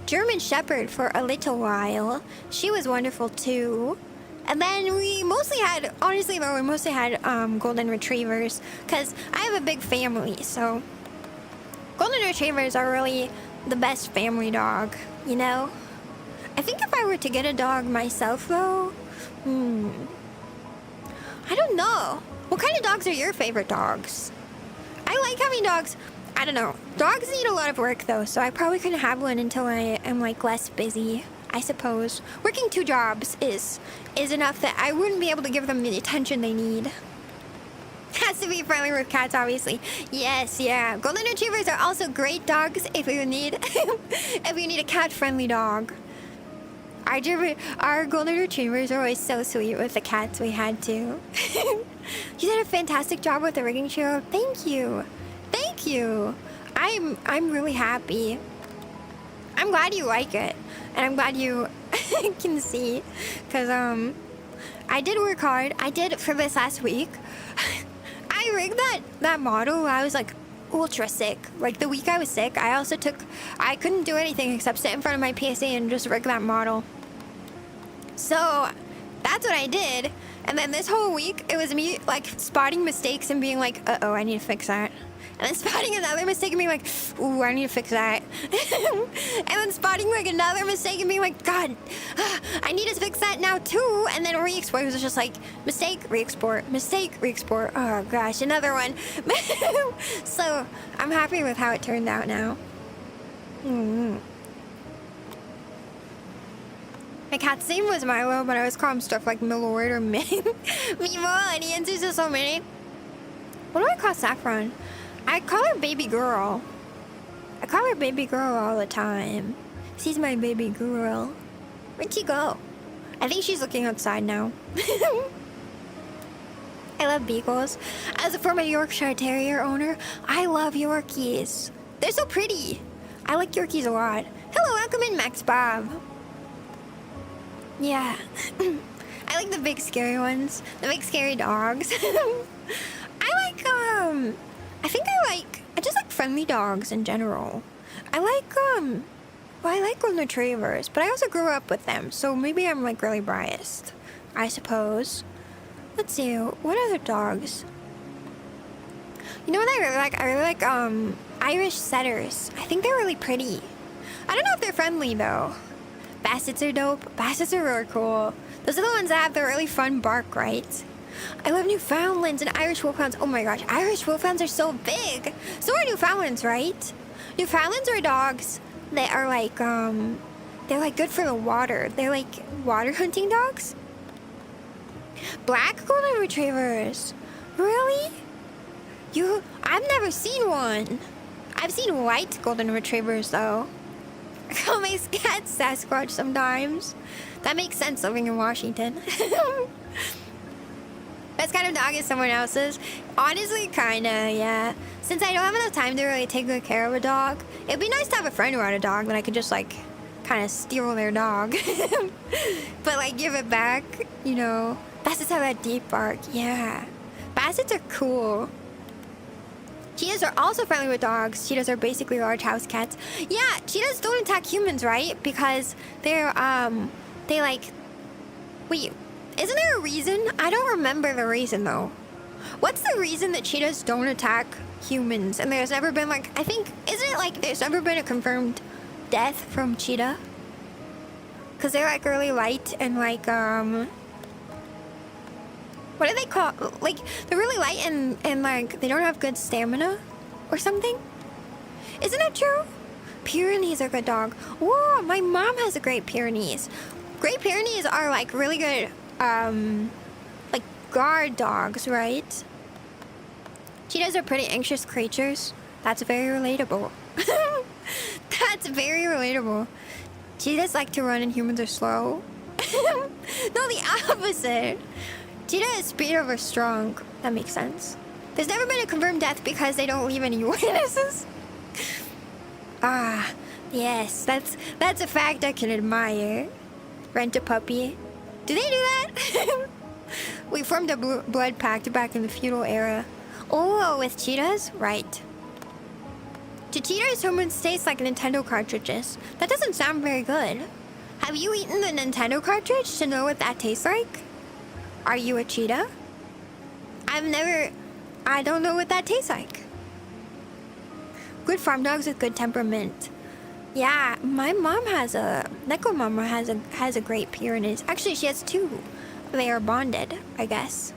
German Shepherd for a little while. She was wonderful too. And then we mostly had, honestly though, we mostly had golden retrievers, because I have a big family, so golden retrievers are really the best family dog, you know? I think if I were to get a dog myself though, I don't know. What kind of dogs are your favorite dogs? I like having dogs. I don't know. Dogs need a lot of work though, so I probably couldn't have one until I am like less busy, I suppose. Working 2 jobs is enough that I wouldn't be able to give them the attention they need. Has to be friendly with cats, obviously. Yes, yeah. Golden retrievers are also great dogs if you need if you need a cat-friendly dog. Our golden retrievers are always so sweet with the cats we had too. You did a fantastic job with the rigging, Shiro. Thank you. Thank you. I'm really happy. I'm glad you like it, and I'm glad you can see, because I did work hard. I did for this last week. I rigged that model while I was like ultra sick. Like the week I was sick, I couldn't do anything except sit in front of my PSA and just rig that model. So that's what I did. And then this whole week, it was me like spotting mistakes and being like, uh-oh, I need to fix that. And then spotting another mistake and being like, ooh, I need to fix that. And then spotting like another mistake and being like, God, I need to fix that now too. And then re-export was just like, mistake, re-export, mistake, re-export. Oh gosh, another one. So I'm happy with how it turned out now. My cat's name was Milo, but I always call him stuff like Milord or Mimo, and he answers to so many. What do I call Saffron? I call her baby girl. I call her baby girl all the time. She's my baby girl. Where'd she go? I think she's looking outside now. I love beagles. As a former Yorkshire Terrier owner, I love Yorkies. They're so pretty. I like Yorkies a lot. Hello, welcome in, Max Bob. Yeah. I like the big scary ones. The big scary dogs. I just like friendly dogs in general. I like golden retrievers, but I also grew up with them, so maybe I'm like really biased, I suppose. Let's see, what other dogs? You know what I really like? I really like Irish setters. I think they're really pretty. I don't know if they're friendly though. Bassets are dope. Bassets are really cool. Those are the ones that have the really fun bark, right? I love Newfoundlands and Irish Wolfhounds. Oh my gosh, Irish Wolfhounds are so big. So are Newfoundlands, right? Newfoundlands are dogs that are like, they're like good for the water. They're like water hunting dogs. Black golden retrievers. Really? I've never seen one. I've seen white golden retrievers though. I call my cat Sasquatch sometimes. That makes sense living in Washington. Best kind of dog is someone else's. Honestly, kinda, yeah. Since I don't have enough time to really take good care of a dog, it'd be nice to have a friend who had a dog that I could just like kind of steal their dog. But like give it back, you know. Bassets have that deep bark, yeah. Bassets are cool. Cheetahs are also friendly with dogs. Cheetahs are basically large house cats. Yeah, cheetahs don't attack humans, right? Because they're, they like... Wait, isn't there a reason? I don't remember the reason, though. What's the reason that cheetahs don't attack humans? And there's never been, like... I think... Isn't it, like, there's never been a confirmed death from cheetah? Because they're, like, really light and, like, what do they call... Like, they're really light and like, they don't have good stamina or something? Isn't that true? Pyrenees are good dog. Whoa, my mom has a Great Pyrenees. Great Pyrenees are, like, really good, like, guard dogs, right? Cheetahs are pretty anxious creatures. That's very relatable. That's very relatable. Cheetahs like to run and humans are slow. No, the opposite. Cheetah is speed over strong. That makes sense. There's never been a confirmed death because they don't leave any witnesses. Ah, yes, that's a fact I can admire. Rent a puppy. Do they do that? We formed a blood pact back in the feudal era. Oh, with cheetahs? Right. To cheetahs, humans taste like Nintendo cartridges. That doesn't sound very good. Have you eaten the Nintendo cartridge to know what that tastes like? Are you a cheetah? I don't know what that tastes like. Good farm dogs with good temperament. Yeah, my mom has a... Neko Mama has a great Pyrenees. Actually, she has two. They are bonded, I guess.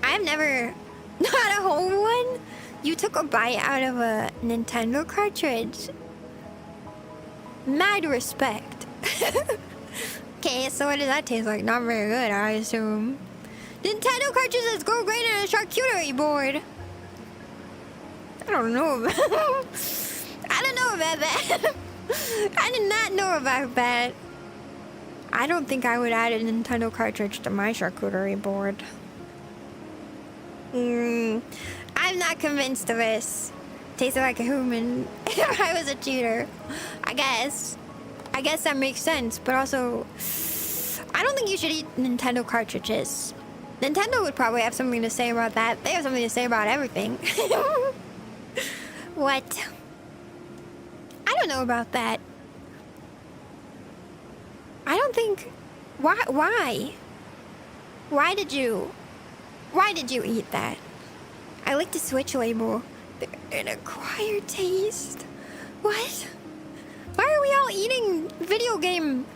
I've never... Not a whole one? You took a bite out of a Nintendo cartridge. Mad respect. Okay, so what does that taste like? Not very good, I assume. Nintendo cartridges go great on a charcuterie board. I don't know about that. I did not know about that. I don't think I would add a Nintendo cartridge to my charcuterie board. I'm not convinced of this. Tasted like a human. If I was a cheater. I guess that makes sense, but also... I don't think you should eat Nintendo cartridges. Nintendo would probably have something to say about that. They have something to say about everything. What? I don't know about that. I don't think... Why? Why did you eat that? I like the Switch label. An acquired taste. What? Why are we all eating video game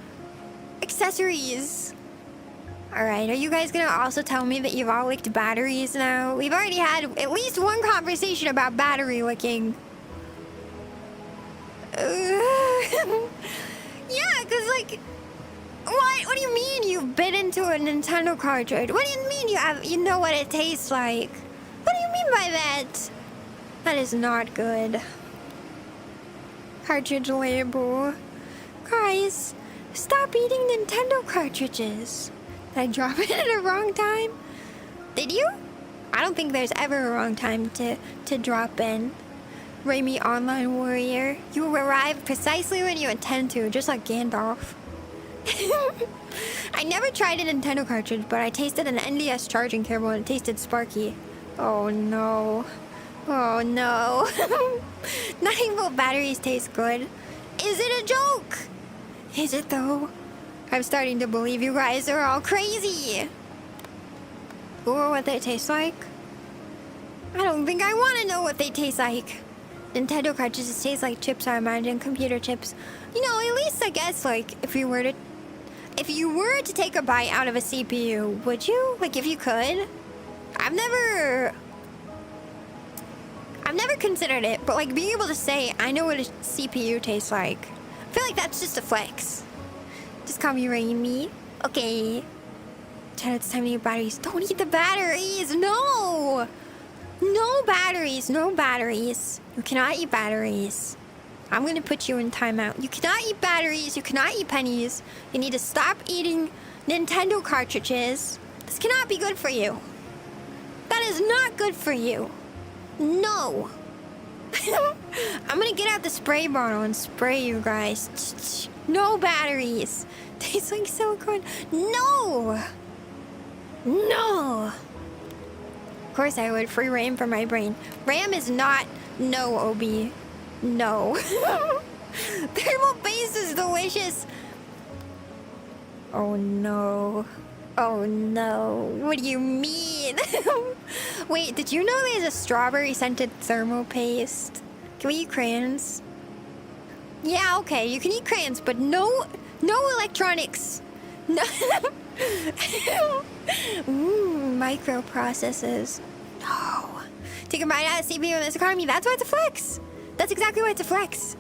accessories? Alright, are you guys gonna also tell me that you've all licked batteries now? We've already had at least one conversation about battery licking. Yeah, cause like... What do you mean you bit into a Nintendo cartridge? What do you mean you know what it tastes like? What do you mean by that? That is not good. Cartridge label. Guys, stop eating Nintendo cartridges. Did I drop it at a wrong time? Did you? I don't think there's ever a wrong time to drop in. Raimi Online Warrior. You will arrive precisely when you intend to, just like Gandalf. I never tried a Nintendo cartridge, but I tasted an NDS charging cable and it tasted sparky. Oh no. Oh no. Nothing but batteries taste good. Is it a joke? Is it though? I'm starting to believe you guys are all crazy. Or what they taste like? I don't think I want to know what they taste like. Nintendo cartridges taste like chips, I imagine. Computer chips. You know, at least I guess, like, if you were to take a bite out of a CPU, would you? Like, if you could? I've never considered it, but like being able to say, I know what a CPU tastes like. I feel like that's just a flex. Just call me Raimi. Okay. Chad, it's time to eat batteries. Don't eat the batteries! No! No batteries, no batteries. You cannot eat batteries. I'm gonna put you in timeout. You cannot eat batteries, you cannot eat pennies. You need to stop eating Nintendo cartridges. This cannot be good for you. That is not good for you. No. I'm gonna get out the spray bottle and spray you guys. No batteries. Tastes like silicone. No. No. Of course I would. Free RAM for my brain. RAM is not... No, Obi. No. Thermal paste is delicious. Oh no. Oh no. What do you mean? Wait, did you know there's a strawberry scented thermal paste? Can we eat crayons? Yeah, okay, you can eat crayons, but no electronics. No. Microprocessors. No. Take a bite out of CPU in this economy. That's why it's a flex. That's exactly why it's a flex.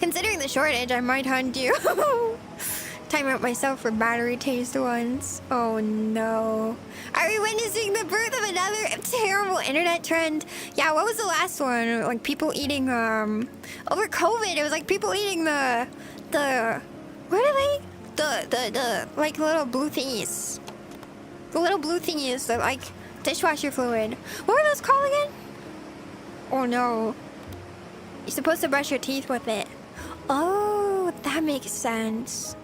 Considering the shortage, I might hunt you. time out myself for battery taste once. Oh no. Are we witnessing the birth of another terrible internet trend? Yeah, what was the last one? Like people eating, over COVID, it was like people eating the, what are they? The, like little blue thingies. The little blue thingies that like dishwasher fluid. What are those called again? Oh no. You're supposed to brush your teeth with it. Oh, that makes sense.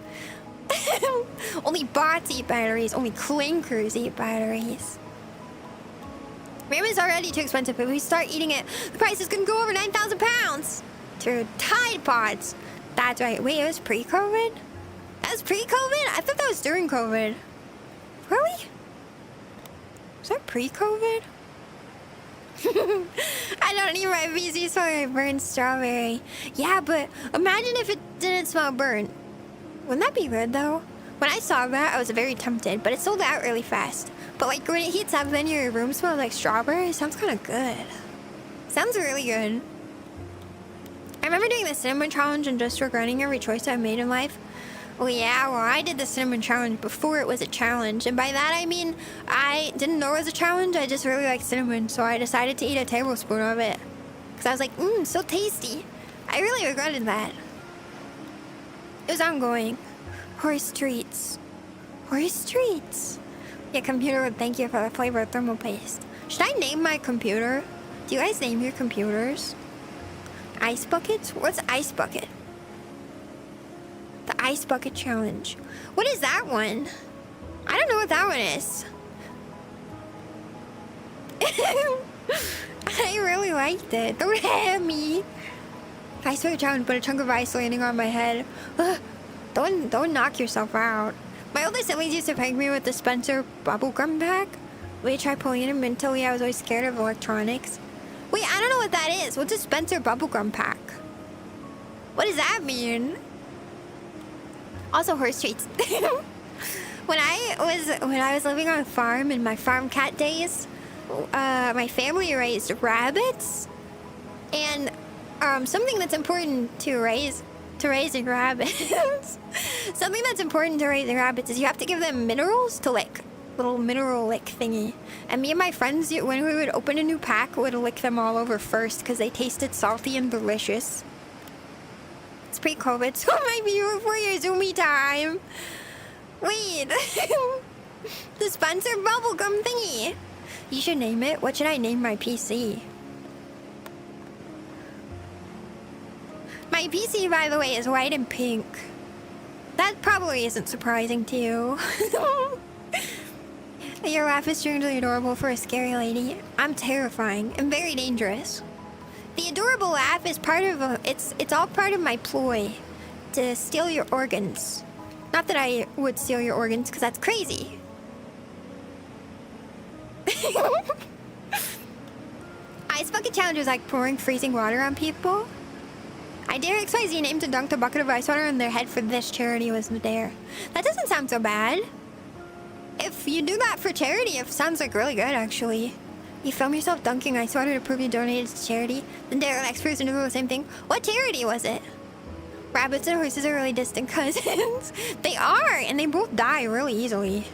Only bots eat batteries. Only clinkers eat batteries. Ramen's already too expensive, but if we start eating it, the price is gonna go over 9,000 pounds. Dude, Tide Pods. That's right. Wait, it was pre-COVID? That was pre-COVID? I thought that was during COVID. Really? Was that pre-COVID? I don't need my VC so I burn strawberry. Yeah, but imagine if it didn't smell burnt. Wouldn't that be good though? When I saw that, I was very tempted, but it sold out really fast. But like when it heats up, then your room smells like strawberry. Sounds kind of good. Sounds really good. I remember doing the cinnamon challenge and just regretting every choice I made in life. Well, yeah, well, I did the cinnamon challenge before it was a challenge. And by that, I mean, I didn't know it was a challenge. I just really liked cinnamon. So I decided to eat a tablespoon of it. Because I was like, so tasty. I really regretted that. It was ongoing. Horse treats. Horse treats. Yeah, computer would thank you for the flavor of thermal paste. Should I name my computer? Do you guys name your computers? Ice buckets? What's ice bucket? The Ice Bucket Challenge. What is that one? I don't know what that one is. I really liked it. Don't hit me. Ice Bucket Challenge, but a chunk of ice landing on my head. Ugh. Don't knock yourself out. My older siblings used to peg me with the Spencer bubblegum pack. We tried pulling it mentally. I was always scared of electronics. Wait, I don't know what that is. What's a Spencer bubblegum pack? What does that mean? Also horse treats. When I was living on a farm in my farm cat days, my family raised rabbits, and something that's important to raising rabbits. Something that's important to raising rabbits is you have to give them minerals to lick. Little mineral lick thingy. And me and my friends, when we would open a new pack, would lick them all over first because they tasted salty and delicious. It's pre-COVID, so it might be before your Zoomy time. Wait. The Spencer bubblegum thingy. You should name it. What should I name my PC? My PC, by the way, is white and pink. That probably isn't surprising to you. Your laugh is strangely adorable for a scary lady. I'm terrifying and very dangerous. The adorable laugh is part of it's all part of my ploy to steal your organs. Not that I would steal your organs, because that's crazy. Ice bucket challenge is like pouring freezing water on people. I dare XYZ name to dunk a bucket of ice water on their head for this charity was the dare. That doesn't sound so bad. If you do that for charity, it sounds like really good, actually. You film yourself dunking ice water to prove you donated to charity, then dare the next person to do the same thing. What charity was it? Rabbits and horses are really distant cousins. They are, and they both die really easily.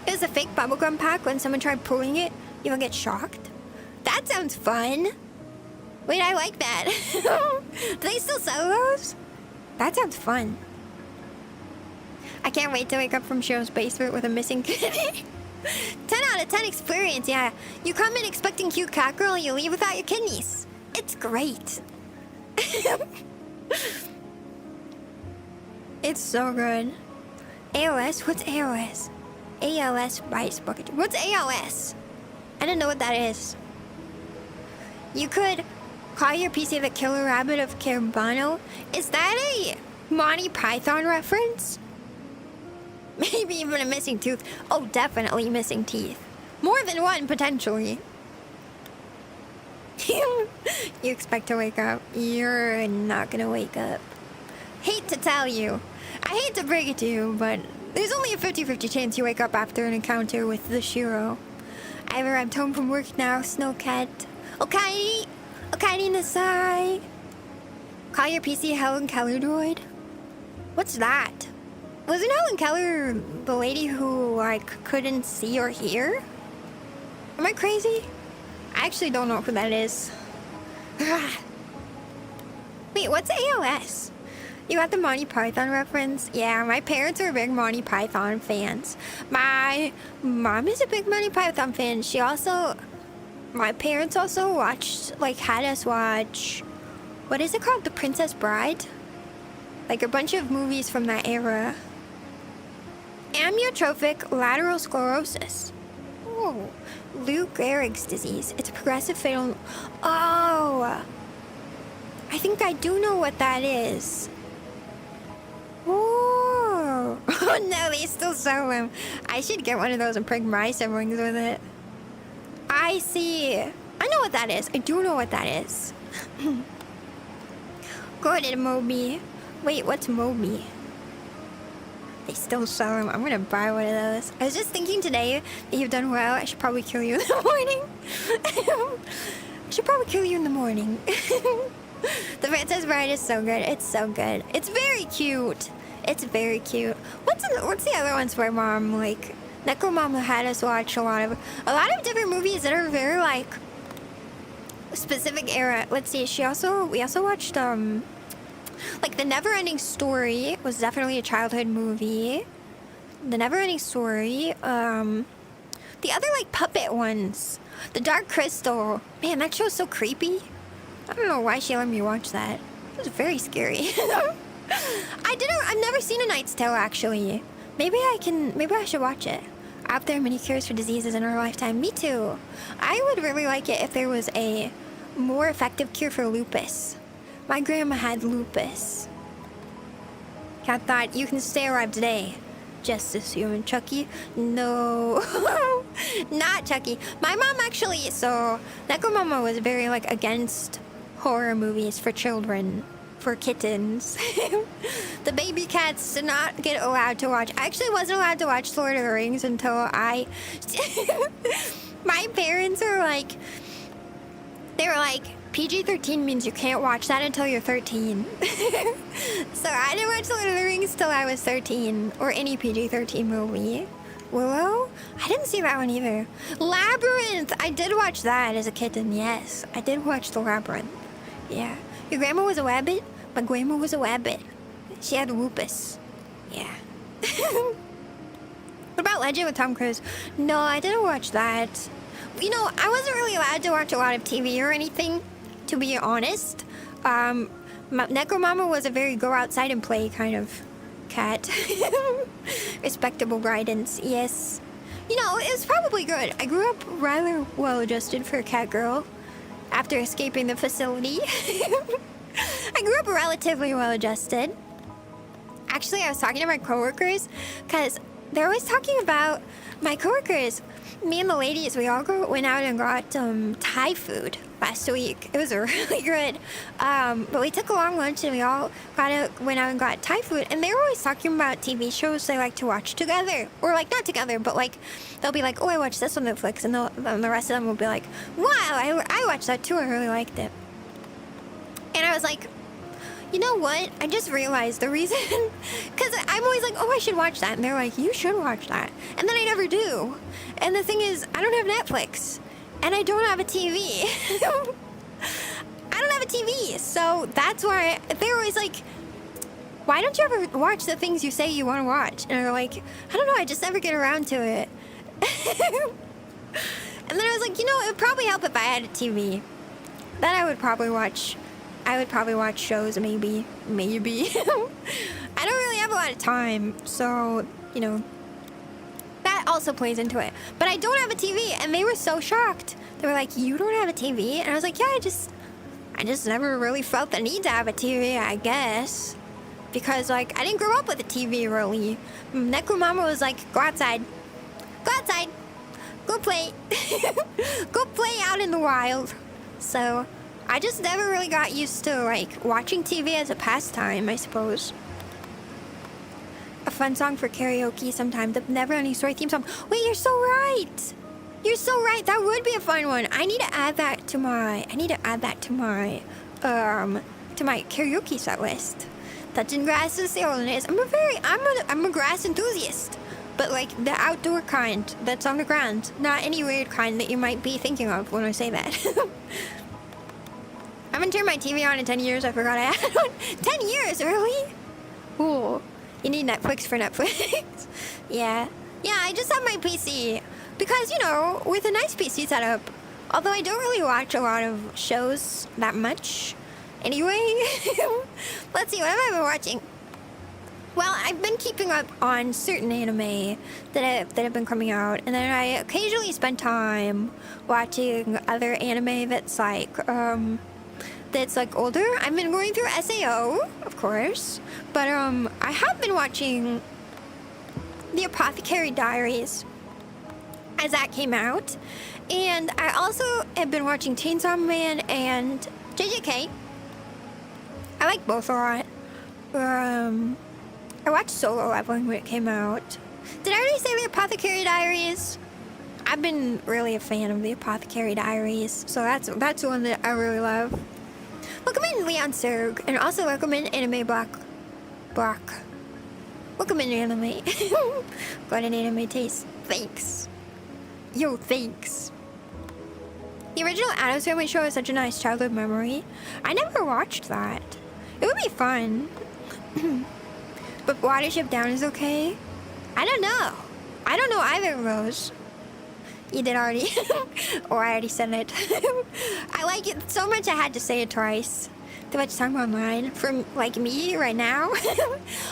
It was a fake bubblegum pack. When someone tried pulling it, you would get shocked. That sounds fun. Wait, I like that. Do they still sell those? That sounds fun. I can't wait to wake up from Shiro's basement with a missing kidney. 10 out of 10 experience, yeah. You come in expecting cute cat girl and you leave without your kidneys. It's great. It's so good. ALS? What's ALS? ALS Ice Bucket. What's ALS? I don't know what that is. You could call your PC the Killer Rabbit of Carbano. Is that a Monty Python reference? Maybe even a missing tooth. Oh, definitely missing teeth. More than one, potentially. You expect to wake up. You're not gonna wake up. Hate to tell you. I hate to break it to you, but there's only a 50-50 chance you wake up after an encounter with the Shiro. I've arrived home from work now, Snowcat. Okay. Okay, Nasai. Call your PC Helen Keller Droid. What's that? Wasn't Helen Keller the lady who, like, couldn't see or hear? Am I crazy? I actually don't know who that is. Wait, what's ALS? You got the Monty Python reference? Yeah, my parents are big Monty Python fans. My mom is a big Monty Python fan. My parents also watched, like, had us watch, what is it called? The Princess Bride? Like, a bunch of movies from that era. Amyotrophic lateral sclerosis. Oh, Lou Gehrig's disease. It's a progressive fatal... Oh! I think I do know what that is. Oh! Oh no, they still sell them. I should get one of those and prank my siblings with it. I see. I know what that is. I do know what that is. Go ahead, Moby. Wait, what's Moby? They still sell them. I'm gonna buy one of those. I was just thinking today that you've done well. I should probably kill you in the morning. I should probably kill you in the morning. The Princess Bride is so good. It's so good. It's very cute. It's very cute. What's the other ones where mom, like, NyantaClips had us watch a lot of different movies that are very, like, specific era. Let's see. We also watched like The Never-Ending Story was definitely a childhood movie. The Never-Ending Story. The other, like, puppet ones. The Dark Crystal. Man, that show's so creepy. I don't know why she let me watch that. It was very scary. I've never seen A Knight's Tale, actually. Maybe I should watch it. Out there, many cures for diseases in our lifetime. Me too. I would really like it if there was a more effective cure for lupus. My grandma had lupus. Cat thought, you can stay alive today. Justice, human Chucky? No. Not Chucky. My mom actually, so NyantaClips was very, like, against horror movies for children, for kittens. The baby cats did not get allowed to watch. I actually wasn't allowed to watch Lord of the Rings until my parents are like, they were like, PG-13 means you can't watch that until you're 13. So I didn't watch Lord of the Rings till I was 13, or any PG-13 movie. Willow? I didn't see that one either. Labyrinth! I did watch that as a kitten, yes. I did watch The Labyrinth. Yeah. Your grandma was a rabbit? My grandma was a rabbit. She had lupus. Yeah. What about Legend with Tom Cruise? No, I didn't watch that. You know, I wasn't really allowed to watch a lot of TV or anything, to be honest. NyantaClips was a very go outside and play kind of cat. Respectable guidance, yes. You know, it was probably good. I grew up rather well-adjusted for a cat girl after escaping the facility. I grew up relatively well-adjusted. Actually, I was talking to my coworkers because they're always talking about my coworkers. Me and the ladies, we all went out and got Thai food last week. It was really good. But we took a long lunch and we all went out and got Thai food. And they were always talking about TV shows they like to watch together. Or, like, not together, but, like, they'll be like, oh, I watched this on Netflix. And the rest of them will be like, wow, I watched that too. I really liked it. And I was like, you know what? I just realized the reason, because I'm always like, oh, I should watch that. And they're like, you should watch that. And then I never do. And the thing is, I don't have Netflix. And I don't have a TV. I don't have a TV. So that's why they're always like, why don't you ever watch the things you say you want to watch? And they're like, I don't know, I just never get around to it. And then I was like, you know, it would probably help if I had a TV. Then I would probably watch shows, maybe. I don't really have a lot of time, so, you know, that also plays into it. But I don't have a TV, and they were so shocked. They were like, you don't have a TV? And I was like, yeah, I just never really felt the need to have a TV, I guess. Because, like, I didn't grow up with a TV, really. NyantaClips was like, go outside. Go outside. Go play. Go play out in the wild. So I just never really got used to, like, watching TV as a pastime, I suppose. A fun song for karaoke sometime. The Never-Ending Story theme song. Wait, you're so right. You're so right. That would be a fun one. I need to add that to my karaoke set list. Touching grass is illness. I'm a grass enthusiast. But like the outdoor kind that's on the ground. Not any weird kind that you might be thinking of when I say that. I haven't turned my TV on in 10 years. I forgot I had one. 10 years, really? Ooh. You need Netflix for Netflix. Yeah. Yeah, I just have my PC. Because, you know, with a nice PC setup, although I don't really watch a lot of shows that much. Anyway, let's see, what have I been watching? Well, I've been keeping up on certain anime that have been coming out, and then I occasionally spend time watching other anime that's like older. I've been going through SAO, of course, but I have been watching The Apothecary Diaries as that came out, and I also have been watching Chainsaw Man and JJK. I like both a lot. I watched Solo Leveling when it came out. Did I already say The Apothecary Diaries? I've been really a fan of The Apothecary Diaries, so that's one that I really love. Welcome in Leon Serg, and also welcome in Anime Block. Welcome in Anime. Got an anime taste. Thanks. Yo, thanks. The original Addams Family show is such a nice childhood memory. I never watched that. It would be fun. But Watership Down is okay? I don't know. I don't know either of those. You did already. Or I already said it. I like it so much I had to say it twice. Too much time online for like me right now.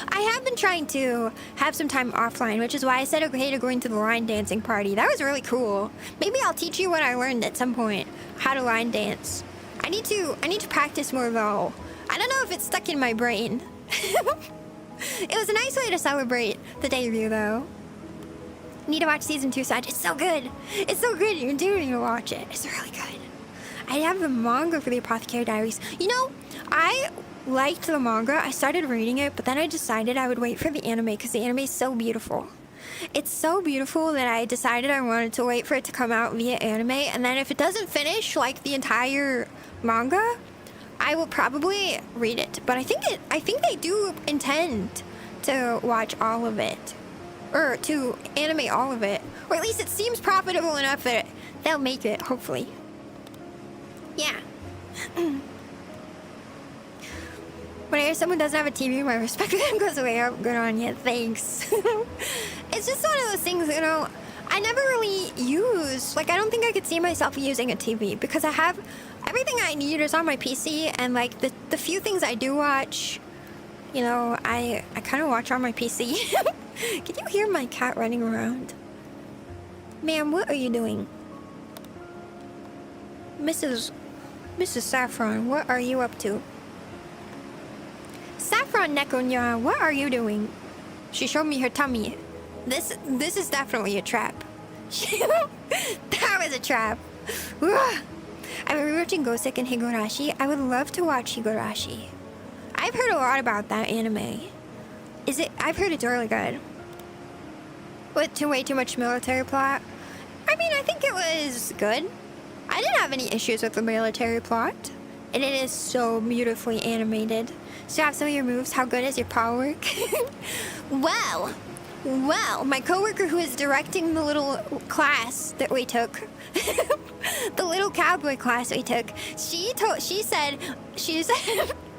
I have been trying to have some time offline, which is why I said okay to going to the line dancing party. That was really cool. Maybe I'll teach you what I learned at some point. How to line dance. I need to practice more though. I don't know if it's stuck in my brain. It was a nice way to celebrate the debut, though. Need to watch season 2, Saj. It's so good. It's so good. You do need to watch it. It's really good. I have the manga for The Apothecary Diaries. You know, I liked the manga. I started reading it, but then I decided I would wait for the anime because the anime is so beautiful. It's so beautiful that I decided I wanted to wait for it to come out via anime, and then if it doesn't finish like the entire manga, I will probably read it, but I think they do intend to watch all of it, or to animate all of it, or at least it seems profitable enough that they'll make it, hopefully. Yeah. When I hear someone doesn't have a TV, my respect for them goes way up. Good on you, thanks. It's just one of those things, you know, I never really use, like I don't think I could see myself using a TV because I have everything I need is on my PC, and like the few things I do watch, you know, I kind of watch on my PC. Can you hear my cat running around? Ma'am, what are you doing? Mrs. Saffron, what are you up to? ShiroNekoNya, what are you doing? She showed me her tummy. This is definitely a trap. That was a trap. I've been rewatching Gosek and Higurashi. I would love to watch Higurashi. I've heard a lot about that anime. I've heard it's really good. With way too much military plot. I mean, I think it was good. I didn't have any issues with the military plot. And it is so beautifully animated. So you have some of your moves. How good is your power work? Well, my coworker who is directing the little class that we took, the little cowboy class we took, she said,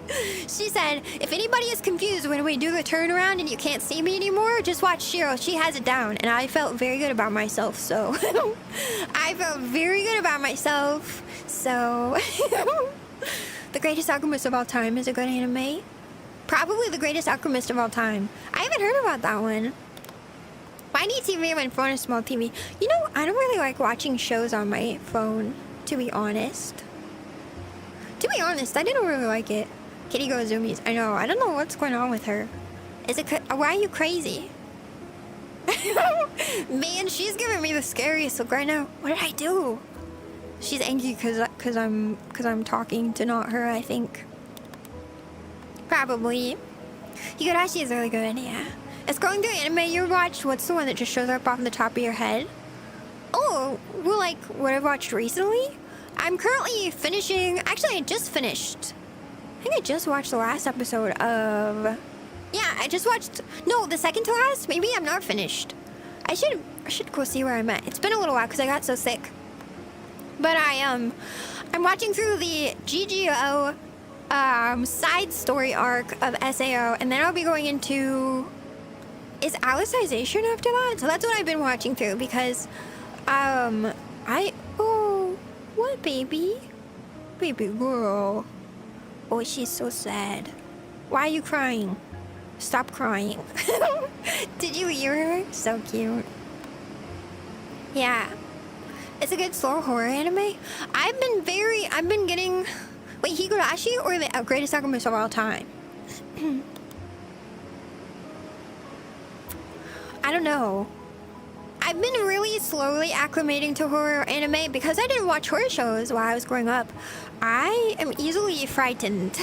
if anybody is confused when we do the turnaround and you can't see me anymore, just watch Shiro. She has it down. And I felt very good about myself, so. I felt very good about myself, so. The Greatest Alchemist of All Time is a good anime. Probably the Greatest Alchemist of All Time. I haven't heard about that one. I need TV on my phone, a small TV. You know, I don't really like watching shows on my phone, to be honest. I didn't really like it. Kitty Go Zoomies. I know. I don't know what's going on with her. Why are you crazy? Man, she's giving me the scariest look right now. What did I do? She's angry because I'm talking to not her, I think. Probably. Higurashi is really good, yeah. Scrolling through anime you watched, what's the one that just shows up off the top of your head? Oh, well, like what I've watched recently? I'm currently finishing, actually I just finished think I just watched the last episode of... Yeah, I just watched... No, the second to last? Maybe I'm not finished. I should go see where I'm at. It's been a little while because I got so sick. But I'm watching through the GGO side story arc of SAO, and then I'll be going into... Is Alicization after that? So that's what I've been watching through because... Oh, what, baby? Baby girl. Oh, she's so sad. Why are you crying? Stop crying. Did you hear her? So cute. Yeah. It's a good slow horror anime. I've been getting... Wait, Higurashi or the greatest alchemist of all time? I don't know. I've been really slowly acclimating to horror anime because I didn't watch horror shows while I was growing up. I am easily frightened.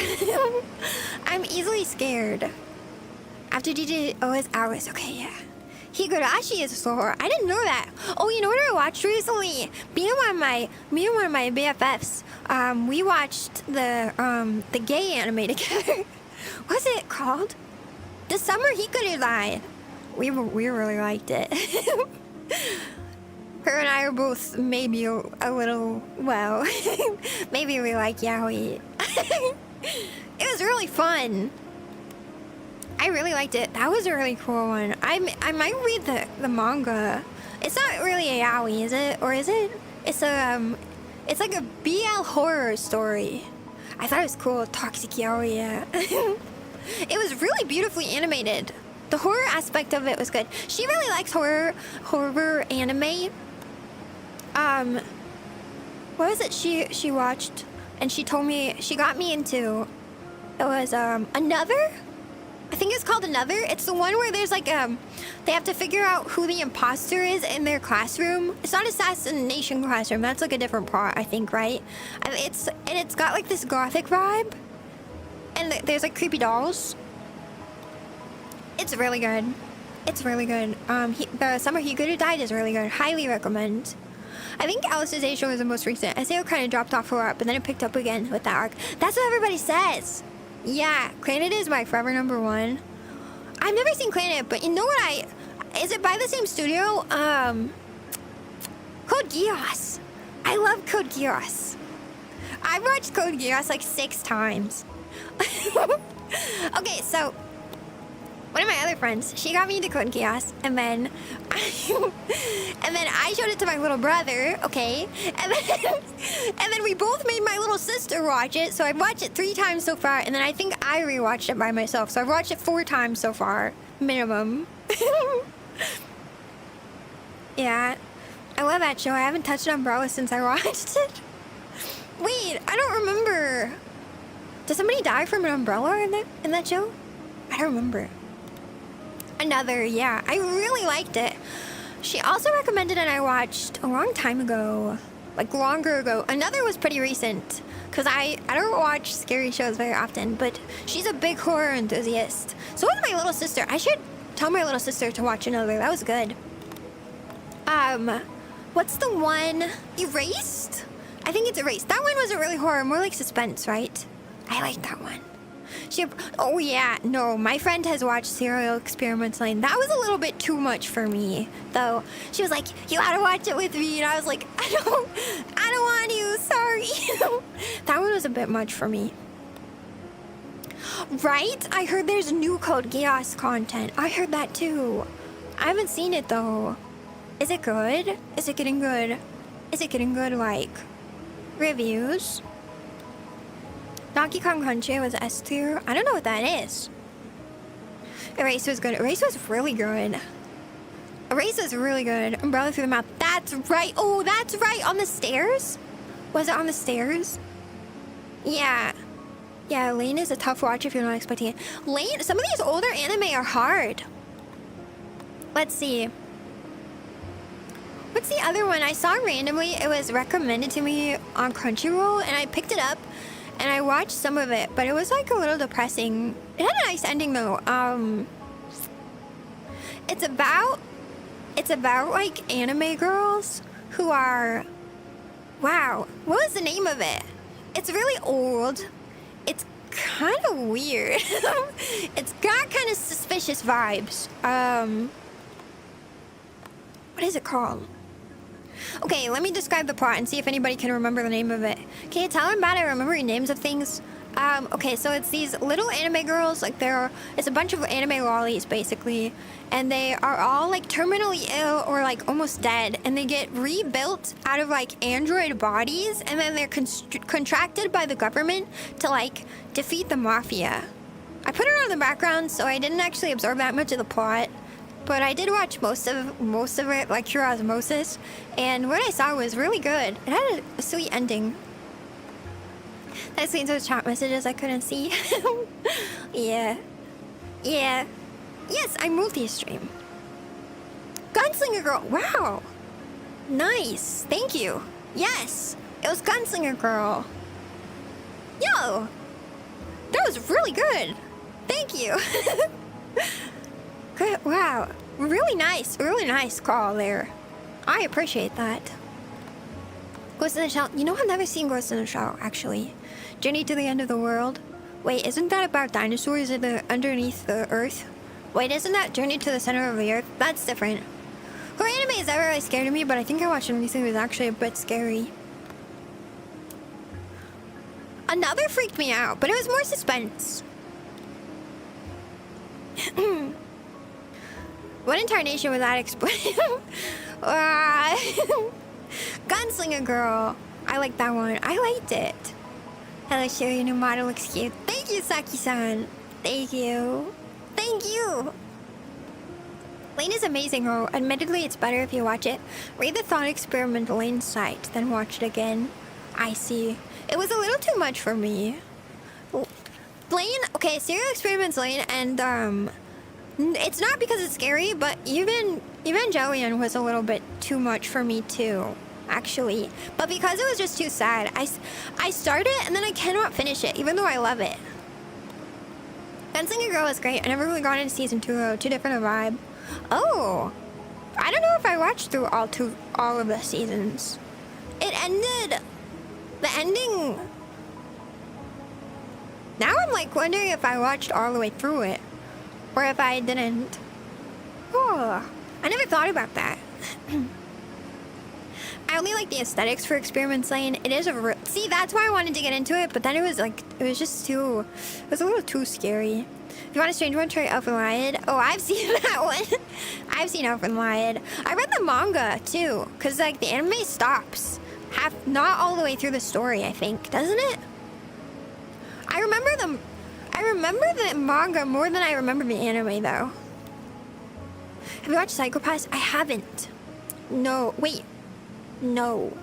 I'm easily scared. After DJ, oh, it's Alice. Okay, yeah. Higurashi is slow horror. I didn't know that. Oh, you know what I watched recently? Me and one of my BFFs. We watched the gay anime together. What's it called? The Summer Hikaru died. We really liked it. Her and I are both maybe a little, well, maybe we like yaoi. It was really fun. I really liked it. That was a really cool one. I might read the manga. It's not really a yaoi, is it? Or is it? It's like a BL horror story. I thought it was cool. Toxic yaoi, yeah. It was really beautifully animated. The horror aspect of it was good. She really likes horror anime. What was it she watched? And she told me, she got me into, it was, Another? I think it's called Another. It's the one where there's like, they have to figure out who the imposter is in their classroom. It's not assassination classroom. That's like a different part, I think, right? It's got like this gothic vibe. And there's like creepy dolls. It's really good. It's really good. The Summer Hikaru died is really good. Highly recommend. I think Alicization was the most recent. SAO kind of dropped off for a while, but then it picked up again with that arc. That's what everybody says. Yeah, Planet is my forever number one. I've never seen Planet, but you know what is it by the same studio? Code Geass. I love Code Geass. I've watched Code Geass like 6 times. Okay, so one of my other friends, she got me into Code Geass, and then I showed it to my little brother, okay? And then we both made my little sister watch it, so I've watched it 3 times so far, and then I think I rewatched it by myself, so I've watched it 4 times so far, minimum. Yeah, I love that show. I haven't touched Umbrella since I watched it. Wait, I don't remember. Did somebody die from an umbrella in that show? I don't remember. Another, yeah, I really liked it. She also recommended and I watched a long time ago, like longer ago. Another was pretty recent because I don't watch scary shows very often, but she's a big horror enthusiast. So was my little sister. I should tell my little sister to watch Another. That was good. What's the one? Erased? I think it's Erased. That one wasn't really horror, more like suspense, right? I like that one. Oh yeah, no, my friend has watched Serial Experimental. That was a little bit too much for me, though. She was like, you gotta watch it with me, and I was like, I don't want to, sorry. That one was a bit much for me. Right? I heard there's new Code Geass content. I heard that too. I haven't seen it though. Is it good? Is it getting good? Is it getting good, like, reviews? Donkey Kong Country was S tier. I don't know what that is. Erase was good. Erase was really good. Erase was really good. Umbrella through the mouth. That's right. Oh, that's right. On the stairs? Was it on the stairs? Yeah. Yeah, Lane is a tough watch if you're not expecting it. Lane, some of these older anime are hard. Let's see. What's the other one? I saw randomly. It was recommended to me on Crunchyroll, and I picked it up. And I watched some of it, but it was like a little depressing. It had a nice ending though. It's about like anime girls who are, wow, what was the name of it? It's really old. It's kind of weird. It's got kind of suspicious vibes. What is it called? Okay, let me describe the plot and see if anybody can remember the name of it. Can you tell I'm bad at remembering names of things? Okay, so it's these little anime girls, like it's a bunch of anime lollies, basically. And they are all, like, terminally ill or, like, almost dead. And they get rebuilt out of, like, android bodies. And then they're contracted by the government to, like, defeat the mafia. I put it on the background, so I didn't actually absorb that much of the plot. But I did watch most of it, like, through osmosis. And what I saw was really good. It had a sweet ending. That sweet those chat messages I couldn't see. Yeah. Yeah. Yes, I moved the stream. Gunslinger Girl. Wow. Nice. Thank you. Yes. It was Gunslinger Girl. Yo. That was really good. Thank you. Good. Wow. Really nice call there. I appreciate that. Ghost in the Shell. You know, I've never seen Ghost in the Shell, actually. Journey to the End of the World. Wait, isn't that about dinosaurs underneath the earth? Wait, isn't that Journey to the Center of the Earth? That's different. Horror anime is never really scared of me, but I think I watched anything that was actually a bit scary. Another freaked me out, but it was more suspense. What incarnation was that explained? Gunslinger Girl. I like that one. I liked it. Hello, Shiro, your new model looks cute. Thank you, Saki-san. Thank you. Thank you. Lane is amazing, though. Admittedly, it's better if you watch it. Read the Thought Experiment Lane site, then watch it again. I see. It was a little too much for me. Lane, okay, Serial Experiments Lane, and it's not because it's scary, but even Evangelion was a little bit too much for me too, actually. But because it was just too sad, I started and then I cannot finish it, even though I love it. Gunslinger Girl was great. I never really got into season 2 though. Too different a vibe. Oh, I don't know if I watched through all of the seasons. It ended. The ending. Now I'm like wondering if I watched all the way through it, or if I didn't. Oh, I never thought about that. I only like the aesthetics for Experiments Lane. It is see, that's why I wanted to get into it, but then it was a little too scary. If you want a strange one, try Elf and Lion. Oh, I've seen that one. I've seen Elf and Lion. I read the manga too, cause like the anime stops not all the way through the story, I think, doesn't it? I remember the manga more than I remember the anime though. Have you watched Psycho Pass? I haven't. No, wait. No.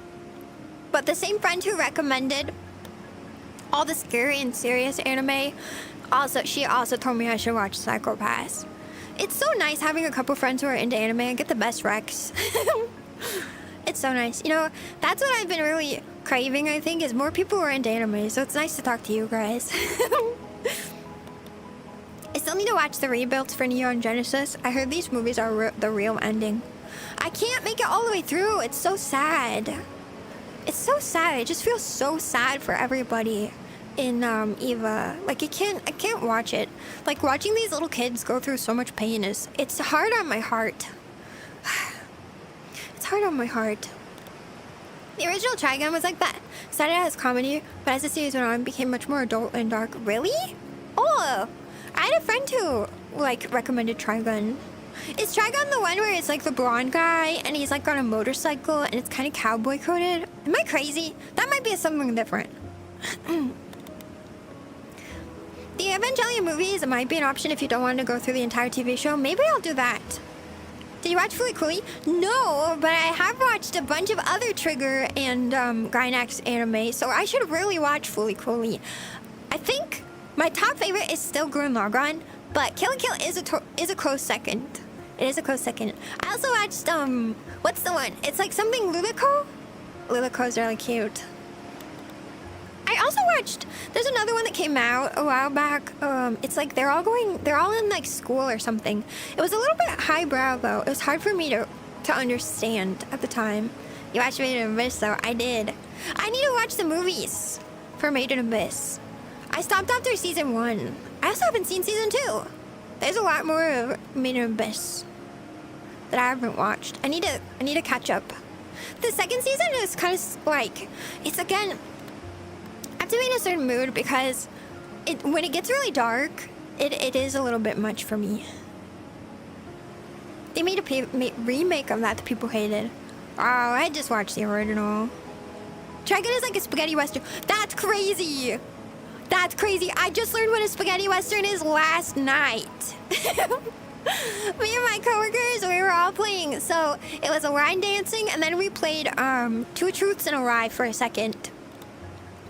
But the same friend who recommended all the scary and serious anime, she also told me I should watch Psycho Pass. It's so nice having a couple friends who are into anime. I get the best recs. It's so nice. You know, that's what I've been really craving, I think, is more people who are into anime. So it's nice to talk to you guys. I still need to watch the rebuilds for Neo and Genesis. I heard these movies are the real ending. I can't make it all the way through. It's so sad. It's so sad. It just feels so sad for everybody in Eva. Like I can't watch it. Like watching these little kids go through so much pain it's hard on my heart. It's hard on my heart. The original Trigun was like that. Started as comedy, but as the series went on, it became much more adult and dark. Really? Oh, I had a friend who like recommended Trigun. Is Trigun the one where it's like the blonde guy and he's like on a motorcycle and it's kind of cowboy coated? Am I crazy? That might be something different. The Evangelion movies might be an option if you don't want to go through the entire TV show. Maybe I'll do that. Did you watch Fooly Cooly? No, but I have watched a bunch of other Trigger and Gainax anime, so I should really watch Fooly Cooly. I think my top favorite is still Gurren Lagann, but Kill la Kill is a close second. It is a close second. I also watched what's the one? It's like something Lilico. Lilico's really cute. I also watched, there's another one that came out a while back. It's like they're all in like school or something. It was a little bit highbrow though. It was hard for me to understand at the time. You watched Made in Abyss though? I did. I need to watch the movies for Made in Abyss. I stopped after season 1. I also haven't seen season 2. There's a lot more of Made in Abyss that I haven't watched. I need to catch up. The second season is kind of like, it's again, I have to be in a certain mood because when it gets really dark, it is a little bit much for me. They made a remake of that people hated. Oh, I just watched the original. Trigun is like a spaghetti western. That's crazy. That's crazy. I just learned what a spaghetti western is last night. Me and my coworkers, we were all playing. So it was a line dancing, and then we played Two Truths and a Lie for a second.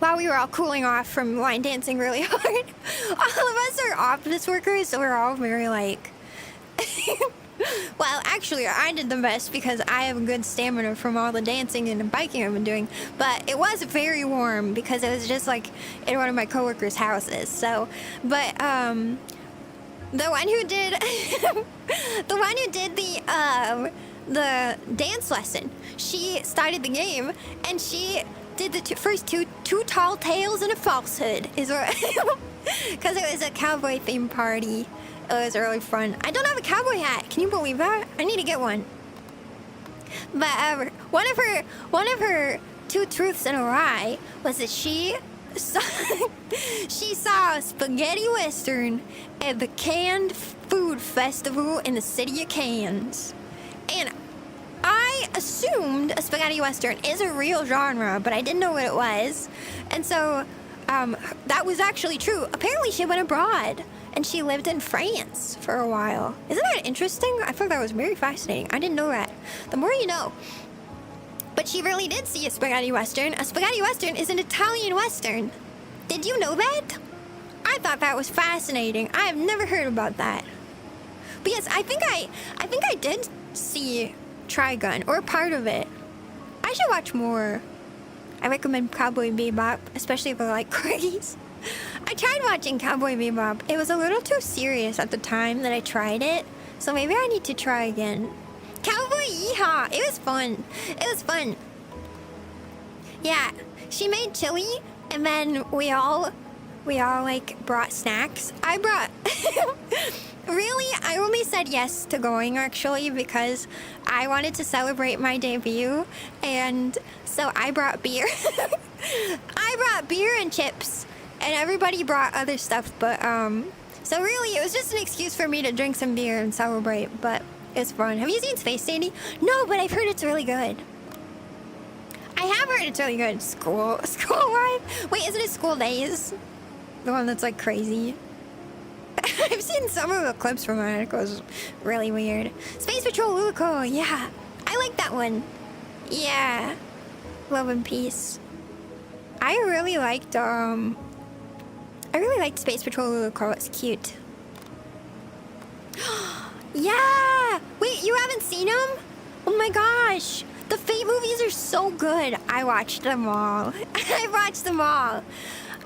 While we were all cooling off from line dancing really hard. All of us are office workers, so we're all very like... Well, actually, I did the best because I have good stamina from all the dancing and the biking I've been doing. But it was very warm because it was just like in one of my coworkers' houses. So, but the one who did the dance lesson, she started the game and she did the first two tall tales and a falsehood is what because it was a cowboy themed party. It was really fun. I don't have a cowboy hat. Can you believe that? I need to get one. But one of her two truths and a lie was that she saw a spaghetti western at the Canned Food Festival in the city of Cannes. And I assumed a spaghetti western is a real genre, but I didn't know what it was. And so that was actually true. Apparently she went abroad. And she lived in France for a while. Isn't that interesting? I thought that was very fascinating. I didn't know that. The more you know. But she really did see a spaghetti western. A spaghetti western is an Italian western. Did you know that? I thought that was fascinating. I have never heard about that. But yes, I think I did see Trigun, or part of it. I should watch more. I recommend Cowboy Bebop, especially if I like corgis. I tried watching Cowboy Bebop. It was a little too serious at the time that I tried it, so maybe I need to try again. Cowboy Yeehaw! It was fun. It was fun. Yeah, she made chili, and then we all like brought snacks. I brought... Really, I only said yes to going actually because I wanted to celebrate my debut, and so I brought beer. I brought beer and chips. And everybody brought other stuff, but, so really, it was just an excuse for me to drink some beer and celebrate, but it's fun. Have you seen Space Dandy? No, but I've heard it's really good. I have heard it's really good. School Life? Wait, isn't it School Days? The one that's, like, crazy. I've seen some of the clips from it. It goes really weird. Space Patrol Lulico, yeah. I like that one. Yeah. Love and Peace. I really liked Space Patrol Lulico. It's cute. Yeah! Wait, you haven't seen them? Oh my gosh! The Fate movies are so good. I watched them all. I watched them all.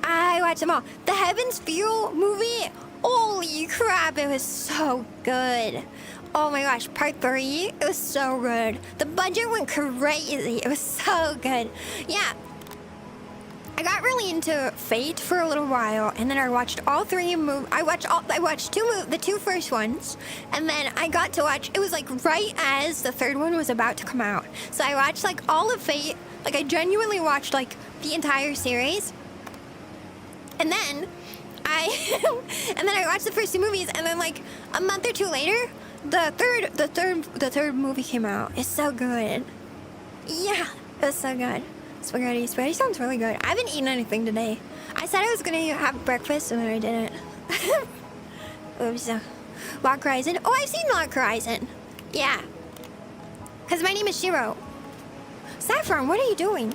The Heaven's Feel movie? Holy crap, it was so good. Oh my gosh, part 3? It was so good. The budget went crazy. It was so good. Yeah. I got really into Fate for a little while, and then I watched all 3 movies. I watched the 2 first ones, and then I got to watch. It was like right as the 3rd one was about to come out, so I watched like all of Fate. Like I genuinely watched like the entire series, and then I watched the first 2 movies, and then like a month or 2 later, the third movie came out. It's so good. Yeah, it was so good. Spaghetti sounds really good. I haven't eaten anything today. I said I was gonna have breakfast and then I didn't. Oops. Lock Horizon. Oh, I've seen Lock Horizon. Yeah. Because my name is Shiro. Saffron, what are you doing?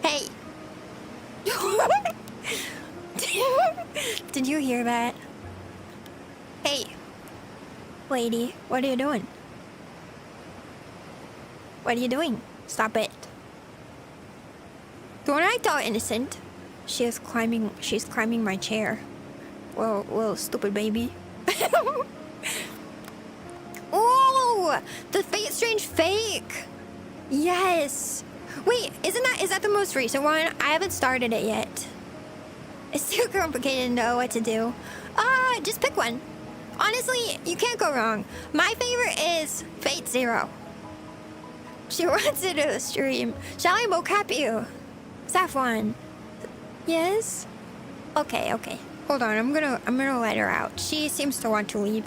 Hey. Did you hear that? Hey. Lady, what are you doing? What are you doing? Stop it. Don't act all innocent. She's climbing my chair. Well, little stupid baby. Oh, the Fate Strange fake. Yes. Wait, is that the most recent one? I haven't started it yet. It's too complicated to know what to do. Just pick one. Honestly, you can't go wrong. My favorite is Fate Zero. She wants to do the stream. Shall I mocap you? Saffron. Yes? Okay. Hold on, I'm gonna let her out. She seems to want to leave.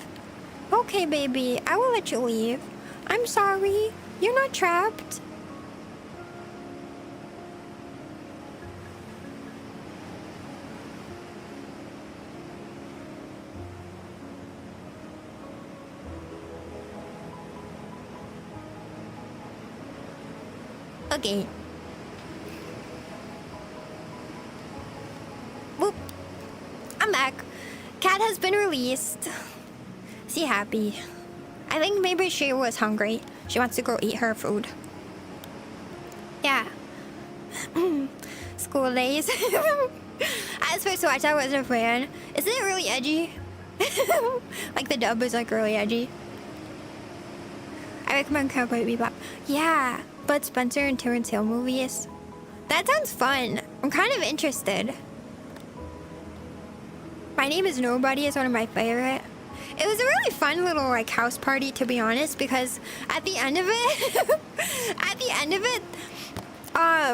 Okay, baby, I will let you leave. I'm sorry. You're not trapped. Okay. Whoop. I'm back. Cat has been released. Is he happy? I think maybe she was hungry. She wants to go eat her food. Yeah. School days. I was supposed to watch, I wasn't a fan. Isn't it really edgy? Like the dub is like really edgy. I recommend Cowboy Bebop. Yeah, Bud Spencer and Terrence Hill movies. That sounds fun. I'm kind of interested. My Name is Nobody is one of my favorite. It was a really fun little like house party, to be honest, because at the end of it,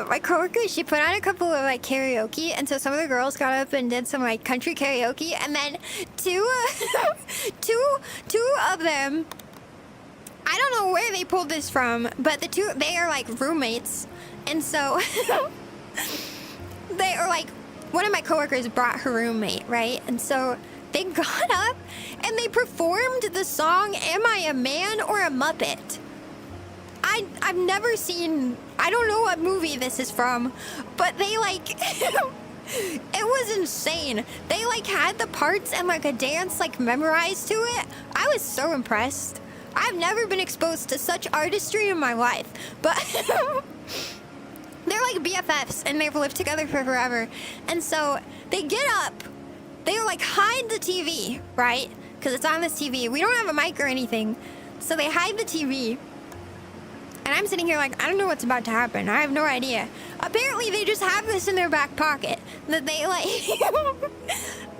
my coworker, she put on a couple of like karaoke, and so some of the girls got up and did some like country karaoke, and then two of them, I don't know where they pulled this from, but they are like roommates, and so they are like, one of my coworkers brought her roommate, right? And so they got up and they performed the song Am I a Man or a Muppet? I've never seen, I don't know what movie this is from, but they like it was insane. They like had the parts and like a dance like memorized to it. I was so impressed. I've never been exposed to such artistry in my life, but they're like BFFs and they've lived together for forever. And so they get up, they like hide the TV, right? Because it's on this TV. We don't have a mic or anything. So they hide the TV. And I'm sitting here like, I don't know what's about to happen. I have no idea. Apparently they just have this in their back pocket. That they like,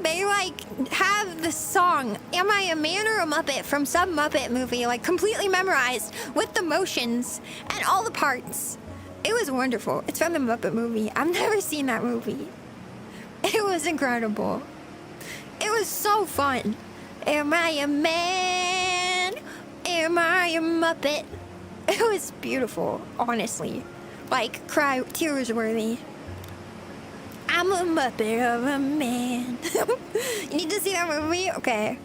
they like have the song, Am I a Man or a Muppet from some Muppet movie, like completely memorized with the motions and all the parts. It was wonderful. It's from the Muppet movie. I've never seen that movie. It was incredible. It was so fun. Am I a man? Am I a Muppet? It was beautiful, honestly. Like, tears worthy. I'm a Muppet of a man. You need to see that movie? Okay.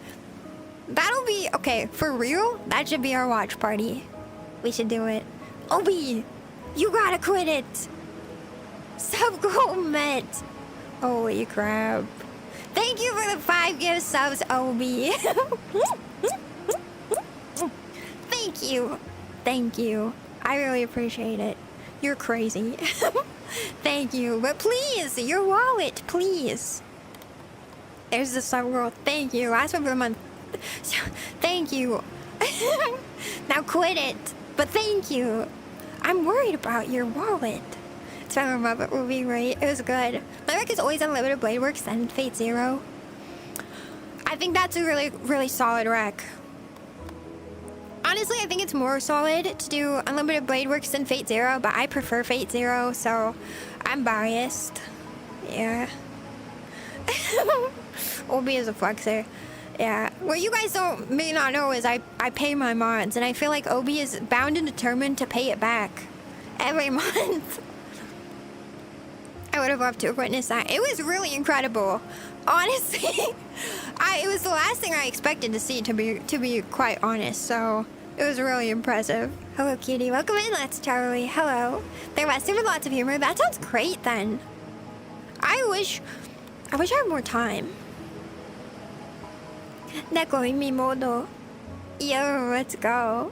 That'll be, okay, for real? That should be our watch party. We should do it. Obi, you gotta quit it. Sub-goal met. Holy crap. Thank you for the 5 gift subs, Obi. Thank you. Thank you. I really appreciate it. You're crazy. Thank you. But please, your wallet, please. There's the sub girl. Thank you. Last one for the month. Thank you. Now quit it. But thank you. I'm worried about your wallet. It's from a Muppet movie, right? It was good. My rec is always Unlimited Blade Works, then Fate Zero. I think that's a really, really solid rec. Honestly, I think it's more solid to do Unlimited Blade Works than Fate Zero, but I prefer Fate Zero, so I'm biased. Yeah. Obi is a flexer. Yeah. What you guys may not know is I pay my mods, and I feel like Obi is bound and determined to pay it back every month. I would have loved to have witnessed that. It was really incredible. Honestly, it was the last thing I expected to see, to be quite honest, so it was really impressive. Hello, cutie. Welcome in, Let's Charlie. Hello. There must have been lots of humor. That sounds great, then. I wish I had more time. Neko mi modo. Yo, let's go.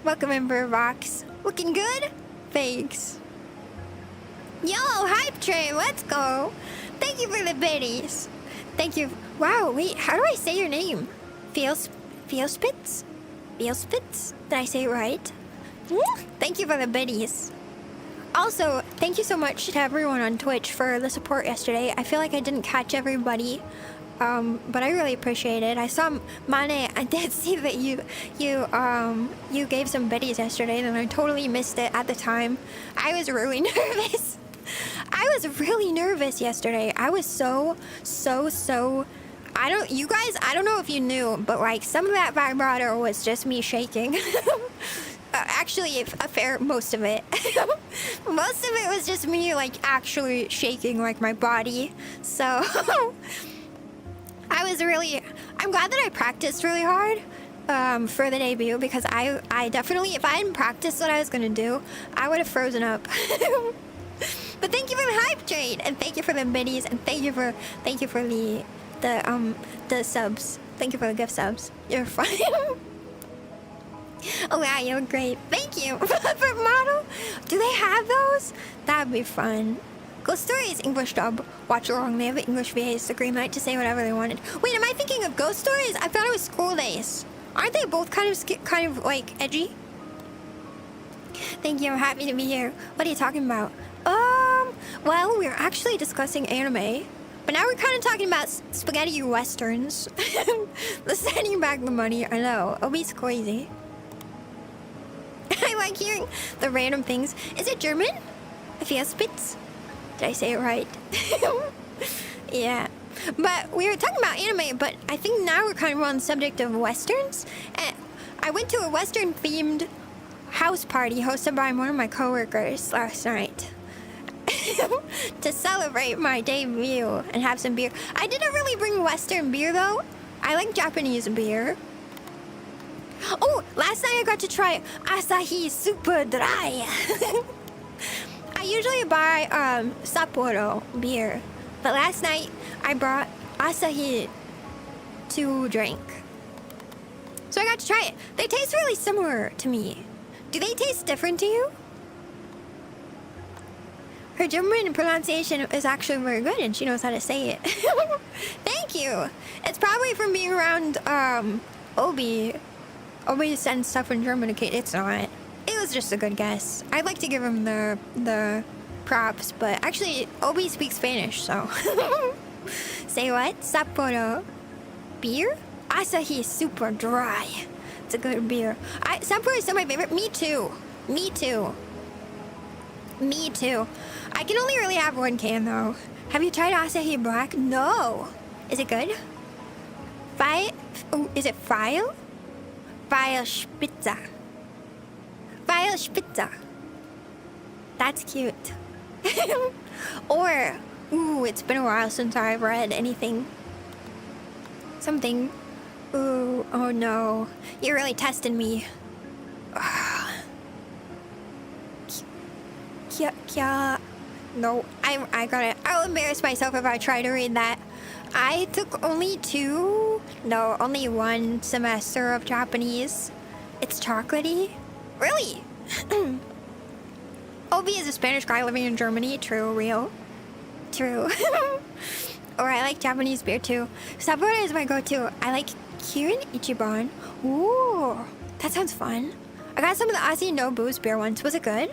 Welcome in, Burbox. Looking good? Thanks. Yo, hype train, let's go. Thank you for the biddies. Thank you. Wow, wait, how do I say your name? Feelspitz? Feelspitz? Did I say it right? Thank you for the biddies. Also, thank you so much to everyone on Twitch for the support yesterday. I feel like I didn't catch everybody, but I really appreciate it. I saw Mane. I did see that you gave some biddies yesterday, and I totally missed it at the time. I was really nervous. I was really nervous yesterday. I was so. You guys, I don't know if you knew, but like some of that vibrato was just me shaking. Actually, most of it. Most of it was just me like actually shaking like my body. So I'm glad that I practiced really hard for the debut, because I definitely, if I hadn't practiced what I was gonna do, I would have frozen up. But thank you for the hype train, and thank you for the biddies, and thank you for the subs. Thank you for the gift subs. You're fine. Oh wow, you're great. Thank you. For model? Do they have those? That'd be fun. Ghost Stories English dub. Watch along. They have English VAs, the green light to say whatever they wanted. Wait, am I thinking of Ghost Stories? I thought it was School Days. Aren't they both kind of like edgy? Thank you. I'm happy to be here. What are you talking about? Well, we're actually discussing anime. But now we're kind of talking about spaghetti westerns. The sending back the money. I know. Obi's crazy. I like hearing the random things. Is it German? Spitz? Did I say it right? Yeah. But we were talking about anime, but I think now we're kind of on the subject of westerns. And I went to a western-themed house party hosted by one of my coworkers last night. To celebrate my debut and have some beer. I didn't really bring Western beer though. I like Japanese beer. Oh, last night I got to try Asahi Super Dry. I usually buy Sapporo beer, but last night I brought Asahi to drink. So I got to try it. They taste really similar to me. Do they taste different to you? Her German pronunciation is actually very good, and she knows how to say it. Thank you. It's probably from being around Obi. Obi sends stuff in German to Kate. It's not. It was just a good guess. I'd like to give him the props, but actually Obi speaks Spanish, so. Say what? Sapporo beer? Asahi Super Dry. It's a good beer. Sapporo is still my favorite. Me too. Me too. Me too. I can only really have one can though. Have you tried Asahi Black? No. Is it good? Is it File? File Spitzer. File Spitzer. That's cute. Or, ooh, it's been a while since I've read anything. Something. Ooh, oh no. You're really testing me. No, I got it. I'll embarrass myself if I try to read that. I took only one semester of Japanese. It's chocolatey. Really? Obi is a Spanish guy living in Germany. True, real. True. Or I like Japanese beer too. Sapporo is my go-to. I like Kirin Ichiban. Ooh, that sounds fun. I got some of the Aussie no booze beer once. Was it good?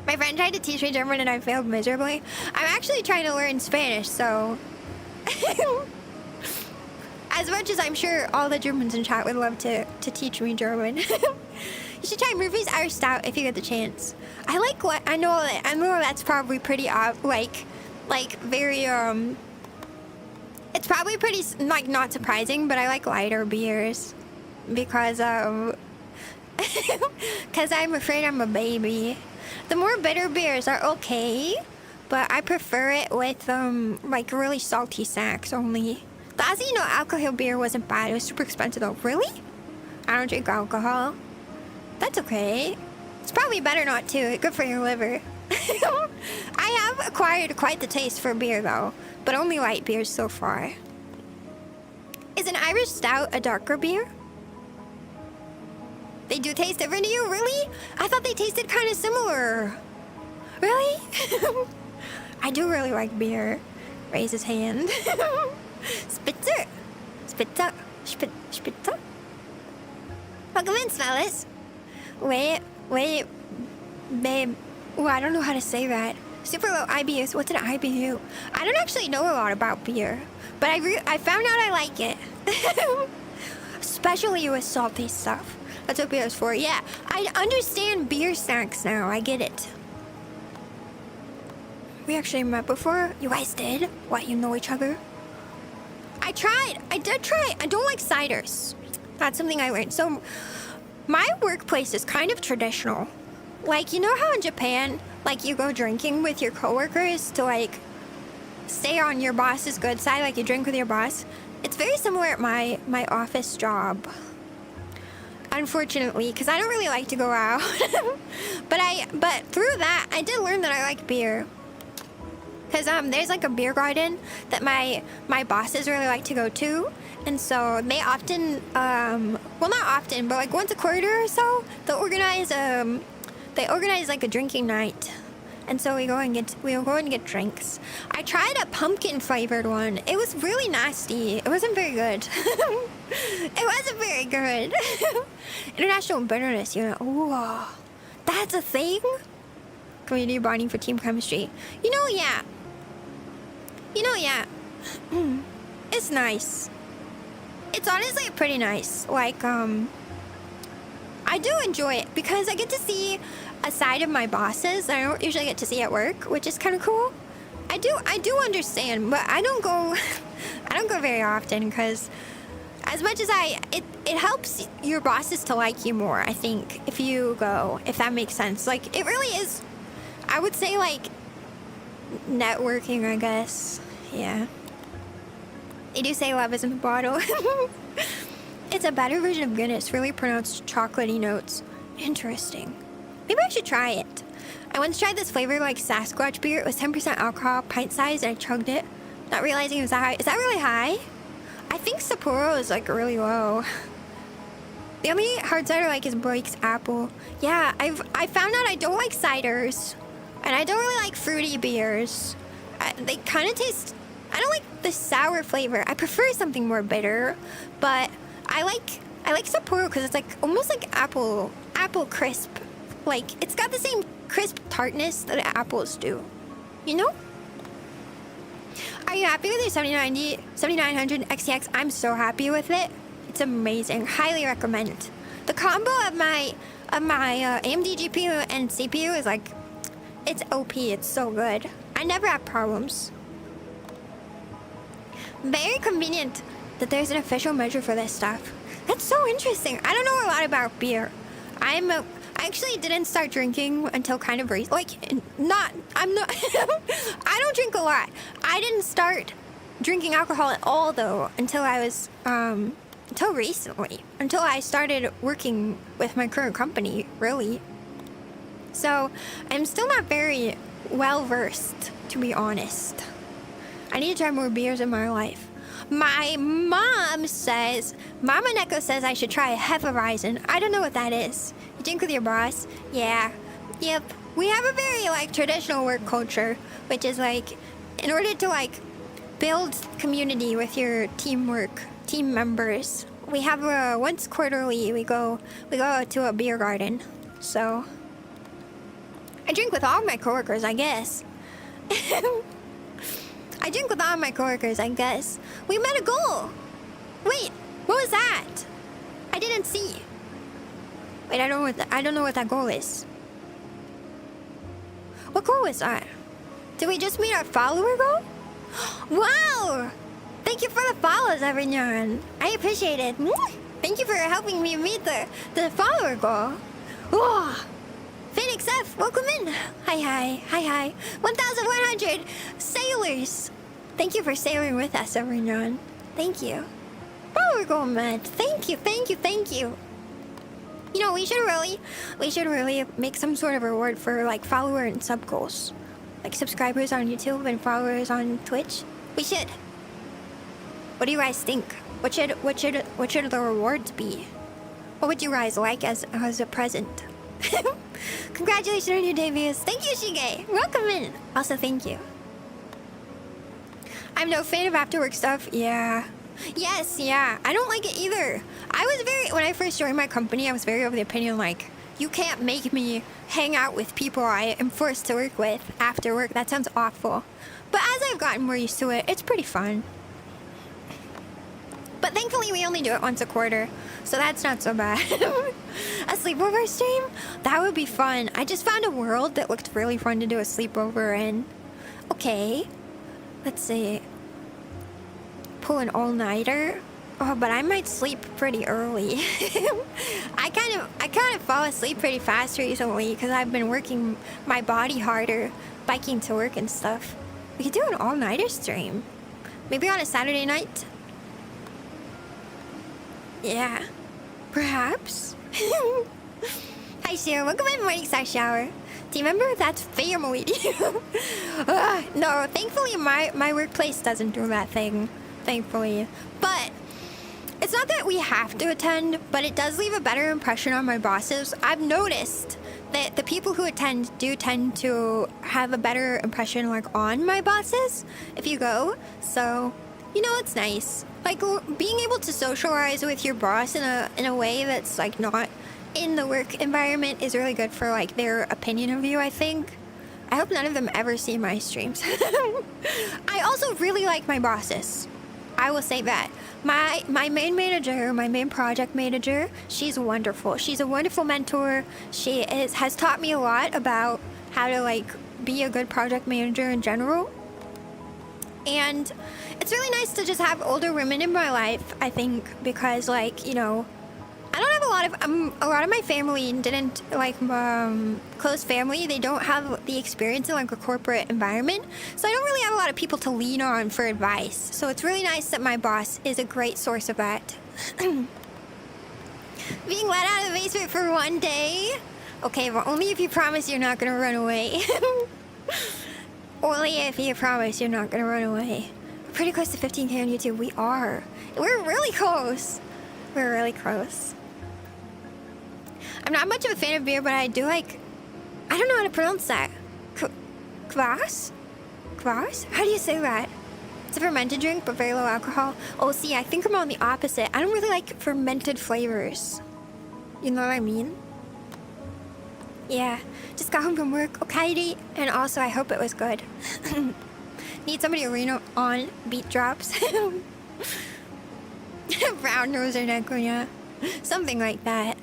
My friend tried to teach me German and I failed miserably. I'm actually trying to learn Spanish, so... As much as I'm sure all the Germans in chat would love to teach me German. You should try Murphy's Irish Stout if you get the chance. I like what... I know that's probably pretty... very... It's probably pretty, like, not surprising, but I like lighter beers. Because, because I'm afraid I'm a baby. The more bitter beers are okay, but I prefer it with, like, really salty snacks only. The Aussie no alcohol beer wasn't bad. It was super expensive, though. Really? I don't drink alcohol. That's okay. It's probably better not to. Good for your liver. I have acquired quite the taste for beer, though, but only light beers so far. Is an Irish Stout a darker beer? They do taste different to you? Really? I thought they tasted kind of similar. Really? I do really like beer. Raise his hand. Spitzer. Spitzer. Spitzer. Welcome in, Smellis. Wait, babe. Oh, I don't know how to say that. Super low IBUs. What's an IBU? I don't actually know a lot about beer, but I found out I like it. Especially with salty stuff. That's what beer is for. Yeah, I understand beer snacks now. I get it. We actually met before. You guys did? What, you know each other? I tried. I did try. I don't like ciders. That's something I learned. So my workplace is kind of traditional. Like, you know how in Japan, like, you go drinking with your coworkers to, like, stay on your boss's good side, like you drink with your boss? It's very similar at my office job. Unfortunately, because I don't really like to go out. But through that, I did learn that I like beer. Because there's like a beer garden that my bosses really like to go to. And so they often, well, not often, but like once a quarter or so, they'll organize like a drinking night. And so we'll go and get drinks. I tried a pumpkin flavored one. It was really nasty. It wasn't very good. It wasn't very good. International bitterness, you know. Ooh, that's a thing? Community bonding for team chemistry. Yeah. It's nice. It's honestly pretty nice. Like, I do enjoy it because I get to see a side of my bosses that I don't usually get to see at work, which is kind of cool. I do understand, but I don't go very often because as much as it helps your bosses to like you more, I think, if you go, if that makes sense. Like, it really is, I would say, like, networking, I guess. Yeah. They do say love is in the bottle. It's a better version of Guinness, really pronounced chocolatey notes. Interesting. Maybe I should try it. I once tried this flavor like Sasquatch beer. It was 10% alcohol, pint size, and I chugged it, not realizing it was that high. Is that really high? I think Sapporo is like really low. The only hard cider I like is Blake's Apple. Yeah, I found out I don't like ciders, and I don't really like fruity beers. They kind of taste. I don't like the sour flavor. I prefer something more bitter, but I like Sapporo because it's like almost like apple crisp. Like, it's got the same crisp tartness that apples do. You know? Are you happy with your 7900 XTX? I'm so happy with it. It's amazing. Highly recommend. The combo of my AMD GPU and CPU is like, it's OP. It's so good. I never have problems. Very convenient that there's an official measure for this stuff. That's so interesting. I don't know a lot about beer. I actually didn't start drinking until kind of recent. I'm not. I don't drink a lot. I didn't start drinking alcohol at all though until I was until recently. Until I started working with my current company, really. So I'm still not very well versed, to be honest. I need to try more beers in my life. My mom says, Mama Neko says I should try a Hefeweizen. I don't know what that is. You drink with your boss? Yeah. Yep. We have a very, like, traditional work culture, which is, like, in order to, like, build community with your team members, we have once quarterly, we go to a beer garden. So, I drink with all my coworkers, I guess. I drink with all my coworkers, I guess. We met a goal. Wait, what was that? I didn't see. Wait, I don't know what that goal is. What goal was that? Did we just meet our follower goal? Wow! Thank you for the follows, everyone. I appreciate it. Thank you for helping me meet the follower goal. Whoa! Phoenix F, welcome in. Hi. 1,100 sailors. Thank you for sailing with us, everyone. Thank you. Follower goal met. Thank you. You know, we should really make some sort of reward for like follower and sub goals, like subscribers on YouTube and followers on Twitch. We should. What do you guys think? What should the rewards be? What would you guys like as a present? Congratulations on your debuts. Thank you, Shige. Welcome in. Also, thank you. I'm no fan of after-work stuff. Yeah. Yes, yeah. I don't like it either. When I first joined my company, I was very of the opinion, like, You can't make me hang out with people I am forced to work with after work. That sounds awful. But as I've gotten more used to it, it's pretty fun. But thankfully, we only do it once a quarter, so that's not so bad. A sleepover stream? That would be fun. I just found a world that looked really fun to do a sleepover in. Okay. Let's see. Pull an all-nighter? Oh, but I might sleep pretty early. I kind of fall asleep pretty fast recently because I've been working my body harder, biking to work and stuff. We could do an all-nighter stream. Maybe on a Saturday night? Yeah. Perhaps? Hi, Shiro. Welcome to my morning shower. Do you remember that's family? No, thankfully my workplace doesn't do that thing. Thankfully. But it's not that we have to attend, but it does leave a better impression on my bosses. I've noticed that the people who attend do tend to have a better impression like on my bosses if you go. So, you know, it's nice. Like being able to socialize with your boss in a way that's like not in the work environment is really good for like their opinion of you, I think. I hope none of them ever see my streams. I also really like my bosses. I will say that. My main manager, my main project manager, she's wonderful. She's a wonderful mentor. She has taught me a lot about how to like be a good project manager in general. And it's really nice to just have older women in my life, I think, because like, you know, I don't have a lot of my family didn't like close family. They don't have the experience in like a corporate environment, so I don't really have a lot of people to lean on for advice. So it's really nice that my boss is a great source of that. Being let out of the basement for one day. Okay, but only if you promise you're not gonna run away. Only if you promise you're not gonna run away. We're pretty close to 15K on YouTube. We are. We're really close. We're really close. I'm not much of a fan of beer, but I do like... I don't know how to pronounce that. Kvass? Kvass? How do you say that? It's a fermented drink, but very low alcohol. Oh, see, I think I'm on the opposite. I don't really like fermented flavors. You know what I mean? Yeah. Just got home from work. Okay, and also I hope it was good. Need somebody to lean on beat drops. Brown nose or NyantaClips. Something like that.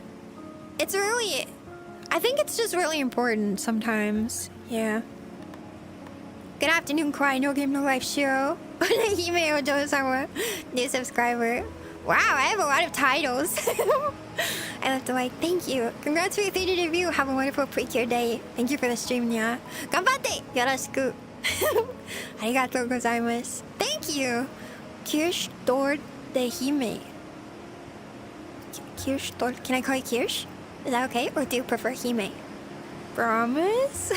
It's really... I think it's just really important sometimes. Yeah. Good afternoon, Kwai. No game, no life, Shiro. Hime Ojo-sama. New subscriber. Wow, I have a lot of titles. I left a like. Thank you. Congrats for your 30 debut. Have a wonderful pre-cure day. Thank you for the stream, Nya. Ganbatte! Yoroshiku. Arigatou gozaimasu. Thank you. Kirsch Dor de Hime. Kirsch Dor... Can I call you Kirsch? Is that okay? Or do you prefer Hime? Promise?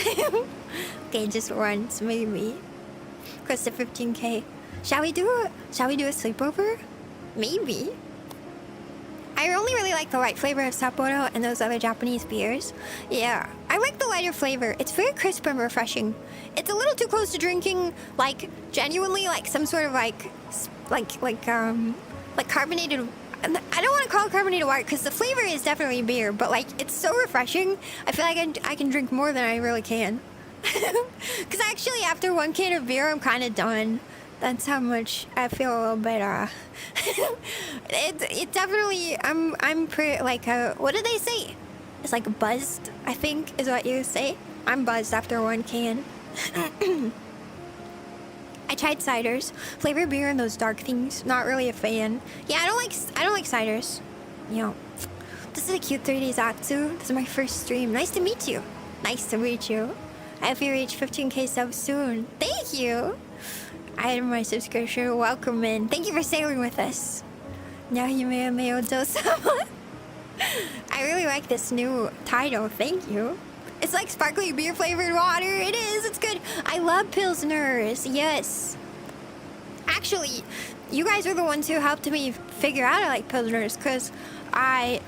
Okay, just once, maybe. Close to 15K. Shall we do a sleepover? Maybe. I only really like the light flavor of Sapporo and those other Japanese beers. Yeah, I like the lighter flavor. It's very crisp and refreshing. It's a little too close to drinking, like, genuinely, like, some sort of, like carbonated... I don't want to call it carbonated water because the flavor is definitely beer, but, like, it's so refreshing. I feel like I can drink more than I really can. Because actually, after one can of beer, I'm kind of done. That's how much I feel a little bit, it definitely, I'm pretty, like, what did they say? It's like buzzed, I think, is what you say. I'm buzzed after one can. I tried ciders, flavored beer and those dark things. Not really a fan. Yeah, I don't like ciders. You know, this is a cute 3 days Atsu. This is my first stream. Nice to meet you. Nice to meet you. I hope you reach 15K subs soon. Thank you. I had my subscription. Welcome in. Thank you for sailing with us. Nyahime Ojo-sama. I really like this new title. Thank you. It's like sparkling beer flavored water. It is. It's good. I love Pilsners. Yes. Actually, you guys are the ones who helped me figure out I like Pilsners because I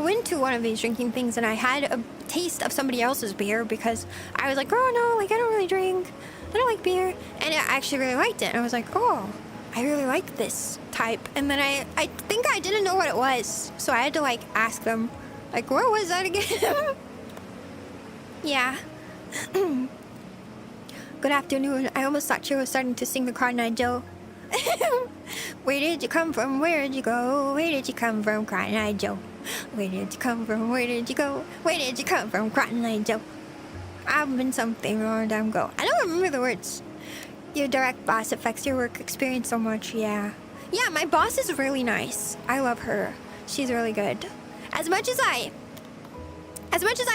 went to one of these drinking things and I had a taste of somebody else's beer because I was like, oh no, like I don't really drink. I don't like beer. And I actually really liked it. And I was like, oh, I really like this type. And then I think I didn't know what it was. So I had to like ask them Like, what was that again? Yeah. Good afternoon. I almost thought Shiro was starting to sing the Cotton Eye Joe. Where did you come from? Where did you go? Where did you come from, Cotton Eye Joe? Where did you come from? Where did you go? Where did you come from, Cotton Eye Joe? I've been something a long time ago. I don't remember the words. Your direct boss affects your work experience so much, yeah. Yeah, my boss is really nice. I love her. She's really good. As much as I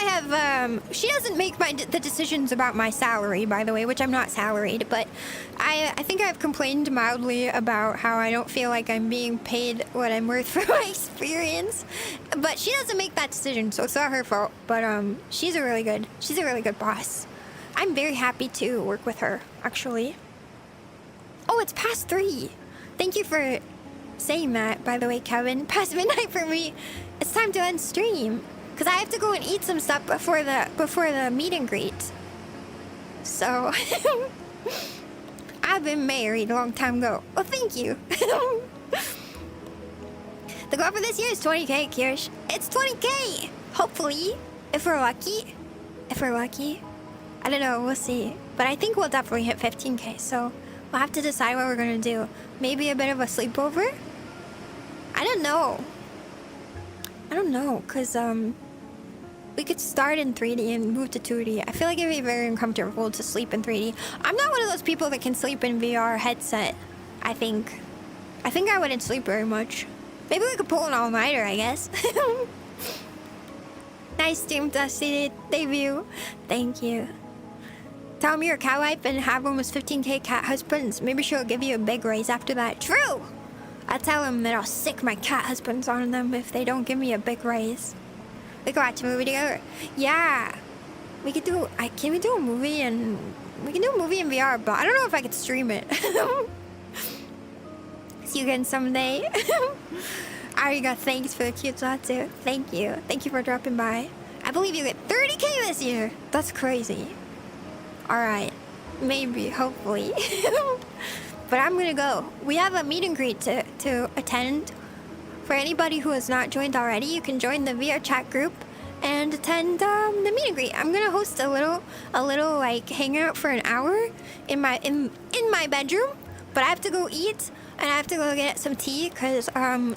have, she doesn't make the decisions about my salary, by the way, which I'm not salaried, but I think I've complained mildly about how I don't feel like I'm being paid what I'm worth for my experience, but she doesn't make that decision, so it's not her fault, but, she's a really good boss. I'm very happy to work with her, actually. Oh, it's past 3. Thank you for saying that, by the way, Kevin. Past midnight for me. It's time to end stream. Because I have to go and eat some stuff before the meet and greet. So, I've been married a long time ago. Well, thank you. The goal for this year is 20K, Kirsch. It's 20K! Hopefully. If we're lucky. I don't know, we'll see. But I think we'll definitely hit 15K, so we'll have to decide what we're gonna do. Maybe a bit of a sleepover? I don't know, because, we could start in 3D and move to 2D. I feel like it'd be very uncomfortable to sleep in 3D. I'm not one of those people that can sleep in VR headset, I think. I think I wouldn't sleep very much. Maybe we could pull an all-nighter, I guess. Nice stream, Dusty debut. Thank you. Tell me you're a cat wife and have almost 15K cat husbands. Maybe she'll give you a big raise after that. True! I'll tell him that I'll sick my cat husbands on them if they don't give me a big raise. We can watch a movie together. Yeah. We could do... Can we do a movie and... We can do a movie in VR, but I don't know if I could stream it. See you again someday. Ariga, thanks for the cute Zatsu. Thank you. Thank you for dropping by. I believe you get 30K this year. That's crazy. Alright. Maybe. Hopefully. But I'm gonna go. We have a meet and greet to attend. For anybody who has not joined already, you can join the VRchat group and attend the meet and greet. I'm gonna host a little like hangout for an hour in my bedroom, but I have to go eat and I have to go get some tea because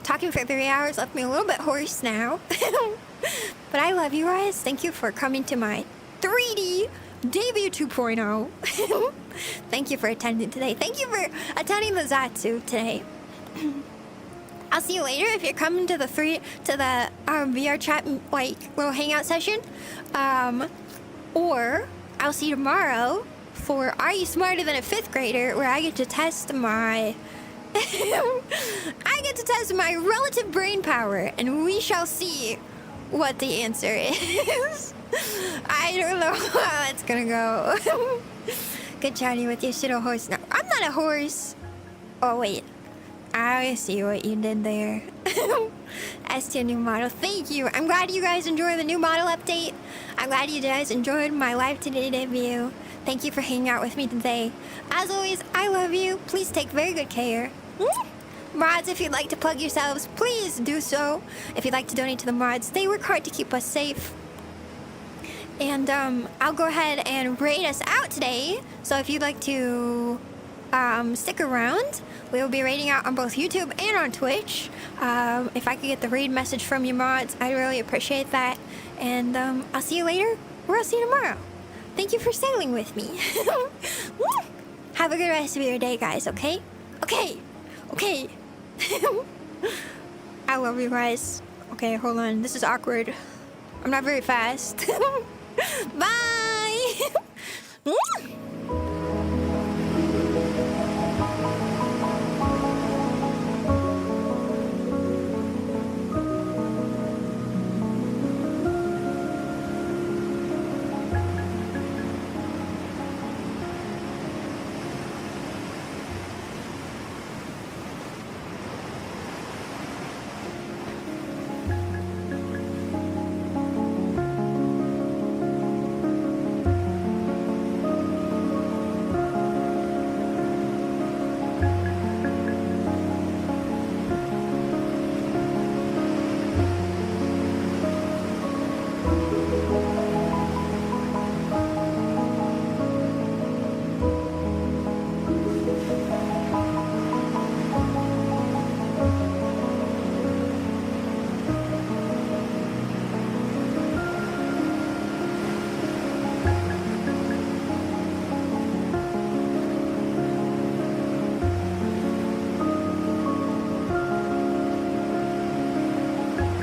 talking for 3 hours left me a little bit hoarse now. But I love you guys. Thank you for coming to my 3D debut 2.0. Thank you for attending today. Thank you for attending the Zatsu today. I'll see you later if you're coming to the VRchat like little hangout session. Or I'll see you tomorrow for Are You Smarter Than a 5th Grader, where I get to test my relative brain power, and we shall see what the answer is. I don't know how that's gonna go. Good chatting with you, Shiro horse. No, I'm not a horse. Oh wait. I see what you did there. S2 new model. Thank you. I'm glad you guys enjoyed the new model update. I'm glad you guys enjoyed my live today debut. Thank you for hanging out with me today. As always, I love you. Please take very good care. Mods, if you'd like to plug yourselves, please do so. If you'd like to donate to the mods, they work hard to keep us safe. And I'll go ahead and raid us out today. So if you'd like to stick around, we'll be raiding out on both YouTube and on Twitch. If I could get the raid message from you mods, I'd really appreciate that. And I'll see you later, or I'll see you tomorrow. Thank you for sailing with me. Have a good rest of your day, guys, okay? Okay. I love you guys. Okay, hold on. This is awkward. I'm not very fast. Bye!